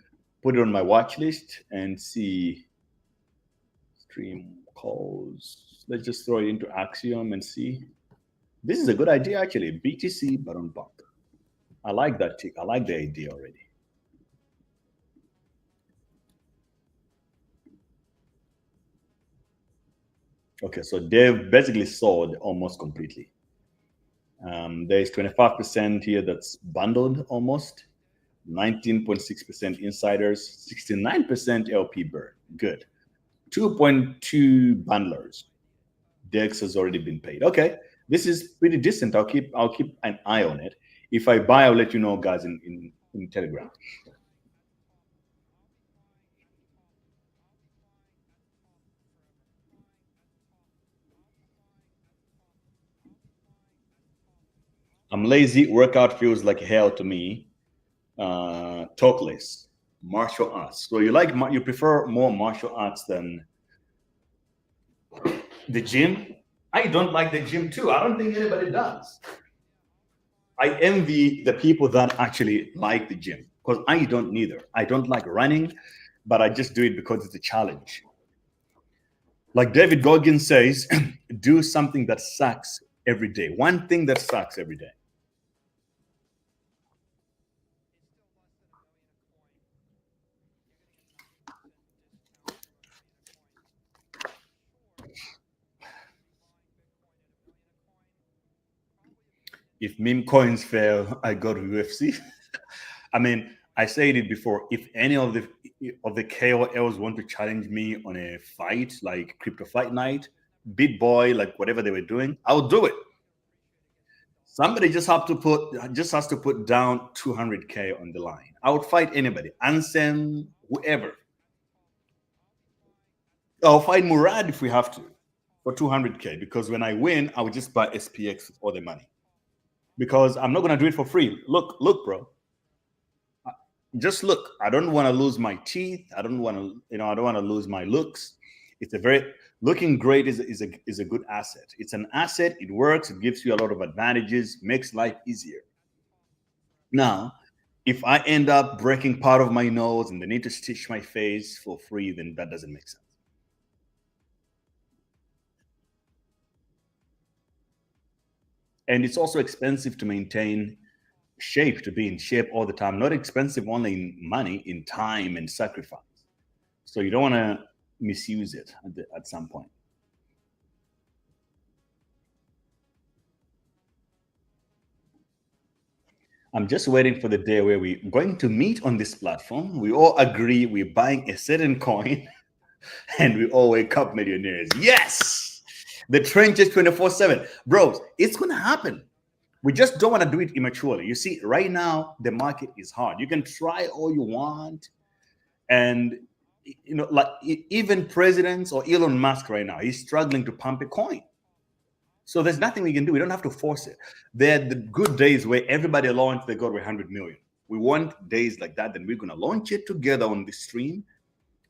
Speaker 3: put it on my watch list and see stream calls. Let's just throw it into Axiom and see. This is a good idea, actually. BTC, but on Bunk. I like that tick. I like the idea already. Okay, so they've basically sold almost completely. There's 25% here that's bundled almost. 19.6% insiders, 69% LP burn. Good. 2.2 bundlers. DEX has already been paid. Okay, this is pretty decent. I'll keep an eye on it. If I buy, I'll let you know, guys, in Telegram. I'm lazy. Workout feels like hell to me. Talk less. Martial arts. So you prefer more martial arts than the gym? I don't like the gym too. I don't think anybody does. I envy the people that actually like the gym because I don't neither. I don't like running, but I just do it because it's a challenge. Like David Goggins says, do something that sucks every day. One thing that sucks every day. If meme coins fail, I go to UFC. I mean, I said it before. If any of the KOLs want to challenge me on a fight, like crypto fight night, Bit Boy, like whatever they were doing, I'll do it. Somebody just has to put down 200K on the line. I would fight anybody, Ansem, whoever. I'll fight Murad if we have to for 200K, because when I win, I would just buy SPX with all the money. Because I'm not going to do it for free. Look, bro. Just look. I don't want to lose my teeth. I don't want to lose my looks. It's looking great is a good asset. It's an asset. It works. It gives you a lot of advantages, makes life easier. Now, if I end up breaking part of my nose and they need to stitch my face for free, then that doesn't make sense. And it's also expensive to maintain shape, to be in shape all the time. Not expensive only in money, in time and sacrifice. So you don't want to misuse it at some point. I'm just waiting for the day where we're going to meet on this platform. We all agree we're buying a certain coin and we all wake up millionaires. Yes! The trend is 24/7. Bros, it's going to happen. We just don't want to do it immaturely. You see, right now, the market is hard. You can try all you want. And, like even presidents or Elon Musk right now, he's struggling to pump a coin. So there's nothing we can do. We don't have to force it. There are the good days where everybody launched, they got 100 million. We want days like that. Then we're going to launch it together on the stream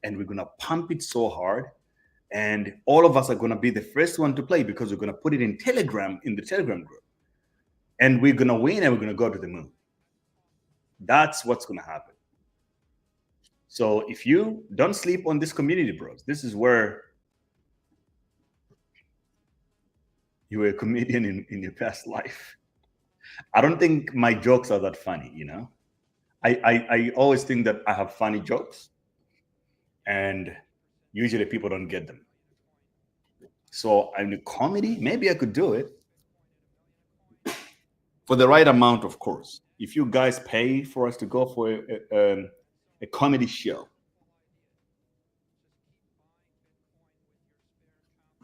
Speaker 3: and we're going to pump it so hard. And all of us are going to be the first one to play because we're going to put it in the Telegram group. And we're going to win and we're going to go to the moon. That's what's going to happen. So if you don't sleep on this community, bros, this is where you were a comedian in your past life. I don't think my jokes are that funny, I always think that I have funny jokes. And usually people don't get them. So I'm a comedy. Maybe I could do it. For the right amount, of course. If you guys pay for us to go for a comedy show,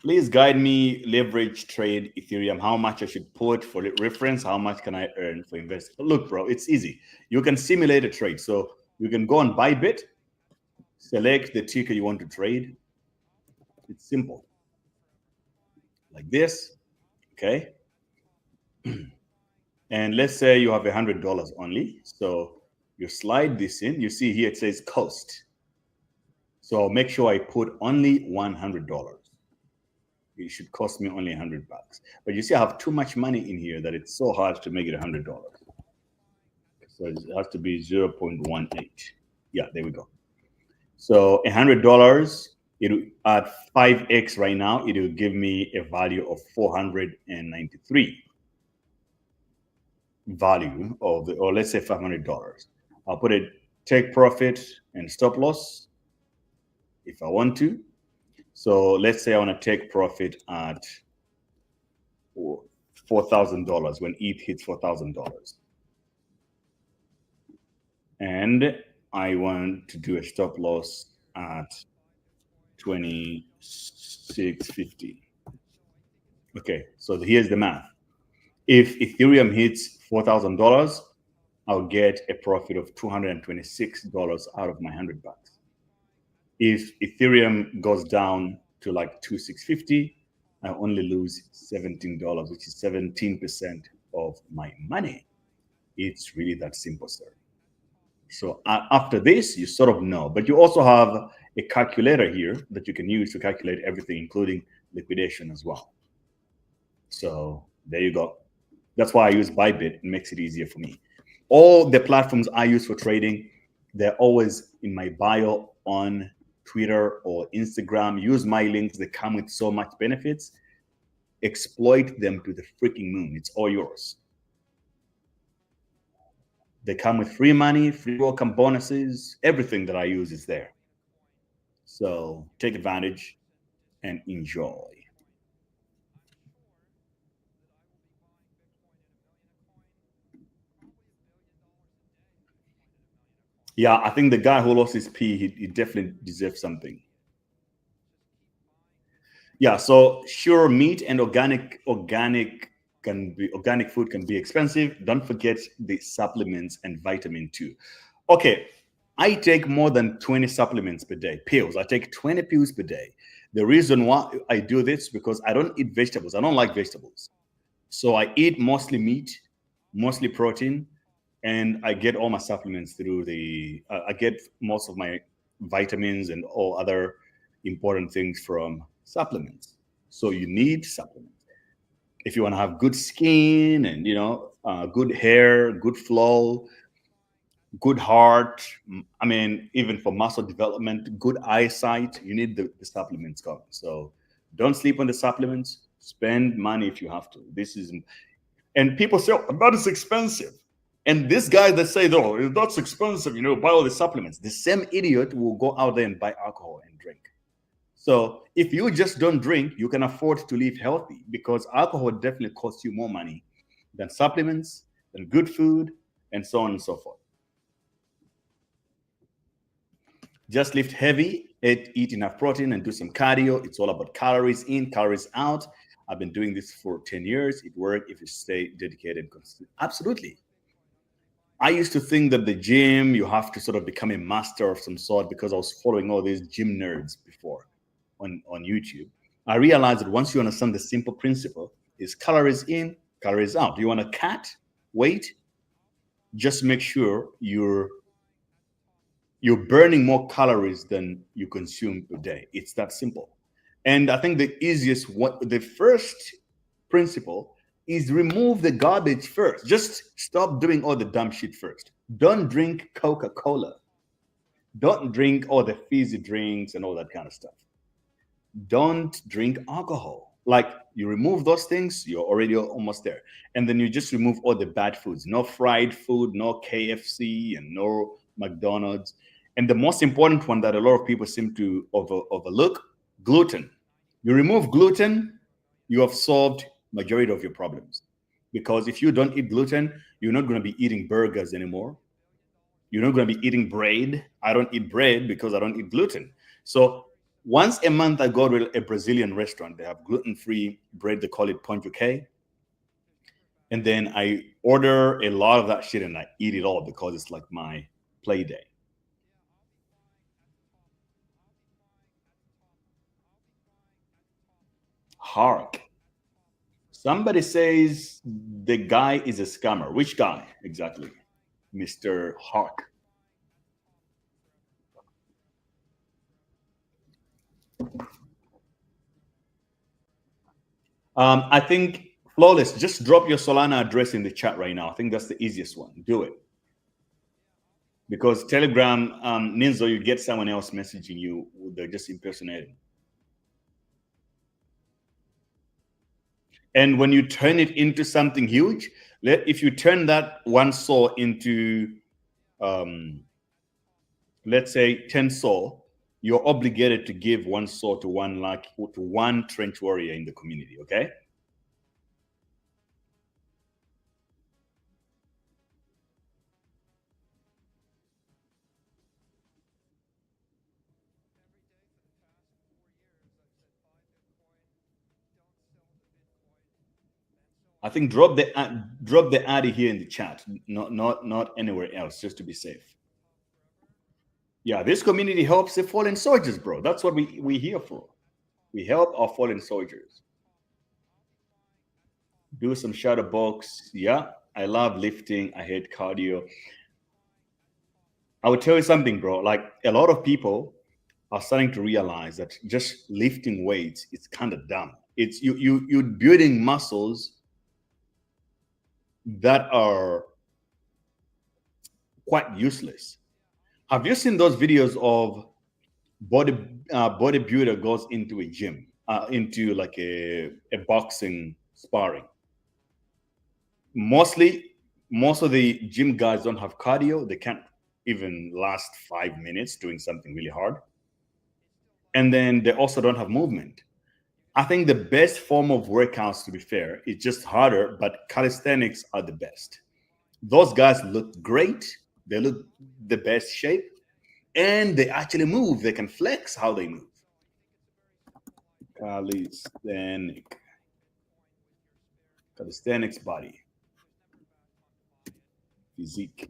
Speaker 3: please guide me, leverage, trade Ethereum, how much I should put for reference, how much can I earn for investing. Look, bro, it's easy. You can simulate a trade. So you can go on Bybit, select the ticker you want to trade. It's simple. Like this, okay? And let's say you have $100 only. So you slide this in. You see here it says cost. So make sure I put only $100. It should cost me only $100. But you see I have too much money in here that it's so hard to make it $100. So it has to be 0.18. Yeah, there we go. So $100, at 5x right now, it will give me a value of 493 value of or let's say $500. I'll put it take profit and stop loss if I want to. So let's say I want to take profit at $4,000 when ETH hits $4,000. and I want to do a stop loss at 2650. Okay, so here's the math. If Ethereum hits $4,000, I'll get a profit of $226 out of my $100. If Ethereum goes down to like 2650, I only lose $17, which is 17% of my money. It's really that simple, sir. So after this, you sort of know, but you also have a calculator here that you can use to calculate everything, including liquidation as well. So there you go. That's why I use Bybit. It makes it easier for me. All the platforms I use for trading, they're always in my bio on Twitter or Instagram. Use my links. They come with so much benefits. Exploit them to the freaking moon. It's all yours. They come with free money, free welcome bonuses. Everything that I use is there. So take advantage and enjoy. Yeah, I think the guy who lost his pee, he definitely deserves something. Yeah, so sure, meat and organic food can be expensive. Don't forget the supplements and vitamin too. Okay, I take more than 20 supplements per day, pills. I take 20 pills per day. The reason why I do this is because I don't eat vegetables. I don't like vegetables. So I eat mostly meat, mostly protein, and I get all my supplements through I get most of my vitamins and all other important things from supplements. So you need supplements if you want to have good skin and good hair, good flow, good heart. I mean, even for muscle development, good eyesight, you need the supplements coming. So don't sleep on the supplements. Spend money if you have to. And people say, oh, that is expensive. And this guy that say, oh, that's expensive, buy all the supplements. The same idiot will go out there and buy alcohol and drink. So if you just don't drink, you can afford to live healthy, because alcohol definitely costs you more money than supplements, than good food, and so on and so forth. Just lift heavy, eat enough protein, and do some cardio. It's all about calories in, calories out. I've been doing this for 10 years. It works if you stay dedicated and consistent. Absolutely. I used to think that the gym, you have to sort of become a master of some sort, because I was following all these gym nerds before on YouTube. I realized that once you understand the simple principle, is calories in, calories out. Do you want to cut weight? Just make sure you're burning more calories than you consume per day. It's that simple. And I think the first principle is remove the garbage first. Just stop doing all the dumb shit first. Don't drink Coca-Cola. Don't drink all the fizzy drinks and all that kind of stuff. Don't drink alcohol. Like, you remove those things, you're already almost there. And then you just remove all the bad foods. No fried food, no KFC, and no McDonald's. And the most important one that a lot of people seem to overlook, gluten. You remove gluten, you have solved majority of your problems. Because if you don't eat gluten, you're not going to be eating burgers anymore. You're not going to be eating bread. I don't eat bread because I don't eat gluten. So once a month, I go to a Brazilian restaurant. They have gluten-free bread. They call it Pump.fun. And then I order a lot of that shit and I eat it all, because it's like my play day. Hark. Somebody says the guy is a scammer. Which guy exactly? Mr. Hark. I think, Flawless, just drop your Solana address in the chat right now. I think that's the easiest one. Do it. Because Telegram, Ninzo, you get someone else messaging you. They're just impersonating. And when you turn it into something huge, if you turn that one saw into, let's say 10 saw, you're obligated to give one saw to one trench warrior in the community, okay? I think drop the addy here in the chat, not anywhere else, just to be safe. Yeah, this community helps the fallen soldiers, bro. That's what we here for. We help our fallen soldiers. Do some shadow box. Yeah, I love lifting. I hate cardio. I would tell you something, bro. Like a lot of people are starting to realize that just lifting weights is kind of dumb. It's you're building muscles that are quite useless. Have you seen those videos of bodybuilder goes into a gym, into like a boxing sparring? Most of the gym guys don't have cardio. They can't even last 5 minutes doing something really hard. And then they also don't have movement. I think the best form of workouts, to be fair, is just harder, but calisthenics are the best. Those guys look great. They look the best shape, and they actually move. They can flex how they move. Calisthenics body. Physique.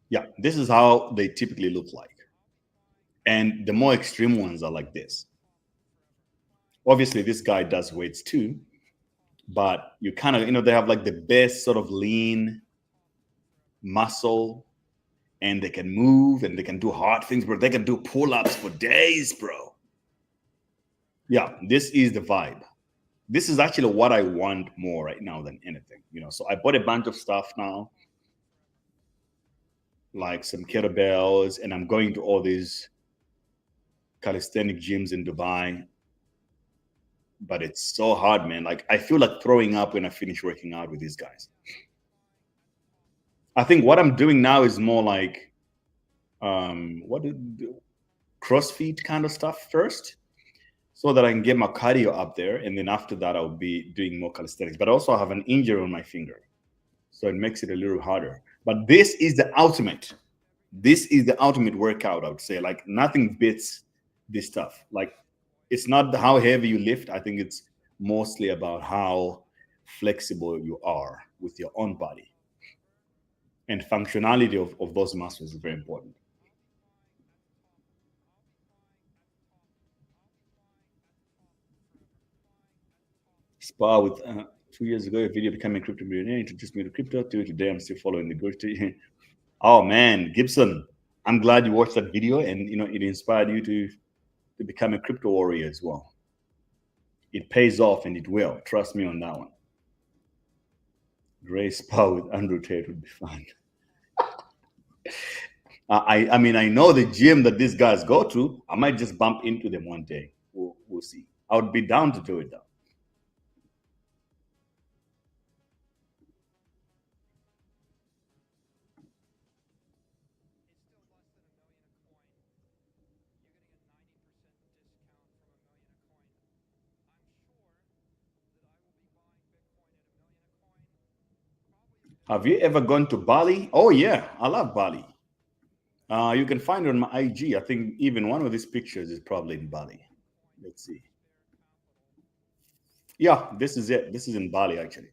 Speaker 3: Yeah, this is how they typically look like. And the more extreme ones are like this. Obviously, this guy does weights too, but you kind of, they have like the best sort of lean muscle, and they can move and they can do hard things, bro. They can do pull-ups for days, bro. Yeah, this is the vibe. This is actually what I want more right now than anything, So I bought a bunch of stuff now, like some kettlebells, and I'm going to all these calisthenic gyms in Dubai. But it's so hard, man. Like, I feel like throwing up when I finish working out with these guys. I think what I'm doing now is more like CrossFit kind of stuff first, so that I can get my cardio up there, and then after that I'll be doing more calisthenics. But also I have an injury on my finger, so it makes it a little harder. But this is the ultimate. This is the ultimate workout, I would say. Like, nothing beats this stuff. Like, it's not how heavy you lift. I think it's mostly about how flexible you are with your own body. And functionality of those muscles is very important. Spar with 2 years ago, a video becoming crypto millionaire introduced me to crypto. Today, I'm still following the growth. Oh man, Gibson, I'm glad you watched that video, and it inspired you to become a crypto warrior as well. It pays off, and it will. Trust me on that one. Gray Spar with Andrew Tate would be fun. I mean, I know the gym that these guys go to. I might just bump into them one day. We'll see. I would be down to do it though. Have you ever gone to Bali? Oh yeah, I love Bali. You can find it on my IG. I think even one of these pictures is probably in Bali. Let's see. Yeah, this is it. This is in Bali, actually.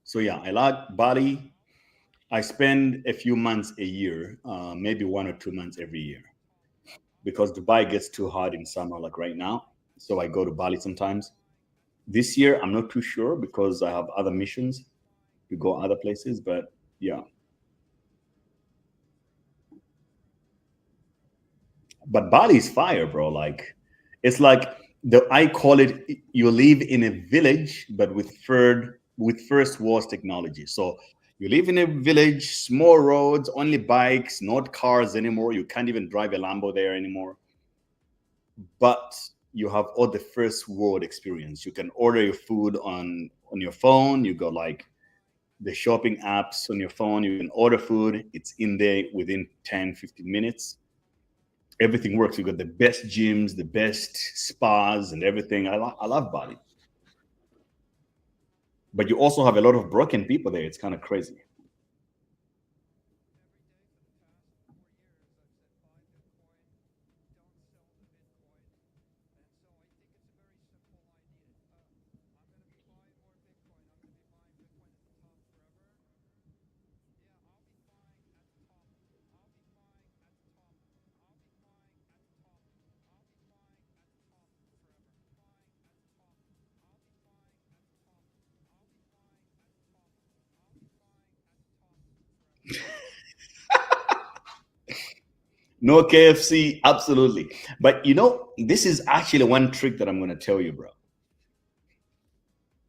Speaker 3: So yeah, I like Bali. I spend a few months a year, maybe 1 or 2 months every year, because Dubai gets too hot in summer, like right now. So I go to Bali sometimes. This year, I'm not too sure because I have other missions to go other places, but yeah. But Bali is fire, bro. Like, it's like I call it, you live in a village, but with first world technology. So you live in a village, small roads, only bikes, not cars anymore. You can't even drive a Lambo there anymore. But you have all the first world experience. You can order your food on your phone. You go like the shopping apps on your phone. You can order food. It's in there within 10, 15 minutes. Everything works. You got the best gyms, the best spas, and everything. I love Bali. But you also have a lot of broken people there. It's kind of crazy.
Speaker 4: No KFC, absolutely. But you know, this is actually one trick that I'm going to tell you, bro.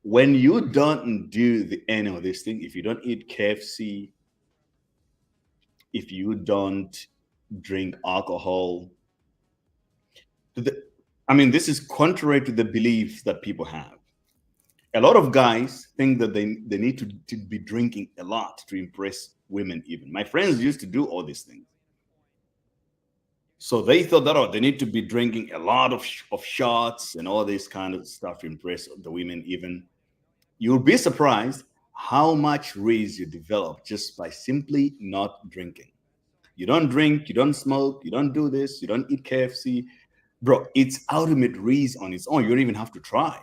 Speaker 4: When you don't do any of this thing, if you don't eat KFC, if you don't drink alcohol, I mean, this is contrary to the beliefs that people have. A lot of guys think that they need to be drinking a lot to impress women even. My friends used to do all these things. So they thought that, oh, they need to be drinking a lot of shots and all this kind of stuff to impress the women even. You'll be surprised how much raise you develop just by simply not drinking. You don't drink, you don't smoke, you don't do this, you don't eat KFC. Bro, it's ultimate raise on its own. You don't even have to try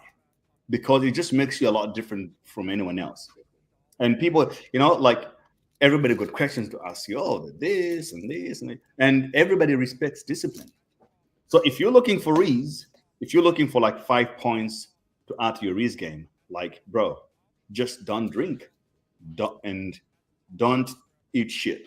Speaker 4: because it just makes you a lot different from anyone else. And people, you know, like everybody got questions to ask you, oh, this and this, and everybody respects discipline. So if you're looking for reads, if you're looking for like 5 points to add to your reads game, like, bro, just don't drink, don't eat shit.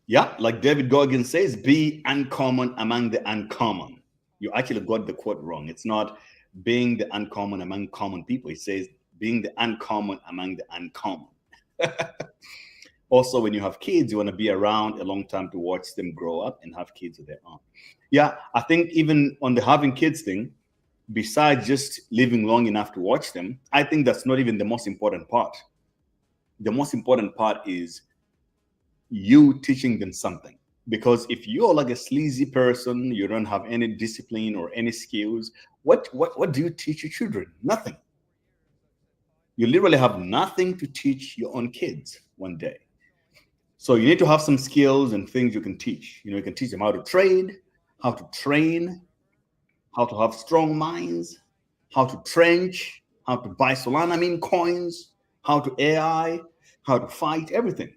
Speaker 4: Yeah, like David Goggins says, be uncommon among the uncommon. You actually got the quote wrong. It's not being the uncommon among common people. It says being the uncommon among the uncommon. Also, when you have kids, you want to be around a long time to watch them grow up and have kids of their own. Yeah, I think even on the having kids thing, besides just living long enough to watch them, I think that's not even the most important part. The most important part is you teaching them something. Because if you're like a sleazy person, you don't have any discipline or any skills, what do you teach your children? Nothing. You literally have nothing to teach your own kids one day. So you need to have some skills and things you can teach. You know, you can teach them how to trade, how to train, how to have strong minds, how to trench, how to buy Solana meme coins, how to AI, how to fight, everything.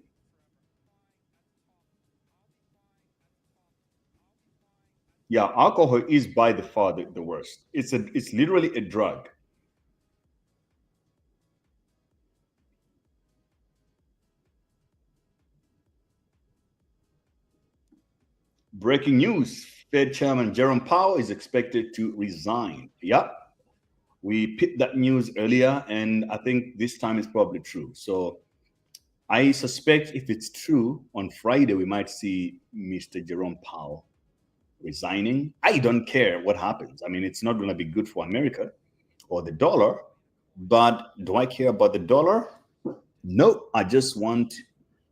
Speaker 4: Yeah, alcohol is by far the worst. It's literally a drug. Breaking news: Fed Chairman Jerome Powell is expected to resign. Yep, we picked that news earlier, and I think this time it's probably true. So I suspect if it's true, on Friday we might see Mr. Jerome Powell resigning. I don't care what happens. I mean, it's not going to be good for America or the dollar, but do I care about the dollar? No, I just want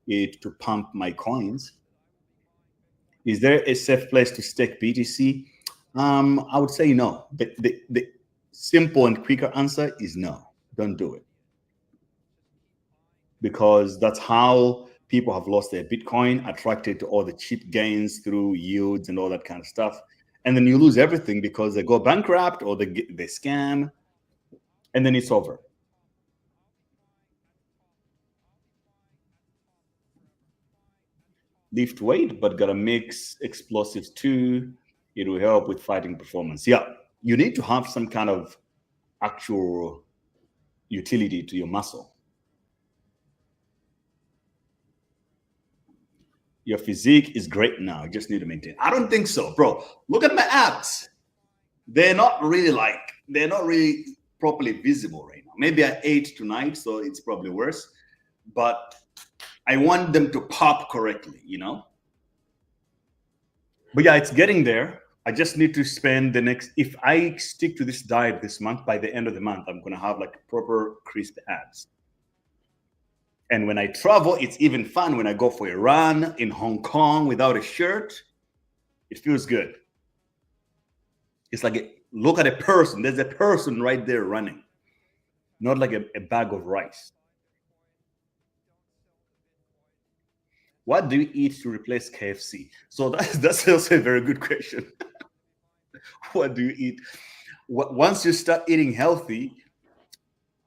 Speaker 4: it to pump my coins. Is there a safe place to stake BTC? I would say no. The simple and quicker answer is no. Don't do it. Because that's how people have lost their Bitcoin, attracted to all the cheap gains through yields and all that kind of stuff. And then you lose everything because they go bankrupt or they scam, and then it's over. Lift weight, but gotta mix explosives too. It will help with fighting performance. Yeah, you need to have some kind of actual utility to your muscle. Your physique is great now. You just need to maintain. I don't think so, bro. Look at my abs. They're not really properly visible right now. Maybe I ate tonight, so it's probably worse. But I want them to pop correctly, you know? But yeah, it's getting there. I just need to spend if I stick to this diet this month, by the end of the month, I'm going to have like proper crisp abs. And when I travel, it's even fun when I go for a run in Hong Kong without a shirt. It feels good. It's like, look at a person. There's a person right there running, not like a bag of rice. What do you eat to replace KFC? So that's also a very good question. What do you eat? Once you start eating healthy,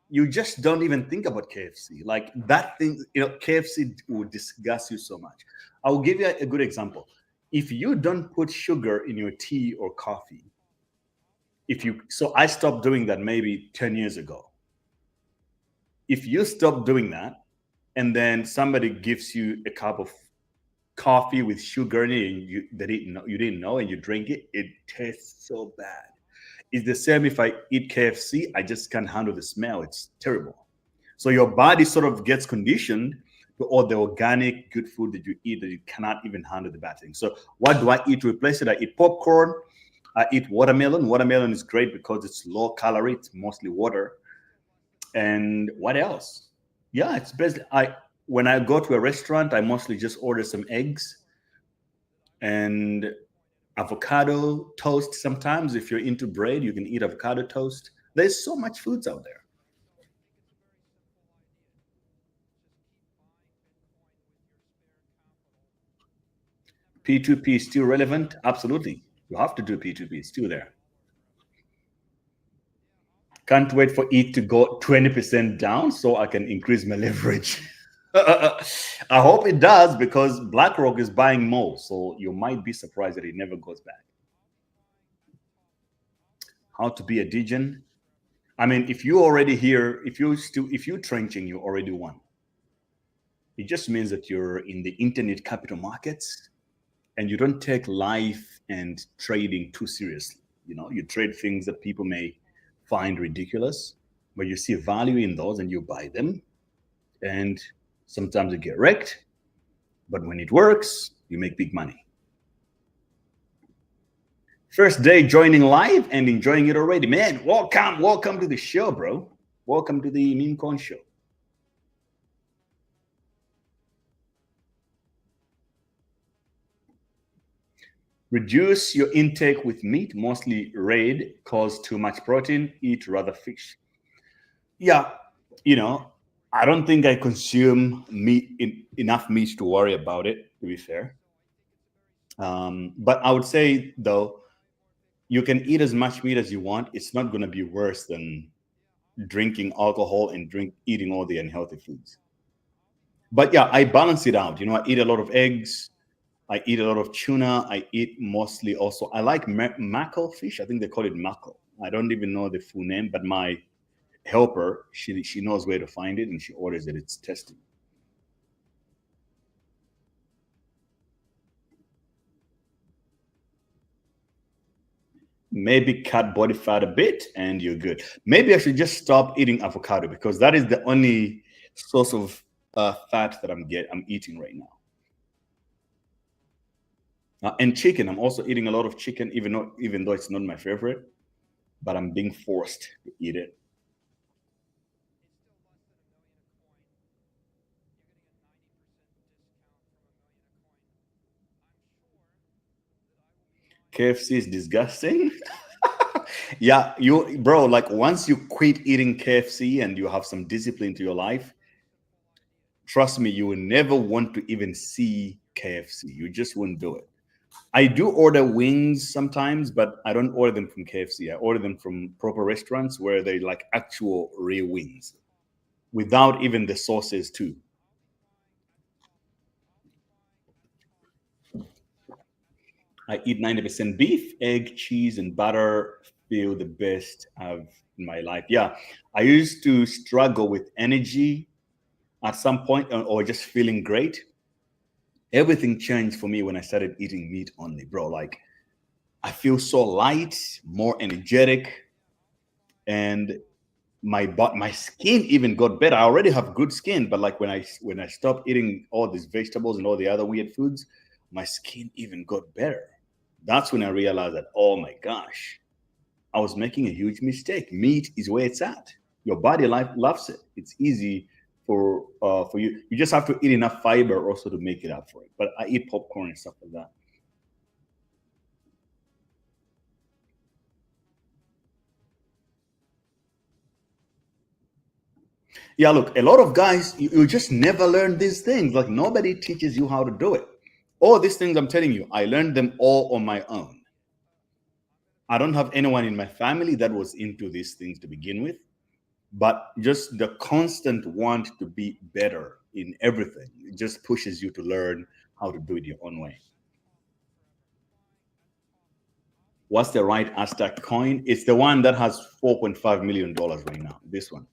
Speaker 4: you just don't even think about KFC. Like that thing, you know, KFC will disgust you so much. I will give you a good example. If you don't put sugar in your tea or coffee, so I stopped doing that maybe 10 years ago. if you stop doing that, and then somebody gives you a cup of coffee with sugar in it, and you didn't know, and you drink it, it tastes so bad. It's the same if I eat KFC, I just can't handle the smell. It's terrible. So your body sort of gets conditioned to all the organic good food that you eat that you cannot even handle the bad things. So what do I eat to replace it? I eat popcorn. I eat watermelon. Watermelon is great because it's low calorie. It's mostly water. And what else? Yeah, it's basically when I go to a restaurant, I mostly just order some eggs and avocado toast. Sometimes if you're into bread, you can eat avocado toast. There's so much foods out there. P2P is still relevant? Absolutely. You have to do P2P. It's still there. Can't wait for it to go 20% down so I can increase my leverage. I hope it does, because BlackRock is buying more. So you might be surprised that it never goes back. How to be a degen? I mean, if you already here, if you're trenching, you already won. It just means that you're in the internet capital markets and you don't take life and trading too seriously. You know, you trade things that people may find ridiculous, but you see value in those and you buy them. And sometimes you get wrecked, but when it works, you make big money. First day joining live and enjoying it already. Man, welcome to the show, bro. Welcome to the Memecoins show. Reduce your intake with meat, mostly red, cause too much protein, eat rather fish. Yeah, you know, I don't think I consume enough meat to worry about it, to be fair. But I would say, though, you can eat as much meat as you want. It's not going to be worse than drinking alcohol and eating all the unhealthy foods. But yeah, I balance it out. You know, I eat a lot of eggs. I eat a lot of tuna. I eat mostly also, I like mackerel fish. I think they call it mackerel. I don't even know the full name, but my helper, she knows where to find it and she orders it. It's tested. Maybe cut body fat a bit and you're good. Maybe I should just stop eating avocado because that is the only source of fat that I'm eating right now. And chicken, I'm also eating a lot of chicken, even though it's not my favorite, but I'm being forced to eat it. KFC is disgusting. Yeah, bro, like once you quit eating KFC and you have some discipline to your life, trust me, you will never want to even see KFC. You just won't do it. I do order wings sometimes, but I don't order them from KFC. I order them from proper restaurants where they like actual real wings without even the sauces too. I eat 90% beef, egg, cheese, and butter. Feel the best I've in my life. Yeah, I used to struggle with energy at some point or just feeling great. Everything changed for me when I started eating meat only, bro. Like I feel so light, more energetic, and my skin even got better. I already have good skin, but like when I stopped eating all these vegetables and all the other weird foods, my skin even got better. That's when I realized that, oh my gosh, I was making a huge mistake. Meat is where it's at. Your body loves it. It's easy for you. You just have to eat enough fiber also to make it up for it. But I eat popcorn and stuff like that. Yeah, look, a lot of guys, you just never learn these things. Like nobody teaches you how to do it. All these things I'm telling you, I learned them all on my own. I don't have anyone in my family that was into these things to begin with, but just the constant want to be better in everything, it just pushes you to learn how to do it your own way. What's the right Aztec coin? It's the one that has $4.5 million right now, this one.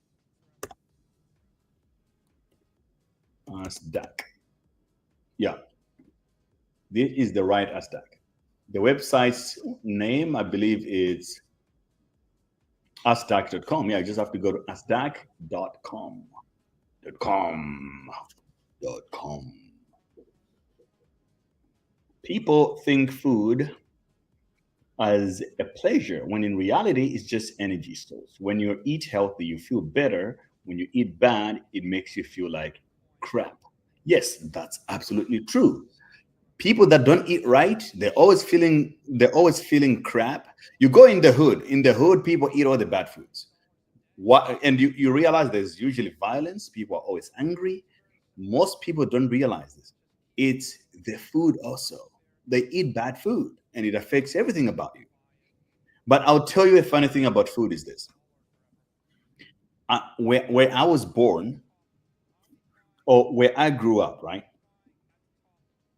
Speaker 4: AskDAC. Yeah, this is the right AskDAC. The website's name, I believe, is AskDAC.com. Yeah, I just have to go to AskDAC.com. .com. People think food as a pleasure when in reality it's just energy stores. When you eat healthy, you feel better. When you eat bad, it makes you feel like crap. Yes, that's absolutely true. People that don't eat right, they're always feeling crap. You go in the hood, people eat all the bad foods. What, and you realize there's usually violence, people are always angry. Most people don't realize this. It's the food also. They eat bad food and it affects everything about you. But I'll tell you a funny thing about food is this. Where I was born, or where I grew up, right?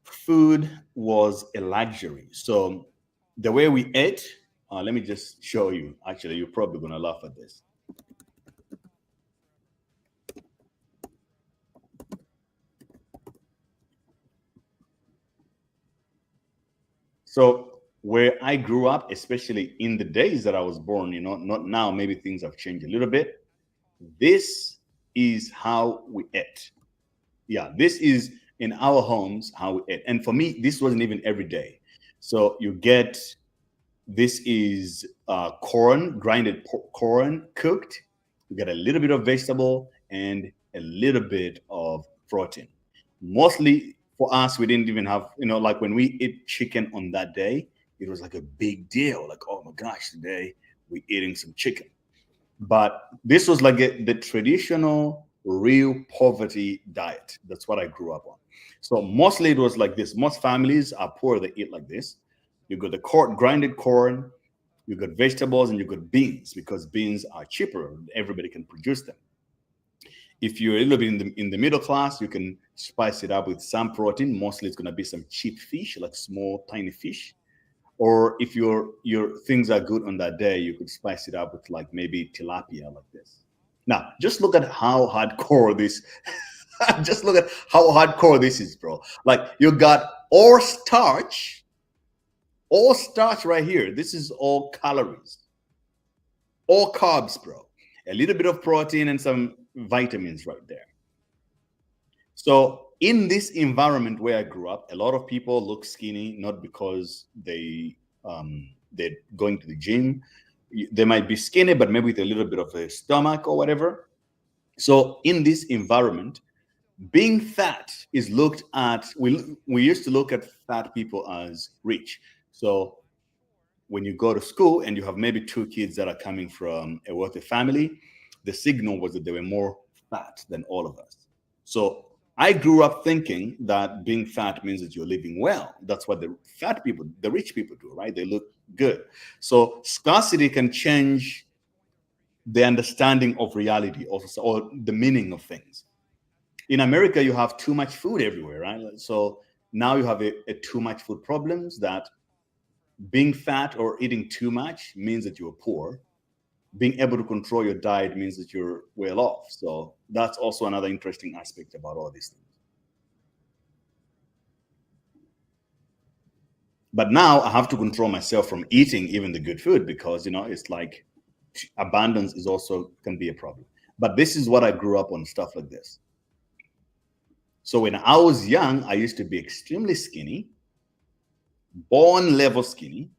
Speaker 4: Food was a luxury. So the way we ate, let me just show you. Actually, you're probably going to laugh at this. So where I grew up, especially in the days that I was born, not now, maybe things have changed a little bit. This is how we ate. Yeah, this is in our homes how we ate. And for me, this wasn't even every day. So you get, this is corn, grinded corn, cooked. You get a little bit of vegetable and a little bit of protein. Mostly for us, we didn't even have, like when we eat chicken on that day, it was like a big deal. Like, oh my gosh, today we're eating some chicken. But this was like the traditional real poverty diet. That's what I grew up on. So mostly it was like this. Most families are poor, they eat like this. You got the grinded corn, you got vegetables, and you got beans, because beans are cheaper. Everybody can produce them. If you're a little bit in the middle class, you can spice it up with some protein. Mostly it's going to be some cheap fish, like small, tiny fish. Or if your things are good on that day, you could spice it up with like maybe tilapia like this. Now, just look at how hardcore this just look at how hardcore this is, bro. Like you got all starch right here. This is all calories, all carbs, bro. A little bit of protein and some vitamins right there. So in this environment where I grew up, a lot of people look skinny, not because they're going to the gym. They might be skinny, but maybe with a little bit of a stomach or whatever. So in this environment, being fat is looked at, we used to look at fat people as rich. So when you go to school and you have maybe two kids that are coming from a wealthy family, the signal was that they were more fat than all of us. So I grew up thinking that being fat means that you're living well. That's what the fat people, the rich people do, right? They look good. So scarcity can change the understanding of reality also, or the meaning of things. In America, you have too much food everywhere, right? So now you have a too much food problems, that being fat or eating too much means that you're poor. Being able to control your diet means that you're well off. So that's also another interesting aspect about all these things. But now I have to control myself from eating even the good food, because it's like abundance is also can be a problem. But this is what I grew up on, stuff like this. So when I was young, I used to be extremely skinny, bone level skinny.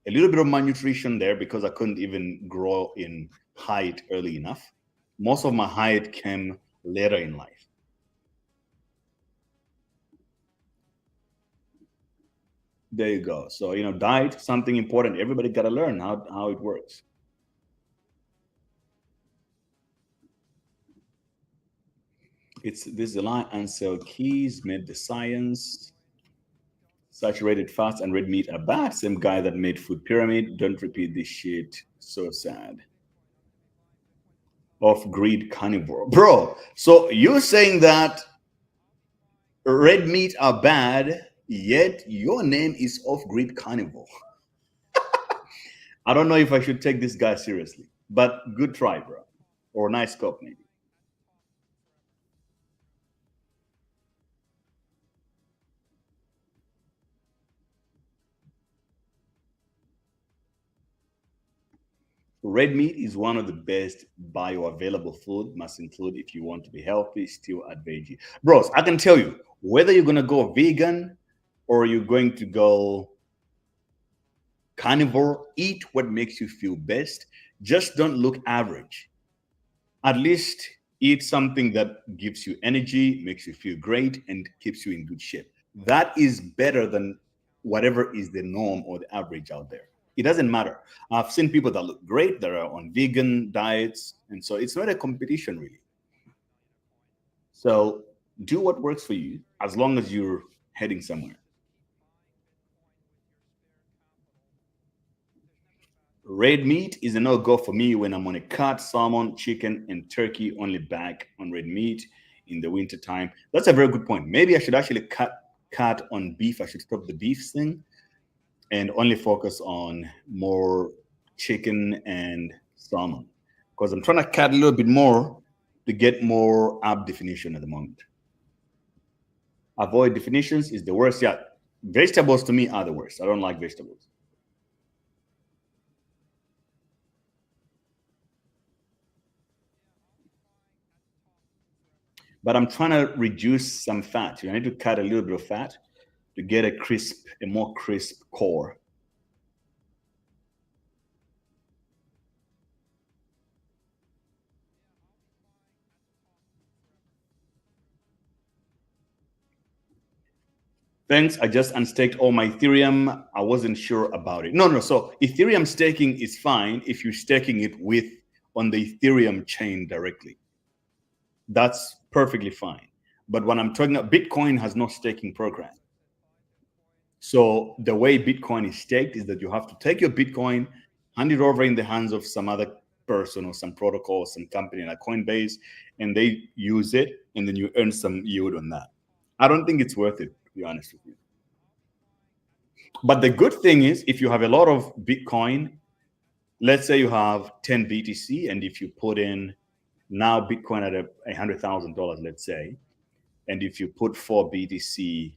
Speaker 4: A little bit of malnutrition there because I couldn't even grow in height early enough. Most of my height came later in life. There you go. So, diet, something important. Everybody got to learn how it works. This is the line, Ansel Keys made the science. Saturated fats and red meat are bad. Same guy that made Food Pyramid. Don't repeat this shit. So sad. Off-grid carnivore. Bro, so you're saying that red meat are bad, yet your name is Off-grid carnivore. I don't know if I should take this guy seriously, but good try, bro. Or nice cop, maybe. Red meat is one of the best bioavailable food. Must include if you want to be healthy, still add veggie. Bros, I can tell you whether you're gonna go vegan or you're going to go carnivore, eat what makes you feel best. Just don't look average. At least eat something that gives you energy, makes you feel great, and keeps you in good shape. That is better than whatever is the norm or the average out there. It doesn't matter. I've seen people that look great that are on vegan diets, and so it's not a competition really. So do what works for you as long as you're heading somewhere. Red meat is a no-go for me when I'm on a cut, salmon, chicken, and turkey, only back on red meat in the winter time. That's a very good point. Maybe I should actually cut on beef. I should stop the beef thing and only focus on more chicken and salmon, because I'm trying to cut a little bit more to get more ab definition at the moment. Avoid definitions is the worst. Yeah, vegetables to me are the worst. I don't like vegetables. But I'm trying to reduce some fat. I need to cut a little bit of fat to get a more crisp core. Thanks. I just unstaked all my Ethereum. I wasn't sure about it. No. So Ethereum staking is fine if you're staking it on the Ethereum chain directly. That's perfectly fine. But when I'm talking about Bitcoin has no staking program. So the way Bitcoin is staked is that you have to take your Bitcoin, hand it over in the hands of some other person or some protocol, some company like Coinbase, and they use it, and then you earn some yield on that. I don't think it's worth it, to be honest with you. But the good thing is, if you have a lot of Bitcoin, let's say you have 10 BTC, and if you put in now Bitcoin at $100,000, let's say, and if you put 4 BTC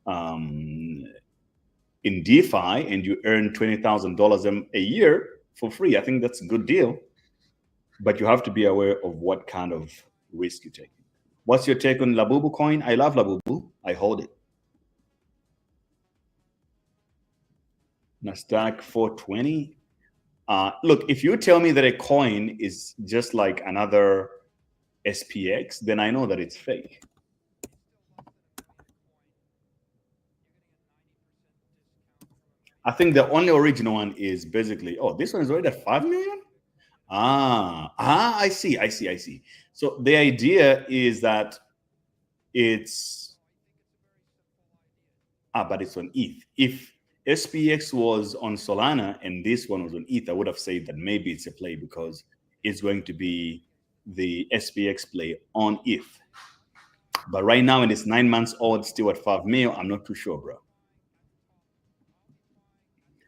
Speaker 4: in DeFi and you earn $20,000 a year for free, I think that's a good deal. But you have to be aware of what kind of risk you take. What's your take on Labubu coin? I love Labubu. I hold it. Nasdaq 420. Look, if you tell me that a coin is just like another SPX, then I know that it's fake. I think the only original one is basically, oh, this one is already at 5 million? I see. So the idea is that it's, but it's on ETH. If SPX was on Solana and this one was on ETH, I would have said that maybe it's a play because it's going to be the SPX play on ETH. But right now, when it's 9 months old, still at 5 mil, I'm not too sure, bro.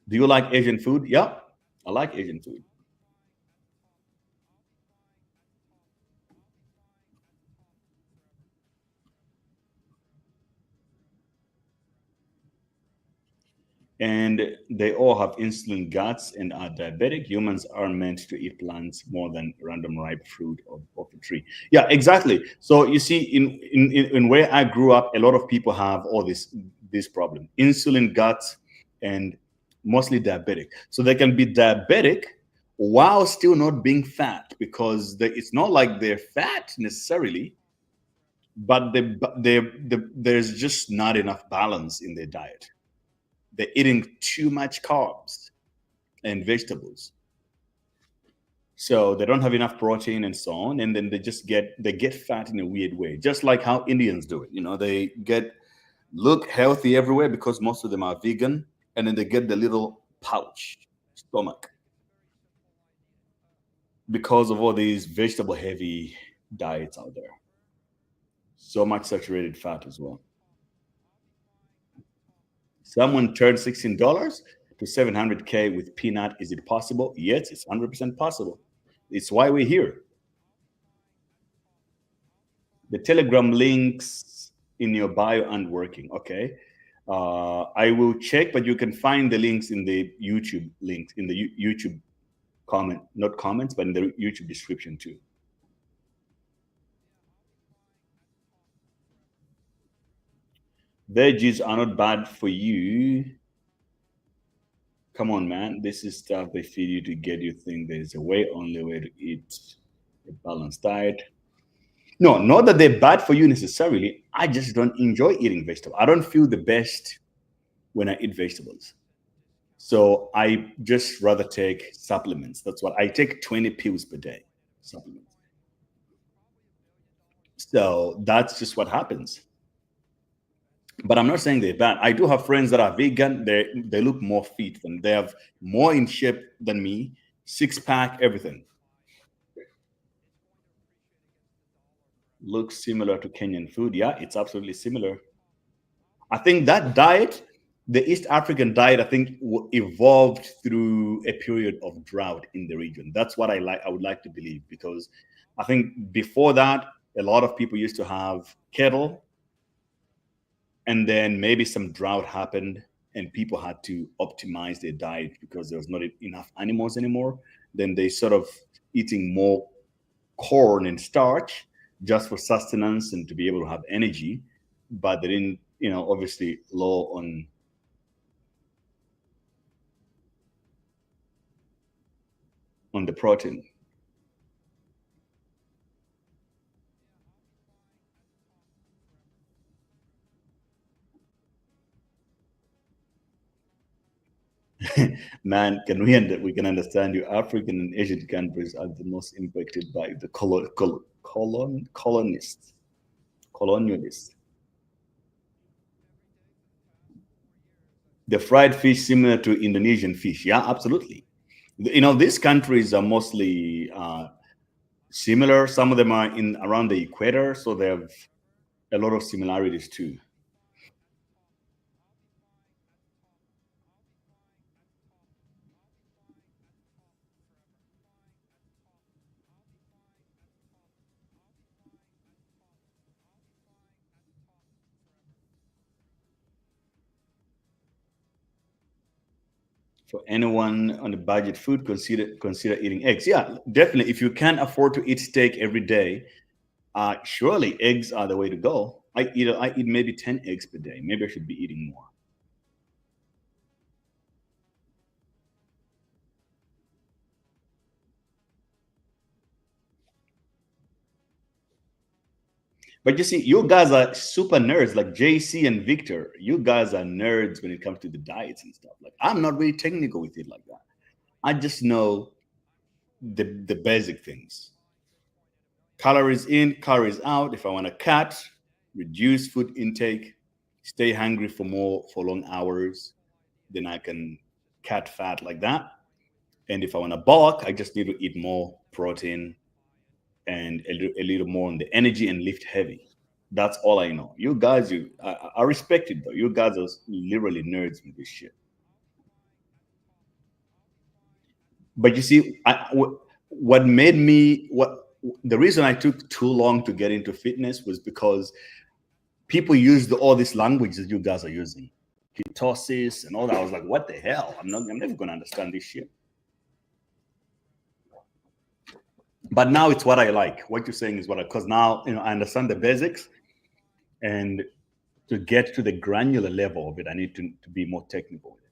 Speaker 4: Do you like Asian food? Yeah, I like Asian food. And they all have insulin guts and are diabetic. Humans are meant to eat plants more than random ripe fruit of a tree. Yeah, exactly. So you see, in where I grew up, a lot of people have all this problem: insulin guts and mostly diabetic. So they can be diabetic while still not being fat, because it's not like they're fat necessarily, but there's just not enough balance in their diet. They're eating too much carbs and vegetables, so they don't have enough protein and so on, and then they get fat in a weird way, just like how Indians do it. They look healthy everywhere because most of them are vegan, and then they get the little pouch stomach because of all these vegetable heavy diets out there. So much saturated fat as well. Someone turned $16 to $700K with peanut. Is it possible? Yes, it's 100% possible. It's why we're here. The Telegram links in your bio aren't working. Okay. I will check, but you can find the links in the YouTube links, in the YouTube not comments, but in the YouTube description too. Veggies are not bad for you. Come on, man. This is stuff they feed you to get you think there's a way, only way to eat a balanced diet. No, not that they're bad for you necessarily. I just don't enjoy eating vegetables. I don't feel the best when I eat vegetables. So I just rather take supplements. That's what I take 20 pills per day, supplements. So that's just what happens. But I'm not saying they're bad. I do have friends that are vegan. They look more fit and they have more in shape than me, 6-pack, everything. Looks similar to Kenyan food. Yeah, it's absolutely similar. I think that diet, the East African diet, I think evolved through a period of drought in the region. That's what I would like to believe, because I think before that, a lot of people used to have cattle, and then maybe some drought happened and people had to optimize their diet because there was not enough animals anymore. Then they sort of eating more corn and starch just for sustenance and to be able to have energy, but they didn't, obviously low on the protein. Man, we can understand you. African and Asian countries are the most impacted by the colonialists. The fried fish similar to Indonesian fish. Yeah, absolutely. These countries are mostly similar. Some of them are in around the equator, so they have a lot of similarities too. For anyone on a budget food, consider eating eggs. Yeah, definitely. If you can't afford to eat steak every day, surely eggs are the way to go. I eat maybe 10 eggs per day. Maybe I should be eating more. But you see, you guys are super nerds, like JC and Victor. You guys are nerds when it comes to the diets and stuff. Like, I'm not really technical with it like that. I just know the basic things. Calories in, calories out. If I want to cut, reduce food intake, stay hungry for long hours, then I can cut fat like that. And if I want to bulk, I just need to eat more protein and a little more on the energy and lift heavy. That's all I know. You guys, I respect it though. You guys are literally nerds with this shit. But you see, what made me the reason I took too long to get into fitness was because people used all this language that you guys are using, ketosis and all that. I was like, what the hell? I'm never gonna understand this shit. But now it's what I like. What you're saying is because now I understand the basics, and to get to the granular level of it, I need to be more technical with it.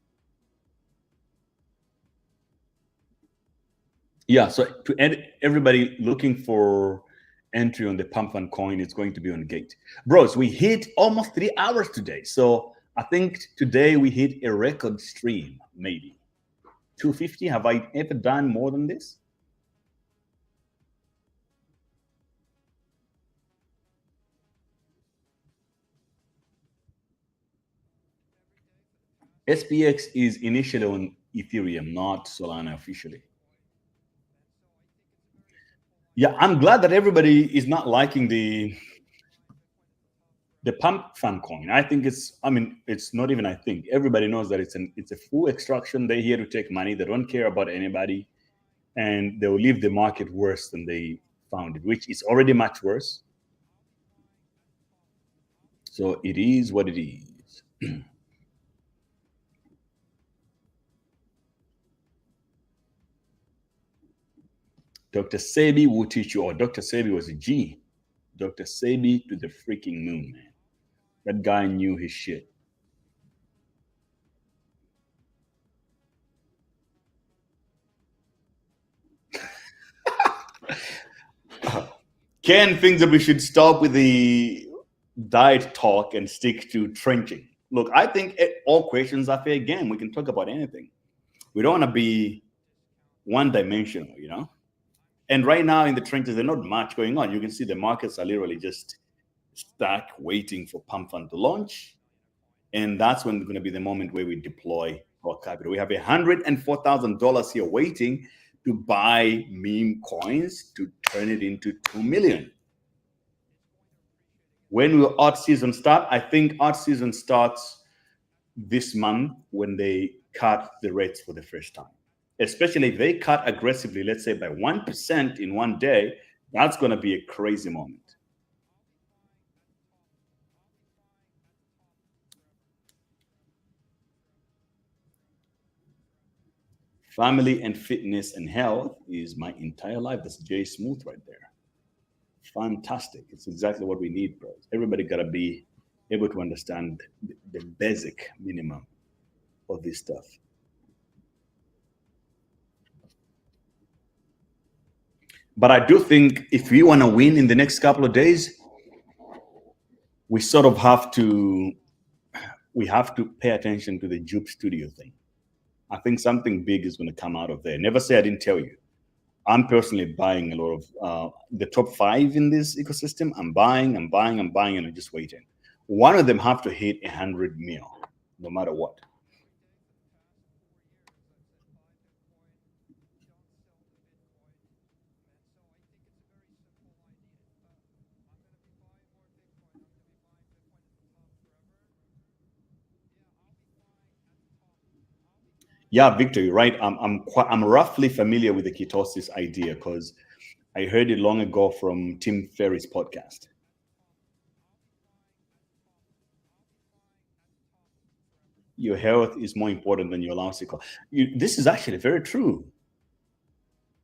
Speaker 4: Yeah, so to everybody looking for entry on the Pump.fun coin, it's going to be on Gate. Bros, we hit almost 3 hours today. So I think today we hit a record stream, maybe 250. Have I ever done more than this? SPX is initially on Ethereum, not Solana officially. Yeah, I'm glad that everybody is not liking the Pump.fun coin. I think it's not even I think. Everybody knows that it's a full extraction. They're here to take money. They don't care about anybody. And they will leave the market worse than they found it, which is already much worse. So it is what it is. Dr. Sebi will teach you, or Dr. Sebi was a G. Dr. Sebi to the freaking moon, man. That guy knew his shit. Ken thinks that we should stop with the diet talk and stick to trenching. Look, I think all questions are fair game. We can talk about anything. We don't want to be one dimensional, you know? And right now in the trenches, there's not much going on. You can see the markets are literally just stuck waiting for Pump.fun to launch. And that's when it's going to be the moment where we deploy our capital. We have $104,000 here waiting to buy meme coins to turn it into 2 million. When will art season start? I think art season starts this month when they cut the rates for the first time. Especially if they cut aggressively, let's say by 1% in one day, that's going to be a crazy moment. Family and fitness and health is my entire life. That's Jay Smooth right there. Fantastic. It's exactly what we need, bro. Everybody got to be able to understand the basic minimum of this stuff. But I do think if we want to win in the next couple of days, we sort of have to pay attention to the Jupe Studio thing. I think something big is going to come out of there. Never say I didn't tell you. I'm personally buying a lot of the top 5 in this ecosystem. I'm buying, and I'm just waiting. One of them have to hit 100 mil, no matter what. Yeah, Victor, you're right. I'm roughly familiar with the ketosis idea because I heard it long ago from Tim Ferriss' podcast. Your health is more important than your allowance. This is actually very true.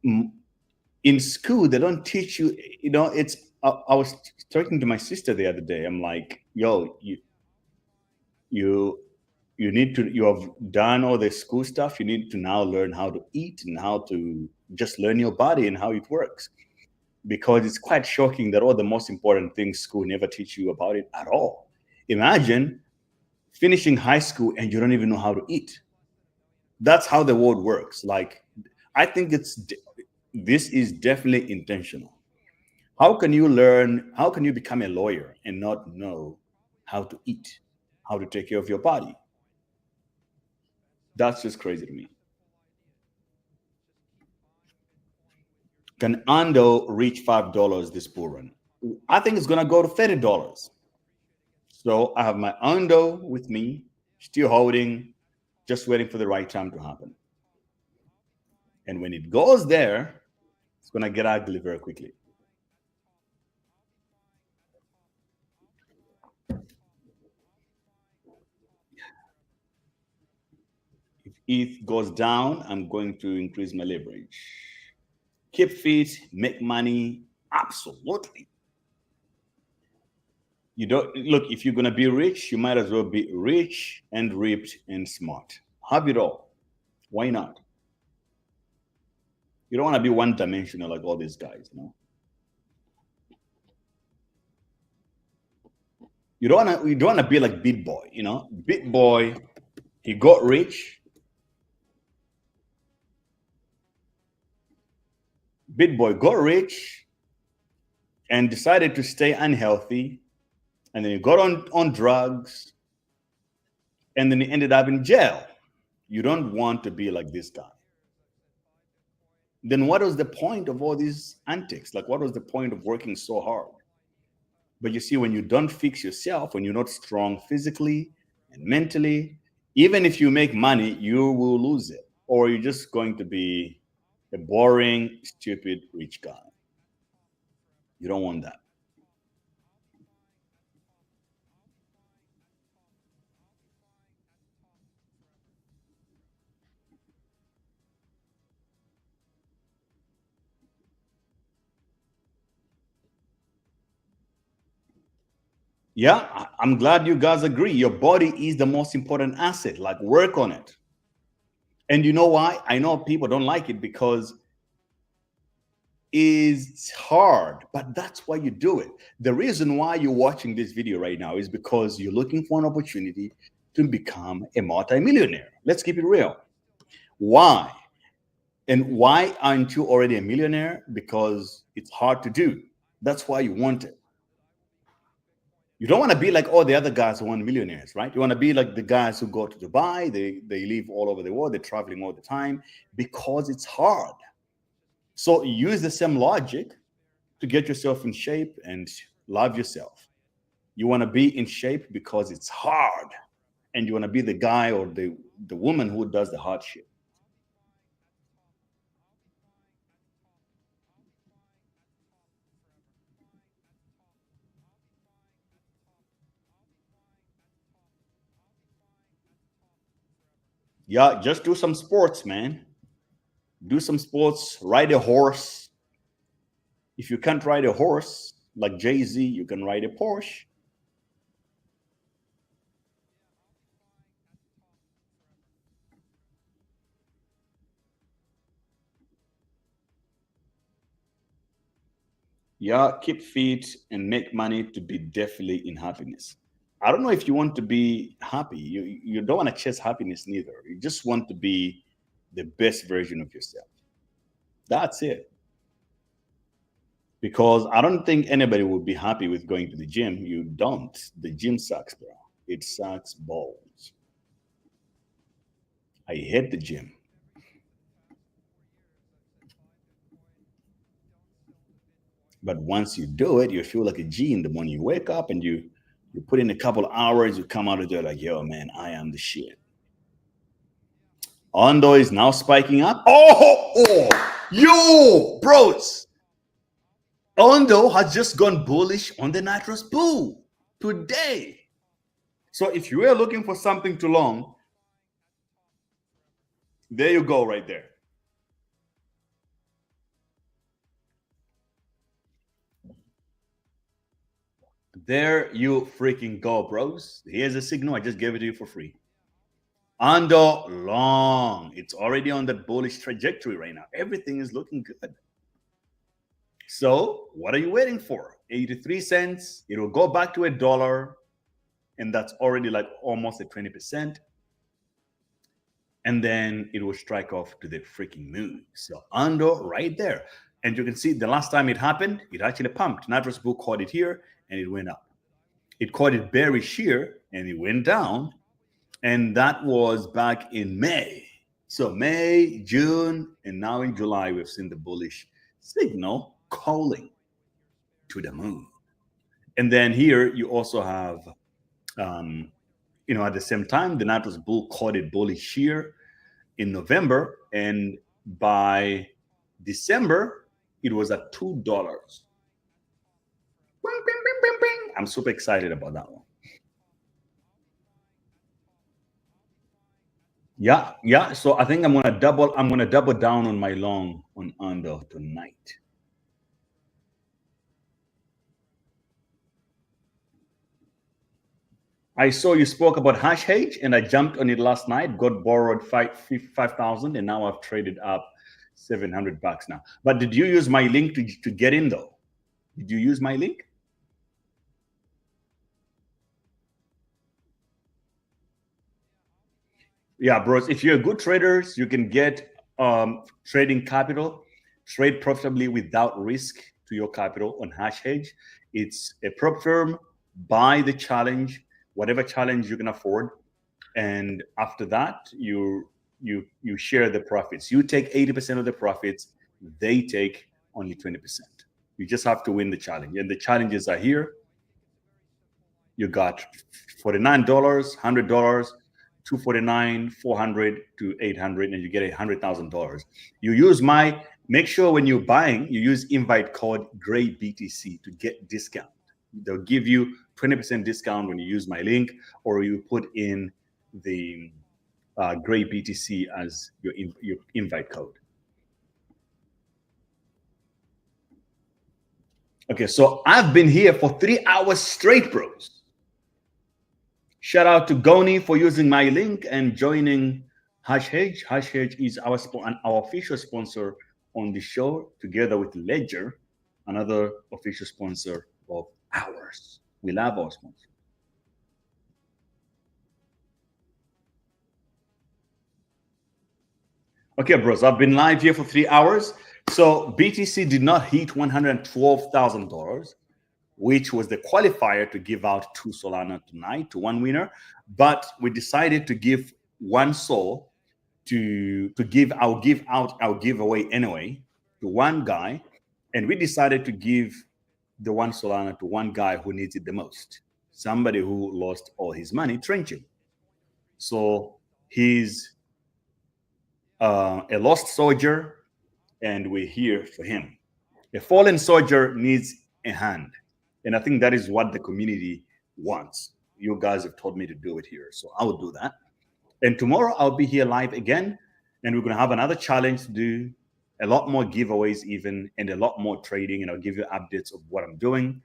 Speaker 4: In school, they don't teach you. You know, it's. I was talking to my sister the other day. I'm like, yo, you need to. You have done all the school stuff. You need to now learn how to eat and how to just learn your body and how it works. Because it's quite shocking that all the most important things school never teach you about it at all. Imagine finishing high school and you don't even know how to eat. That's how the world works. Like, I think this is definitely intentional. How can you become a lawyer and not know how to eat, how to take care of your body? That's just crazy to me. Can Ando reach $5 this bull run? I think it's gonna go to $30. So I have my Ando with me, still holding, just waiting for the right time to happen. And when it goes there, it's gonna get ugly very quickly. If ETH goes down, I'm going to increase my leverage. Keep fit, make money, absolutely. You don't look, if you're gonna be rich, you might as well be rich and ripped and smart. Have it all. Why not? You don't want to be one dimensional like all these guys, you know. You don't want to be like BitBoy, you know. BitBoy, he got rich. BitBoy got rich and decided to stay unhealthy, and then he got on drugs, and then he ended up in jail. You don't want to be like this guy. Then what was the point of all these antics? Like, what was the point of working so hard? But you see, when you don't fix yourself, when you're not strong physically and mentally, even if you make money, you will lose it, or you're just going to be a boring, stupid, rich guy. You don't want that. Yeah, I'm glad you guys agree. Your body is the most important asset. Like, work on it. And you know why? I know people don't like it because it's hard, but that's why you do it. The reason why you're watching this video right now is because you're looking for an opportunity to become a multimillionaire. Let's keep it real. Why? And why aren't you already a millionaire? Because it's hard to do. That's why you want it. You don't want to be like all the other guys who want millionaires, right? You want to be like the guys who go to Dubai, they live all over the world, they're traveling all the time, because it's hard. So use the same logic to get yourself in shape and love yourself. You want to be in shape because it's hard, and you want to be the guy or the woman who does the hard shit. Yeah, just do some sports, man. Do some sports, ride a horse. If you can't ride a horse like Jay-Z, you can ride a Porsche. Yeah, keep fit and make money to be definitely in happiness. I don't know if you want to be happy. You don't want to chase happiness neither. You just want to be the best version of yourself. That's it. Because I don't think anybody would be happy with going to the gym. You don't. The gym sucks, bro. It sucks balls. I hate the gym. But once you do it, you feel like a G in the morning. You wake up and you put in a couple of hours, you come out of there like, yo, man, I am the shit. Ondo is now spiking up. Oh, yo, bros. Ondo has just gone bullish on the Nitros Bull today. So if you were looking for something to long, there you go right there. There you freaking go, bros. Here's a signal. I just gave it to you for free. Ondo long. It's already on that bullish trajectory right now. Everything is looking good. So what are you waiting for? 83 cents. It will go back to $1. And that's already like almost at 20%. And then it will strike off to the freaking moon. So Ondo right there. And you can see the last time it happened, it actually pumped. Nitros Bull caught it here and it went up. It caught it bearish here and it went down. And that was back in May. So May, June, and now in July, we've seen the bullish signal calling to the moon. And then here you also have, at the same time, the Nitros Bull caught it bullish here in November. And by December, it was at $2. I'm super excited about that one. Yeah. So I think I'm gonna double down on my long on Ondo tonight. I saw you spoke about hash hage, and I jumped on it last night. Got borrowed 5,000, and now I've traded up $700 now. But did you use my link to get in though? Did you use my link? Yeah, bros. If you're good traders, you can get trading capital, trade profitably without risk to your capital on hash hage. It's a prop firm. Buy the challenge, whatever challenge you can afford, and after that, you share the profits. You take 80% of the profits. They take only 20%. You just have to win the challenge, and the challenges are here. You got $49, $100. 249, 400 to 800, and you get $100,000. You use make sure when you're buying, you use invite code GRAYBTC to get discount. They'll give you 20% discount when you use my link, or you put in the GRAYBTC as your invite code. Okay, so I've been here for 3 hours straight, bros. Shout out to Goni for using my link and joining Hashhedge. Hashhedge is our official sponsor on the show, together with Ledger, another official sponsor of ours. We love our sponsor. Okay, bros, I've been live here for 3 hours. So BTC did not hit $112,000, which was the qualifier to give out 2 Solana tonight to one winner. But we decided to give 1 Sol I'll give out our giveaway anyway to one guy. And we decided to give the 1 Solana to one guy who needs it the most, somebody who lost all his money trenching. So he's a lost soldier, and we're here for him. A fallen soldier needs a hand. And I think that is what the community wants. You guys have told me to do it here, so I will do that. And tomorrow I'll be here live again, and we're going to have another challenge to do, a lot more giveaways even, and a lot more trading, and I'll give you updates of what I'm doing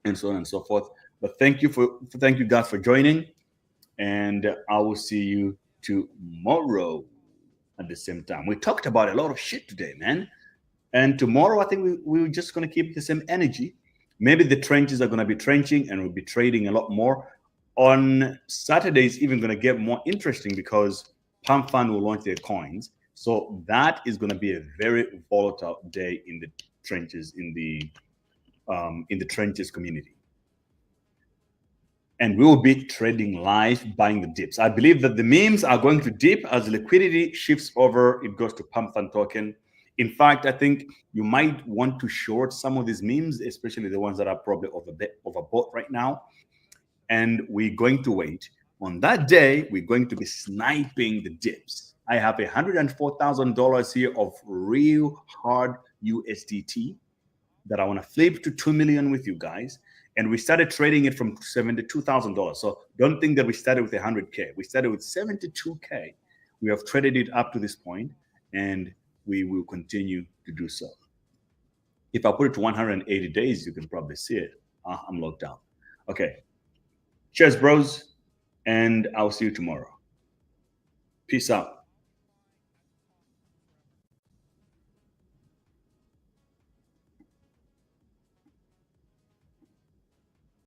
Speaker 4: and so on and so forth. But thank you guys for joining, and I will see you tomorrow at the same time. We talked about a lot of shit today, man. And tomorrow I think we're just going to keep the same energy. Maybe the trenches are going to be trenching, and we'll be trading a lot more. On Saturday is even going to get more interesting because Pump.fun will launch their coins. So that is going to be a very volatile day in the trenches, in the trenches community. And we will be trading live, buying the dips. I believe that the memes are going to dip as liquidity shifts over. It goes to Pump.fun token. In fact, I think you might want to short some of these memes, especially the ones that are probably overbought right now. And we're going to wait. On that day, we're going to be sniping the dips. I have $104,000 here of real hard USDT that I want to flip to 2 million with you guys. And we started trading it from $72,000. So don't think that we started with 100K. We started with 72K. We have traded it up to this point, and we will continue to do so. If I put it to 180 days, you can probably see it. I'm locked down. Okay. Cheers, bros. And I'll see you tomorrow. Peace out.